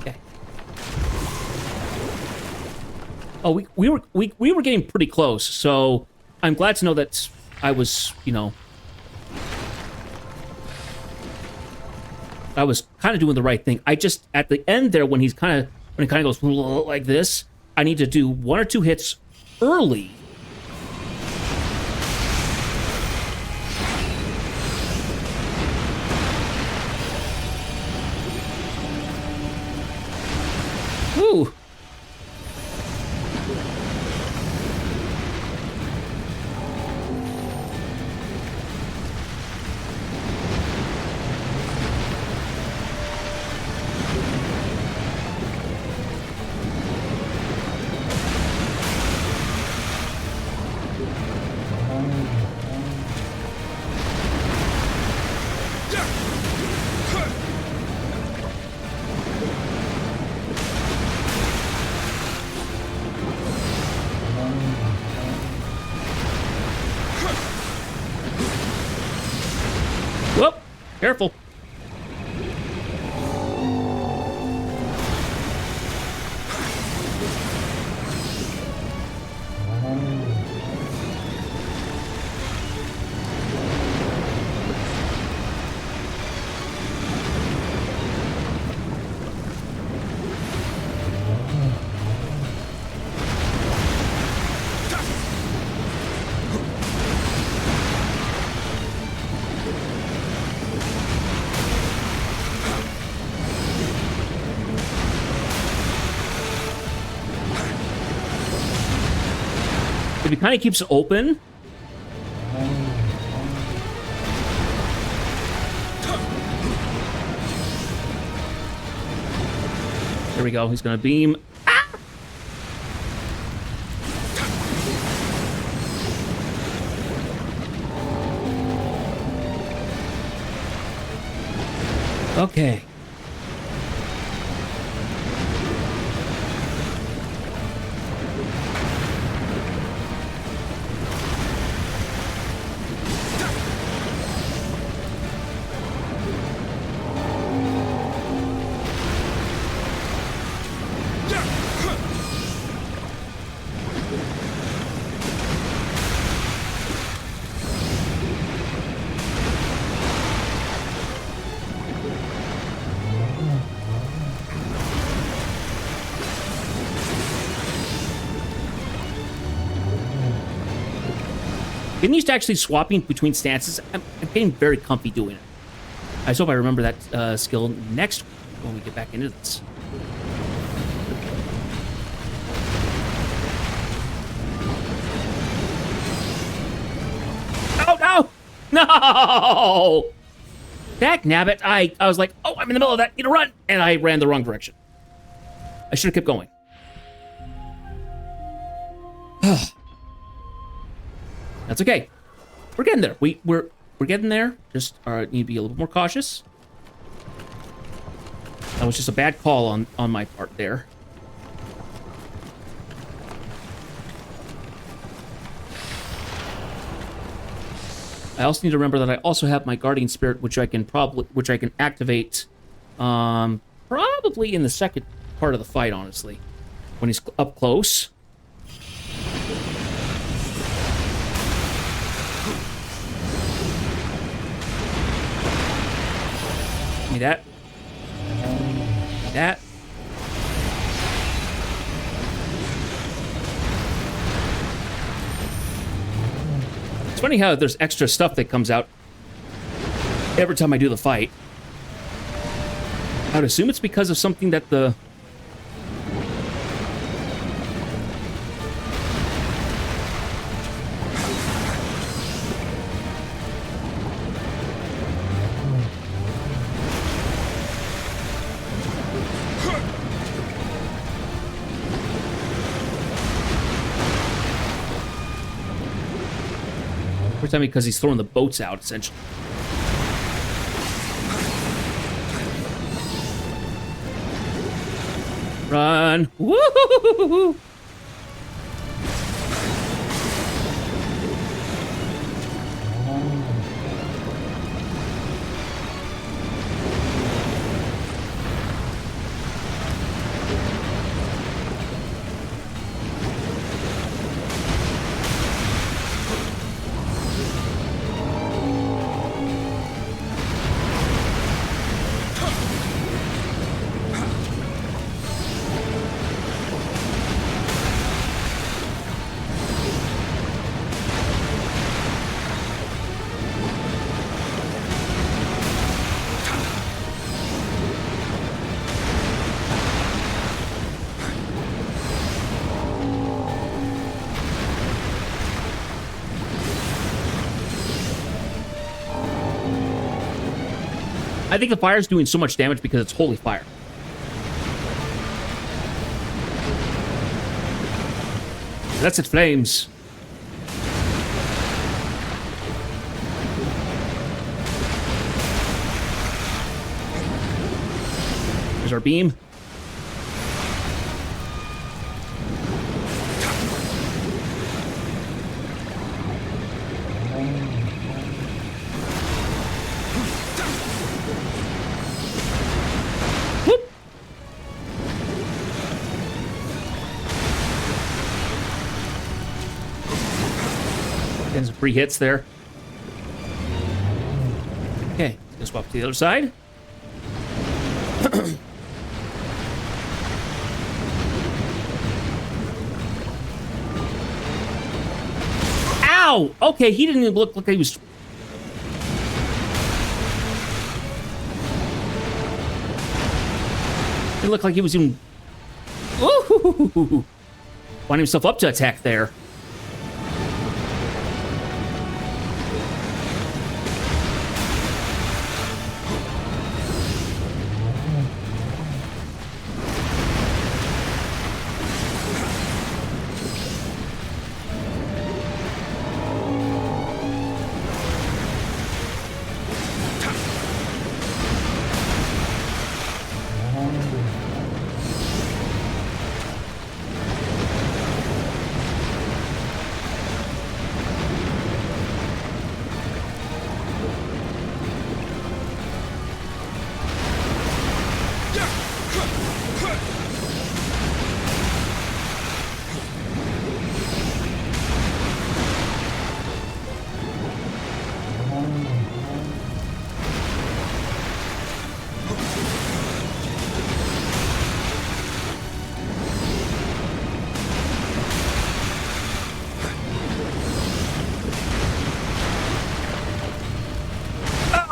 Okay. Oh, we were getting pretty close, so I'm glad to know that I was, you know, I was kind of doing the right thing. I just at the end there when it kind of goes like this, I need to do 1 or 2 hits early. Ooh. Whoop! Careful. If he kind of keeps it open. There we go. He's going to beam. Ah! Okay. Getting used to actually swapping between stances, I'm getting very comfy doing it. I just hope I remember that skill next when we get back into this. Oh, no! No! Dak nabbit, I was like, oh, I'm in the middle of that, need to run! And I ran the wrong direction. I should have kept going. That's okay. We're getting there. We're getting there. Just need to be a little more cautious. That was just a bad call on my part there. I also need to remember that I also have my guardian spirit, which I can activate, probably in the second part of the fight. Honestly, when he's up close. Give me that. That. It's funny how there's extra stuff that comes out every time I do the fight. I would assume it's because of something that the Every time because he's throwing the boats out, essentially. Run! Woo! I think the fire's doing so much damage because it's holy fire. That's it, flames. There's our beam. Getting some free hits there. Okay, let's swap to the other side. Ow! Okay, he didn't even look like he was... It looked like he was even... Ooh! Winding himself up to attack there.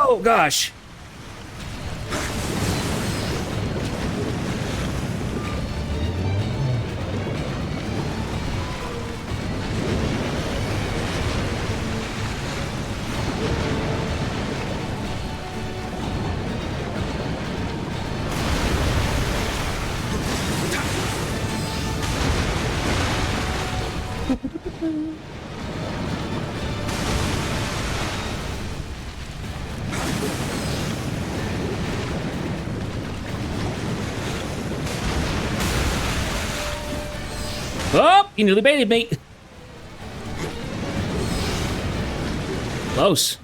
Oh, gosh. Oh, you nearly baited me. Close.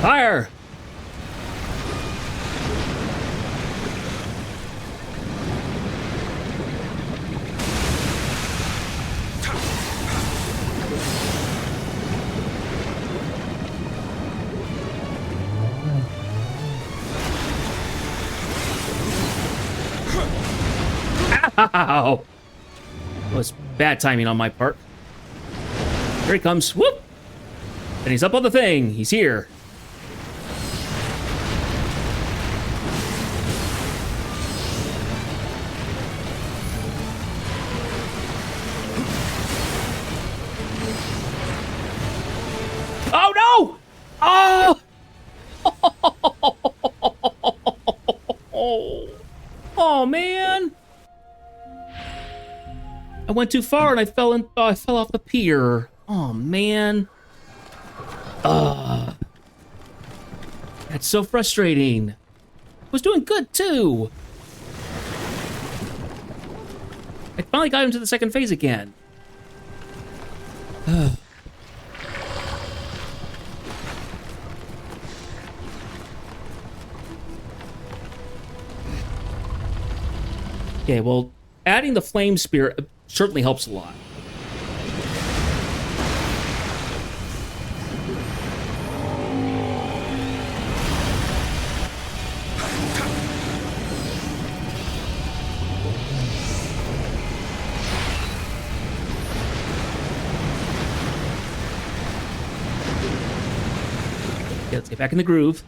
Fire! Ow! That was bad timing on my part. Here he comes. Whoop! And he's up on the thing. He's here. Oh, no! Oh! Oh man! I went too far and I fell off the pier. Oh man. That's so frustrating. I was doing good too. I finally got into the second phase again. Okay, well, adding the flame spear certainly helps a lot. Okay, let's get back in the groove.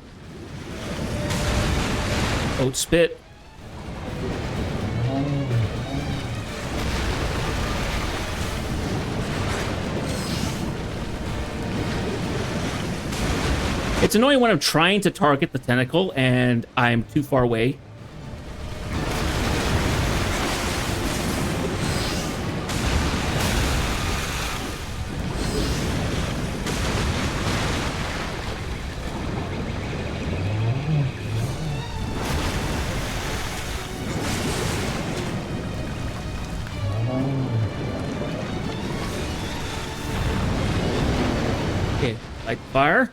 Oat spit. It's annoying when I'm trying to target the tentacle and I'm too far away. Okay, light fire.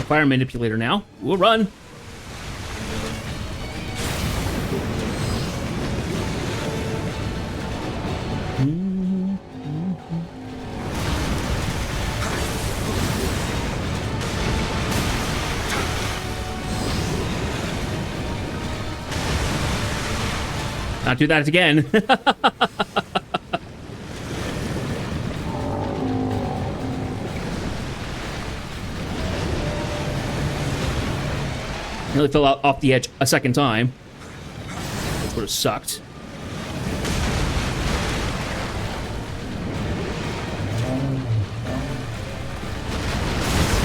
Fire manipulator now. We'll run. Not do that again. Nearly fell out off the edge a second time. Which would have sucked.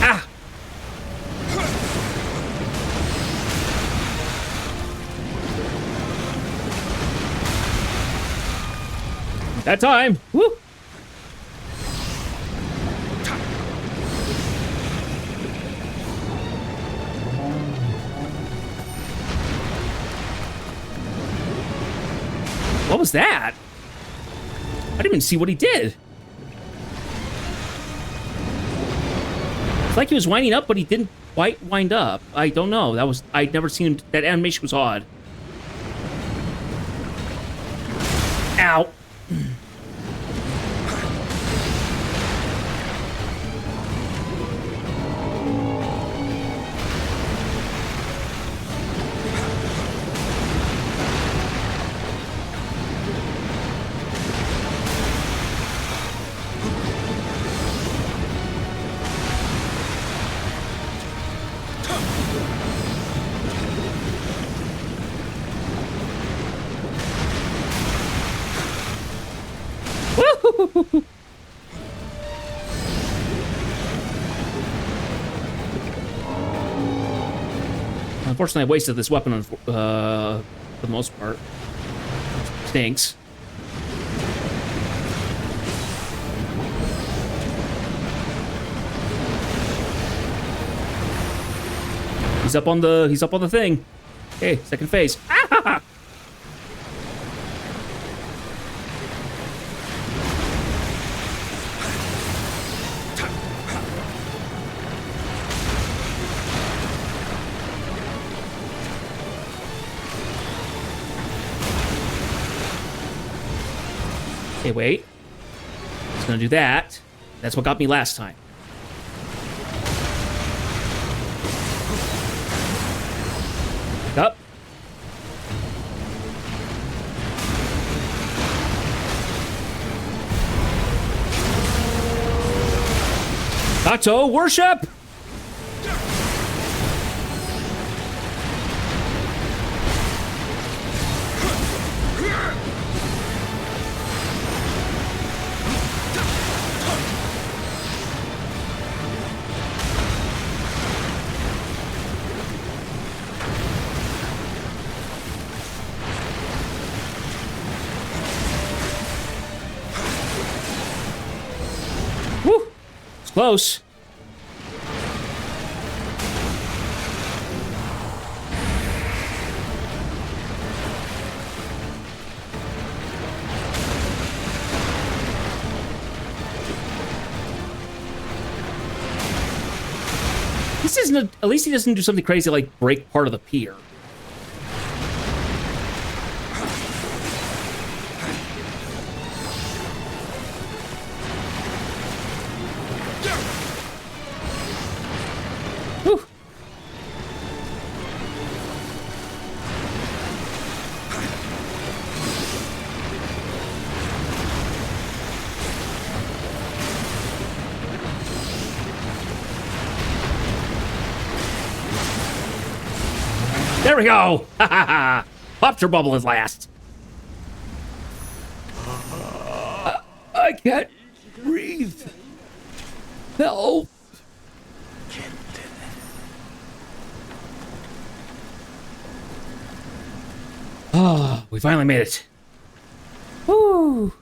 Ah! That time! Woo! What was that? I didn't even see what he did. It's like he was winding up, but he didn't quite wind up. I don't know. I'd never seen him. That animation was odd. Ow. Unfortunately, I wasted this weapon for the most part. Stinks. He's up on the thing. Okay, second phase. Ah! Okay, wait. It's gonna do that. That's what got me last time. Back up. Kato, worship! close. This isn't at least he doesn't do something crazy like break part of the pier. Whew. There we go! Ha ha ha! Popped your bubble at last. I can't breathe. Help! Ah, we finally made it. Woo!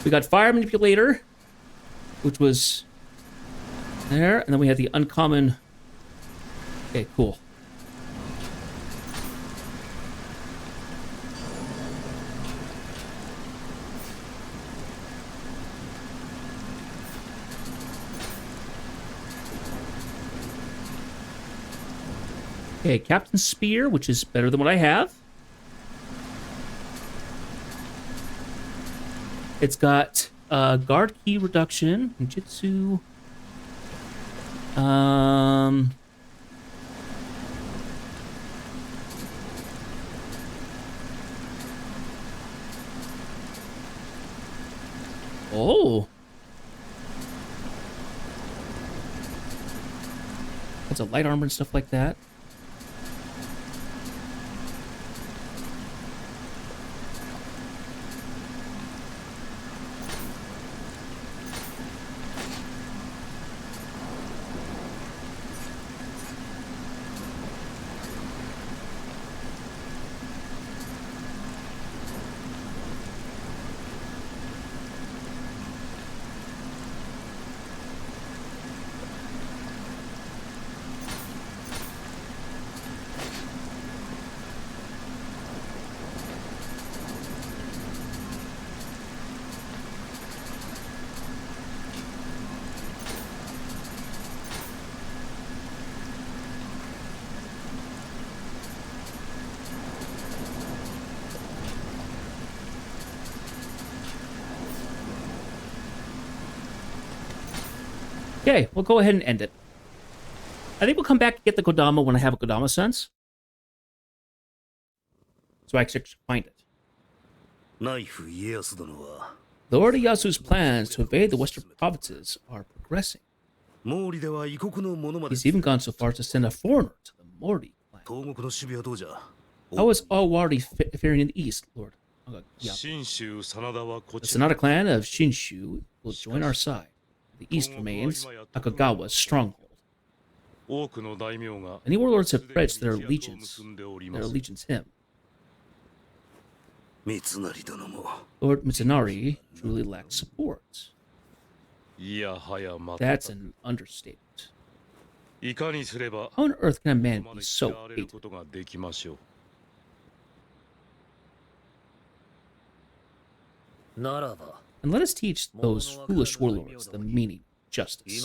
We got fire manipulator, which was there, and then we had the uncommon. Okay, cool. Okay, Captain Spear, which is better than what I have. It's got guard key reduction, ninjutsu. Oh. It's a light armor and stuff like that. Okay, we'll go ahead and end it. I think we'll come back and get the Kodama when I have a Kodama sense. So I can find it. Lord Ieyasu's plans to invade the western provinces are progressing. He's even gone so far as to send a foreigner to the Mori clan. How is all Wari faring in the east, Lord? Yeah. The Sanada clan of Shinshu will join our side. The east remains Akagawa's stronghold. Many warlords have pledged their allegiance him. Lord Mitsunari truly lacks support. That's an understatement. How on earth can a man be so hated? And let us teach those foolish warlords the meaning of justice.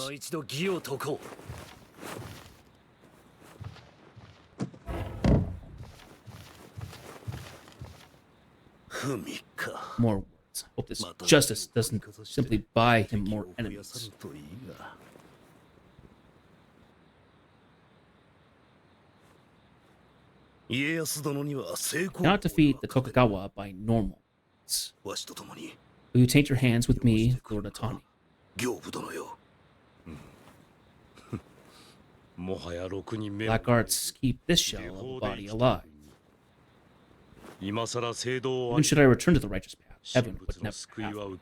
More words. Hope this justice doesn't simply buy him more enemies. Cannot defeat the Tokugawa by normal means. Will you taint your hands with me, Lord Atani? Black arts keep this shell of a body alive. When should I return to the righteous path? Heaven would never have.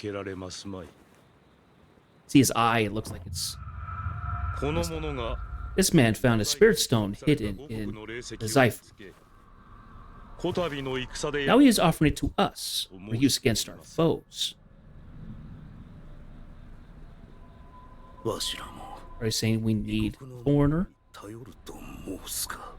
See his eye, it looks like it's... This man found a spirit stone hidden in the Zypher. で Now he is offering it to us for use against our foes. わしらも Are you saying we need a foreigner? 頼ると申すか。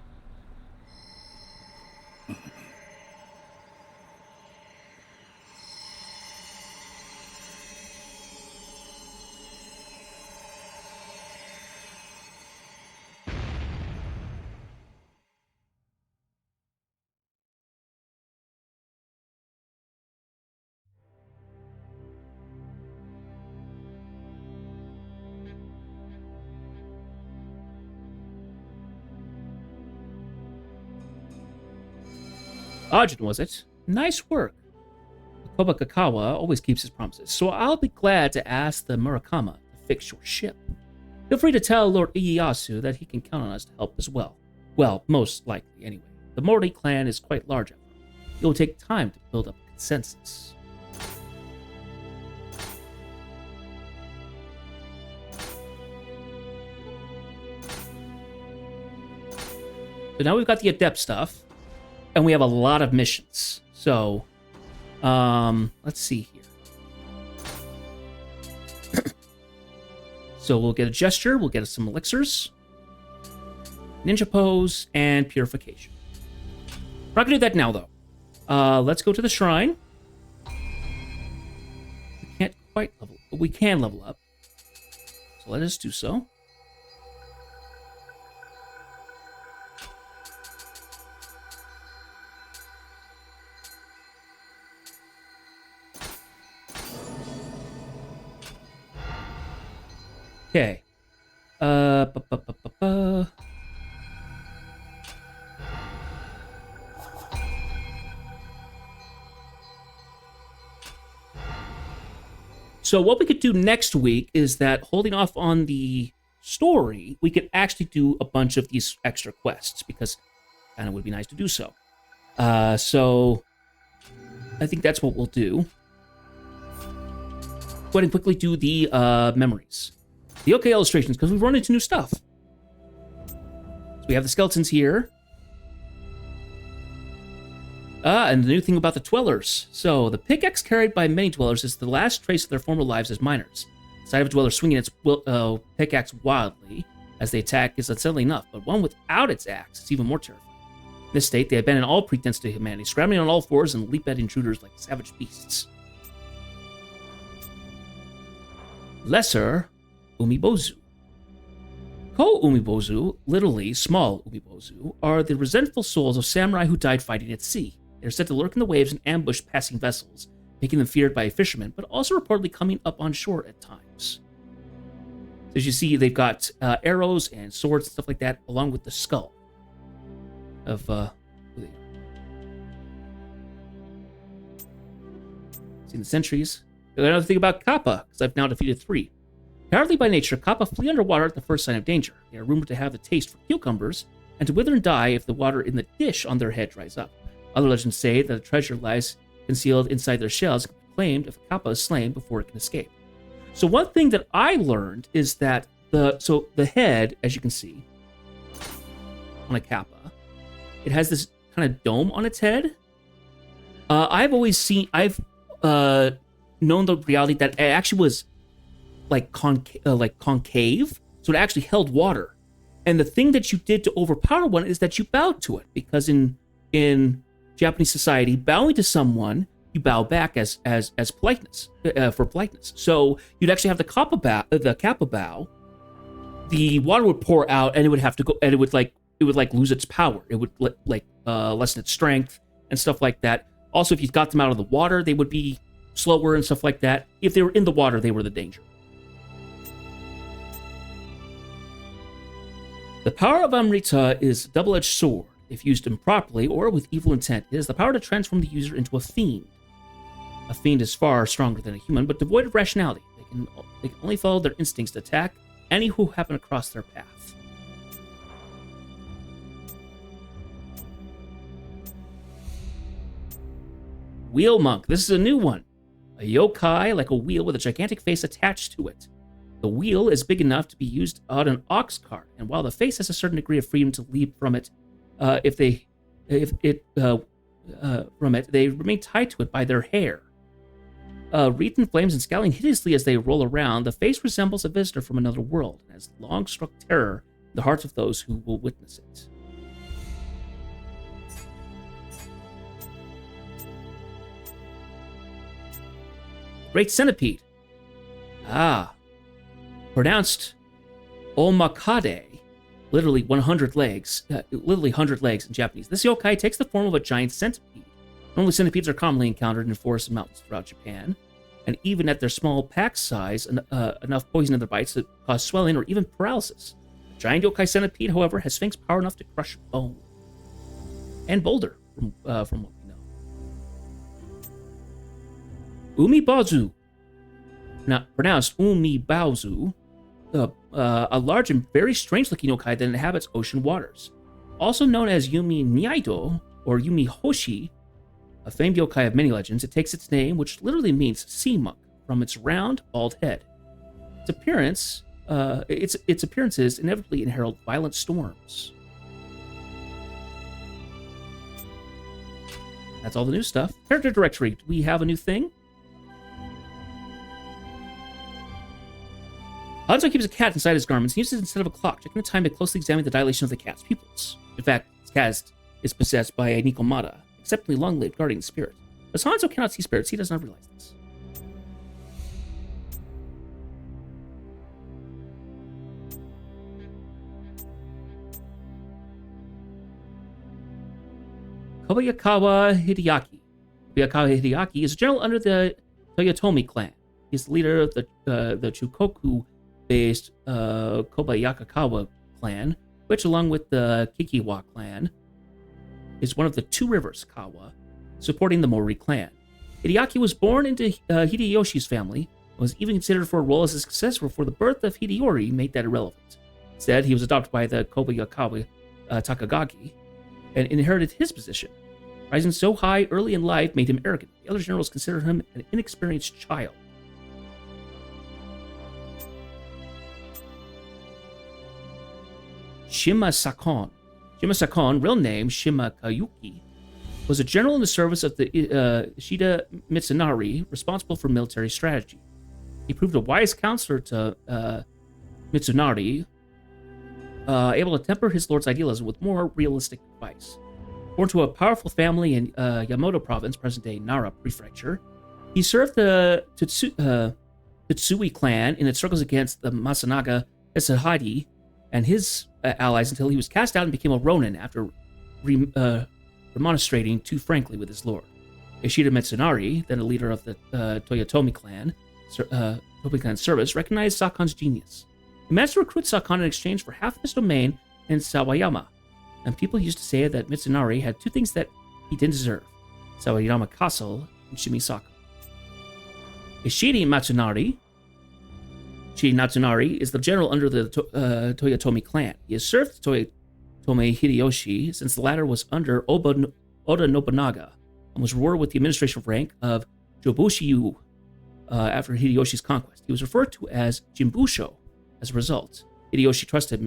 Ajin, was it? Nice work. Kobakakawa always keeps his promises, so I'll be glad to ask the Murakama to fix your ship. Feel free to tell Lord Ieyasu that he can count on us to help as well. Well, most likely, anyway. The Mori clan is quite large. It will take time to build up a consensus. So now we've got the Adept stuff. And we have a lot of missions. So, let's see here. So we'll get a gesture, we'll get some elixirs, ninja pose, and purification. We're not gonna do that now, though. Let's go to the shrine. We can't quite level, but we can level up. So let us do so. Okay. So what we could do next week is that, holding off on the story, we could actually do a bunch of these extra quests, because kind of would be nice to do so. So I think that's what we'll do. Go ahead and quickly do the memories. The OK illustrations, because we've run into new stuff. So we have the skeletons here. And the new thing about the dwellers. So the pickaxe carried by many dwellers is the last trace of their former lives as miners. The sight of a dweller swinging its pickaxe wildly as they attack is unsettling enough, but one without its axe is even more terrifying. In this state, they abandon all pretense to humanity, scrambling on all fours and leap at intruders like savage beasts. Lesser Umibozu. Ko Umibozu, literally small Umibozu, are the resentful souls of samurai who died fighting at sea. They are said to lurk in the waves and ambush passing vessels, making them feared by fishermen, but also reportedly coming up on shore at times. So as you see, they've got arrows and swords and stuff like that, along with the skull of who they are. See the sentries. Another thing about Kappa, because I've now defeated 3. Cowardly by nature, Kappa flee underwater at the first sign of danger. They are rumored to have the taste for cucumbers, and to wither and die if the water in the dish on their head dries up. Other legends say that a treasure lies concealed inside their shells, claimed if Kappa is slain before it can escape. So one thing that I learned is that the head, as you can see, on a Kappa, it has this kind of dome on its head. I've known the reality that it actually was like concave, so it actually held water. And the thing that you did to overpower one is that you bowed to it, because in Japanese society, bowing to someone, you bow back as politeness, for politeness. So you'd actually have the kappa bow. The water would pour out, and it would have to go, and it would lose its power. It would lessen its strength and stuff like that. Also, if you got them out of the water, they would be slower and stuff like that. If they were in the water, they were the danger. The power of Amrita is a double-edged sword. If used improperly or with evil intent, it has the power to transform the user into a fiend. A fiend is far stronger than a human, but devoid of rationality. They can only follow their instincts to attack any who happen to cross their path. Wheel Monk. This is a new one. A yokai like a wheel with a gigantic face attached to it. The wheel is big enough to be used on an ox cart, and while the face has a certain degree of freedom to leap from it, if it from it, they remain tied to it by their hair. Wreathed in flames and scowling hideously as they roll around, the face resembles a visitor from another world and has long struck terror in the hearts of those who will witness it. Great Centipede. Pronounced Omakade, literally 100 legs, literally 100 legs in Japanese. This yokai takes the form of a giant centipede. Normally, centipedes are commonly encountered in forests and mountains throughout Japan, and even at their small pack size, enough poison in their bites to cause swelling or even paralysis. The giant yokai centipede, however, has sphinx power enough to crush bone and boulder, from what we know. Umibazu, not pronounced Umibazu, a large and very strange-looking yokai that inhabits ocean waters. Also known as Yumi Niaido or Yumi Hoshi, a famed yokai of many legends, it takes its name, which literally means sea monk, from its round, bald head. Its appearances inevitably herald violent storms. That's all the new stuff. Character directory. Do we have a new thing? Hanzo keeps a cat inside his garments and uses it instead of a clock, checking the time to closely examine the dilation of the cat's pupils. In fact, his cat is possessed by a Nikomata, exceptionally long-lived guardian spirit. But Hanzo cannot see spirits, he does not realize this. Kobayakawa Hideaki. Kobayakawa Hideaki is a general under the Toyotomi clan. He is the leader of the Chukoku-based Kobayakawa clan, which, along with the Kikiwa clan, is one of the two rivers, Kawa, supporting the Mori clan. Hideaki was born into Hideyoshi's family and was even considered for a role as a successor before the birth of Hideyori made that irrelevant. Instead, he was adopted by the Kobayakawa Takagagi and inherited his position. Rising so high early in life made him arrogant. The other generals considered him an inexperienced child. Shima Sakon. Shima Sakon, real name Shima Kayuki, was a general in the service of the Ishida Mitsunari, responsible for military strategy. He proved a wise counselor to Mitsunari, able to temper his lord's idealism with more realistic advice. Born to a powerful family in Yamato province, present-day Nara prefecture, he served the Tsutsui clan in its struggles against the Masanaga Esahadi and his allies until he was cast out and became a ronin after remonstrating too frankly with his lord. Ishida Mitsunari, then a leader of the Toyotomi clan, service, recognized Sakon's genius. He managed to recruit Sakon in exchange for half of his domain in Sawayama, and people used to say that Mitsunari had two things that he didn't deserve: Sawayama Castle and Shimisaka. Ishida Matsunari is the general under the Toyotomi clan. He has served Toyotomi Hideyoshi since the latter was under Oda Nobunaga and was rewarded with the administrative rank of Jobushiyu after Hideyoshi's conquest. He was referred to as Jimbusho as a result. Hideyoshi trusted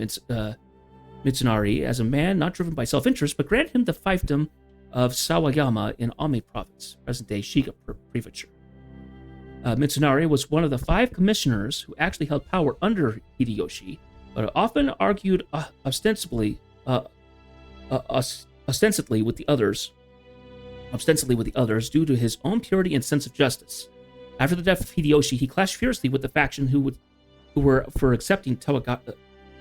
Mitsunari as a man not driven by self-interest, but granted him the fiefdom of Sawayama in Ame province, present-day Shiga prefecture. Mitsunari was one of the 5 commissioners who actually held power under Hideyoshi, but often argued ostensibly with the others due to his own purity and sense of justice. After the death of Hideyoshi, he clashed fiercely with the faction who were for accepting Tokugawa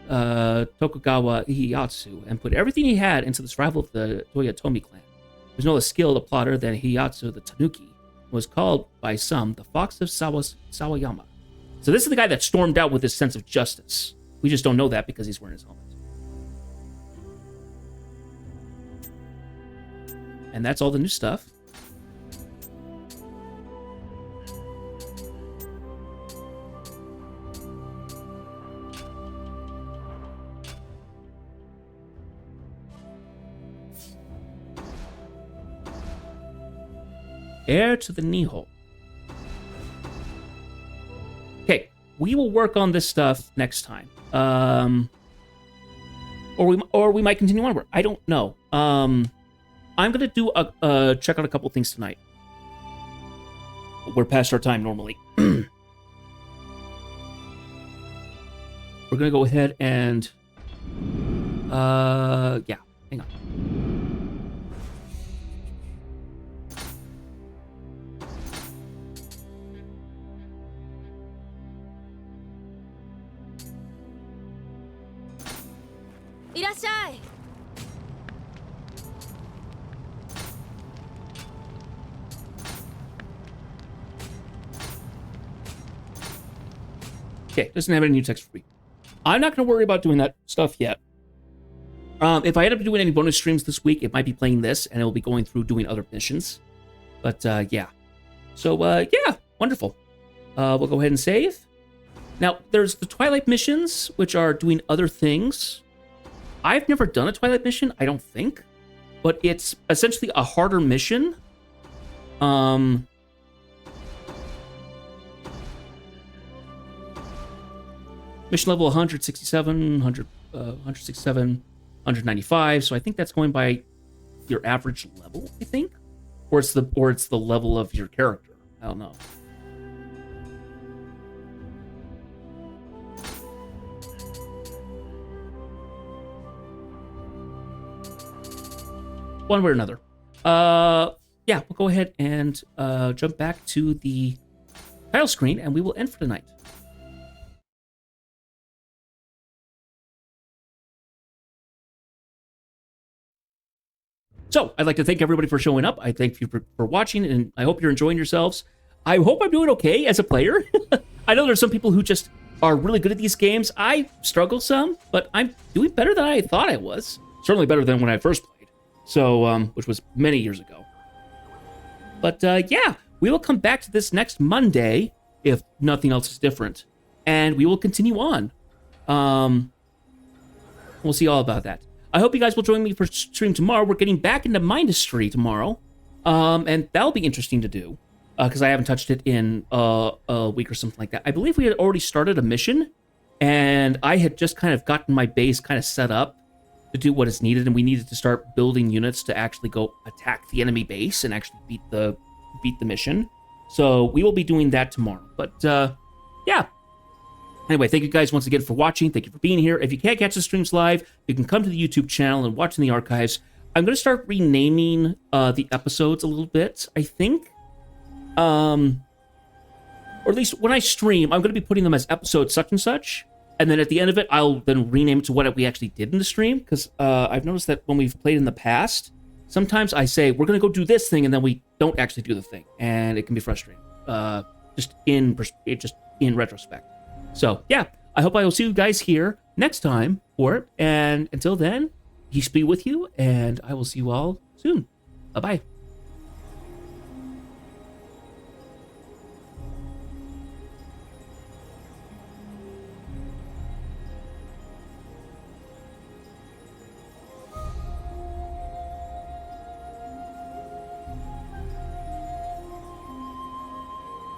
Ieyasu and put everything he had into the survival of the Toyotomi clan. There was no less skilled a plotter than Ieyasu the Tanuki, was called by some the Fox of Sawayama. So this is the guy that stormed out with his sense of justice. We just don't know that because he's wearing his helmet. And that's all the new stuff. Heir to the Nioh. Okay, we will work on this stuff next time. Or we might continue onward. I don't know. I'm gonna do a check out a couple things tonight. We're past our time normally. We're gonna go ahead and yeah, hang on. Irashai. Okay, doesn't have any new text for me. I'm not going to worry about doing that stuff yet. If I end up doing any bonus streams this week, it might be playing this, and it will be going through doing other missions. But, yeah. So, yeah, wonderful. We'll go ahead and save. Now, there's the Twilight missions, which are doing other things. I've never done a Twilight mission, I don't think. But it's essentially a harder mission. Mission level 167, 167, 195. So I think that's going by your average level, I think. Or it's the level of your character. I don't know. One way or another. Yeah, we'll go ahead and jump back to the title screen and we will end for tonight. So, I'd like to thank everybody for showing up. I thank you for watching, and I hope you're enjoying yourselves. I hope I'm doing okay as a player. I know there's some people who just are really good at these games. I struggle some, but I'm doing better than I thought I was. Certainly better than when I first played. So, which was many years ago. But, yeah, we will come back to this next Monday, if nothing else is different. And we will continue on. We'll see all about that. I hope you guys will join me for stream tomorrow. We're getting back into Mindustry tomorrow, and that'll be interesting to do, because I haven't touched it in a week or something like that. I believe we had already started a mission, and I had just kind of gotten my base kind of set up to do what is needed, and we needed to start building units to actually go attack the enemy base and actually beat the mission. So we will be doing that tomorrow. But yeah. Anyway, thank you guys once again for watching. Thank you for being here. If you can't catch the streams live, you can come to the YouTube channel and watch in the archives. I'm going to start renaming the episodes a little bit, I think. Or at least when I stream, I'm going to be putting them as episode such and such. And then at the end of it, I'll then rename it to what we actually did in the stream. Because I've noticed that when we've played in the past, sometimes I say, we're going to go do this thing, and then we don't actually do the thing. And it can be frustrating. Just in retrospect. So, yeah, I hope I will see you guys here next time for it. And until then, peace be with you, and I will see you all soon. Bye-bye.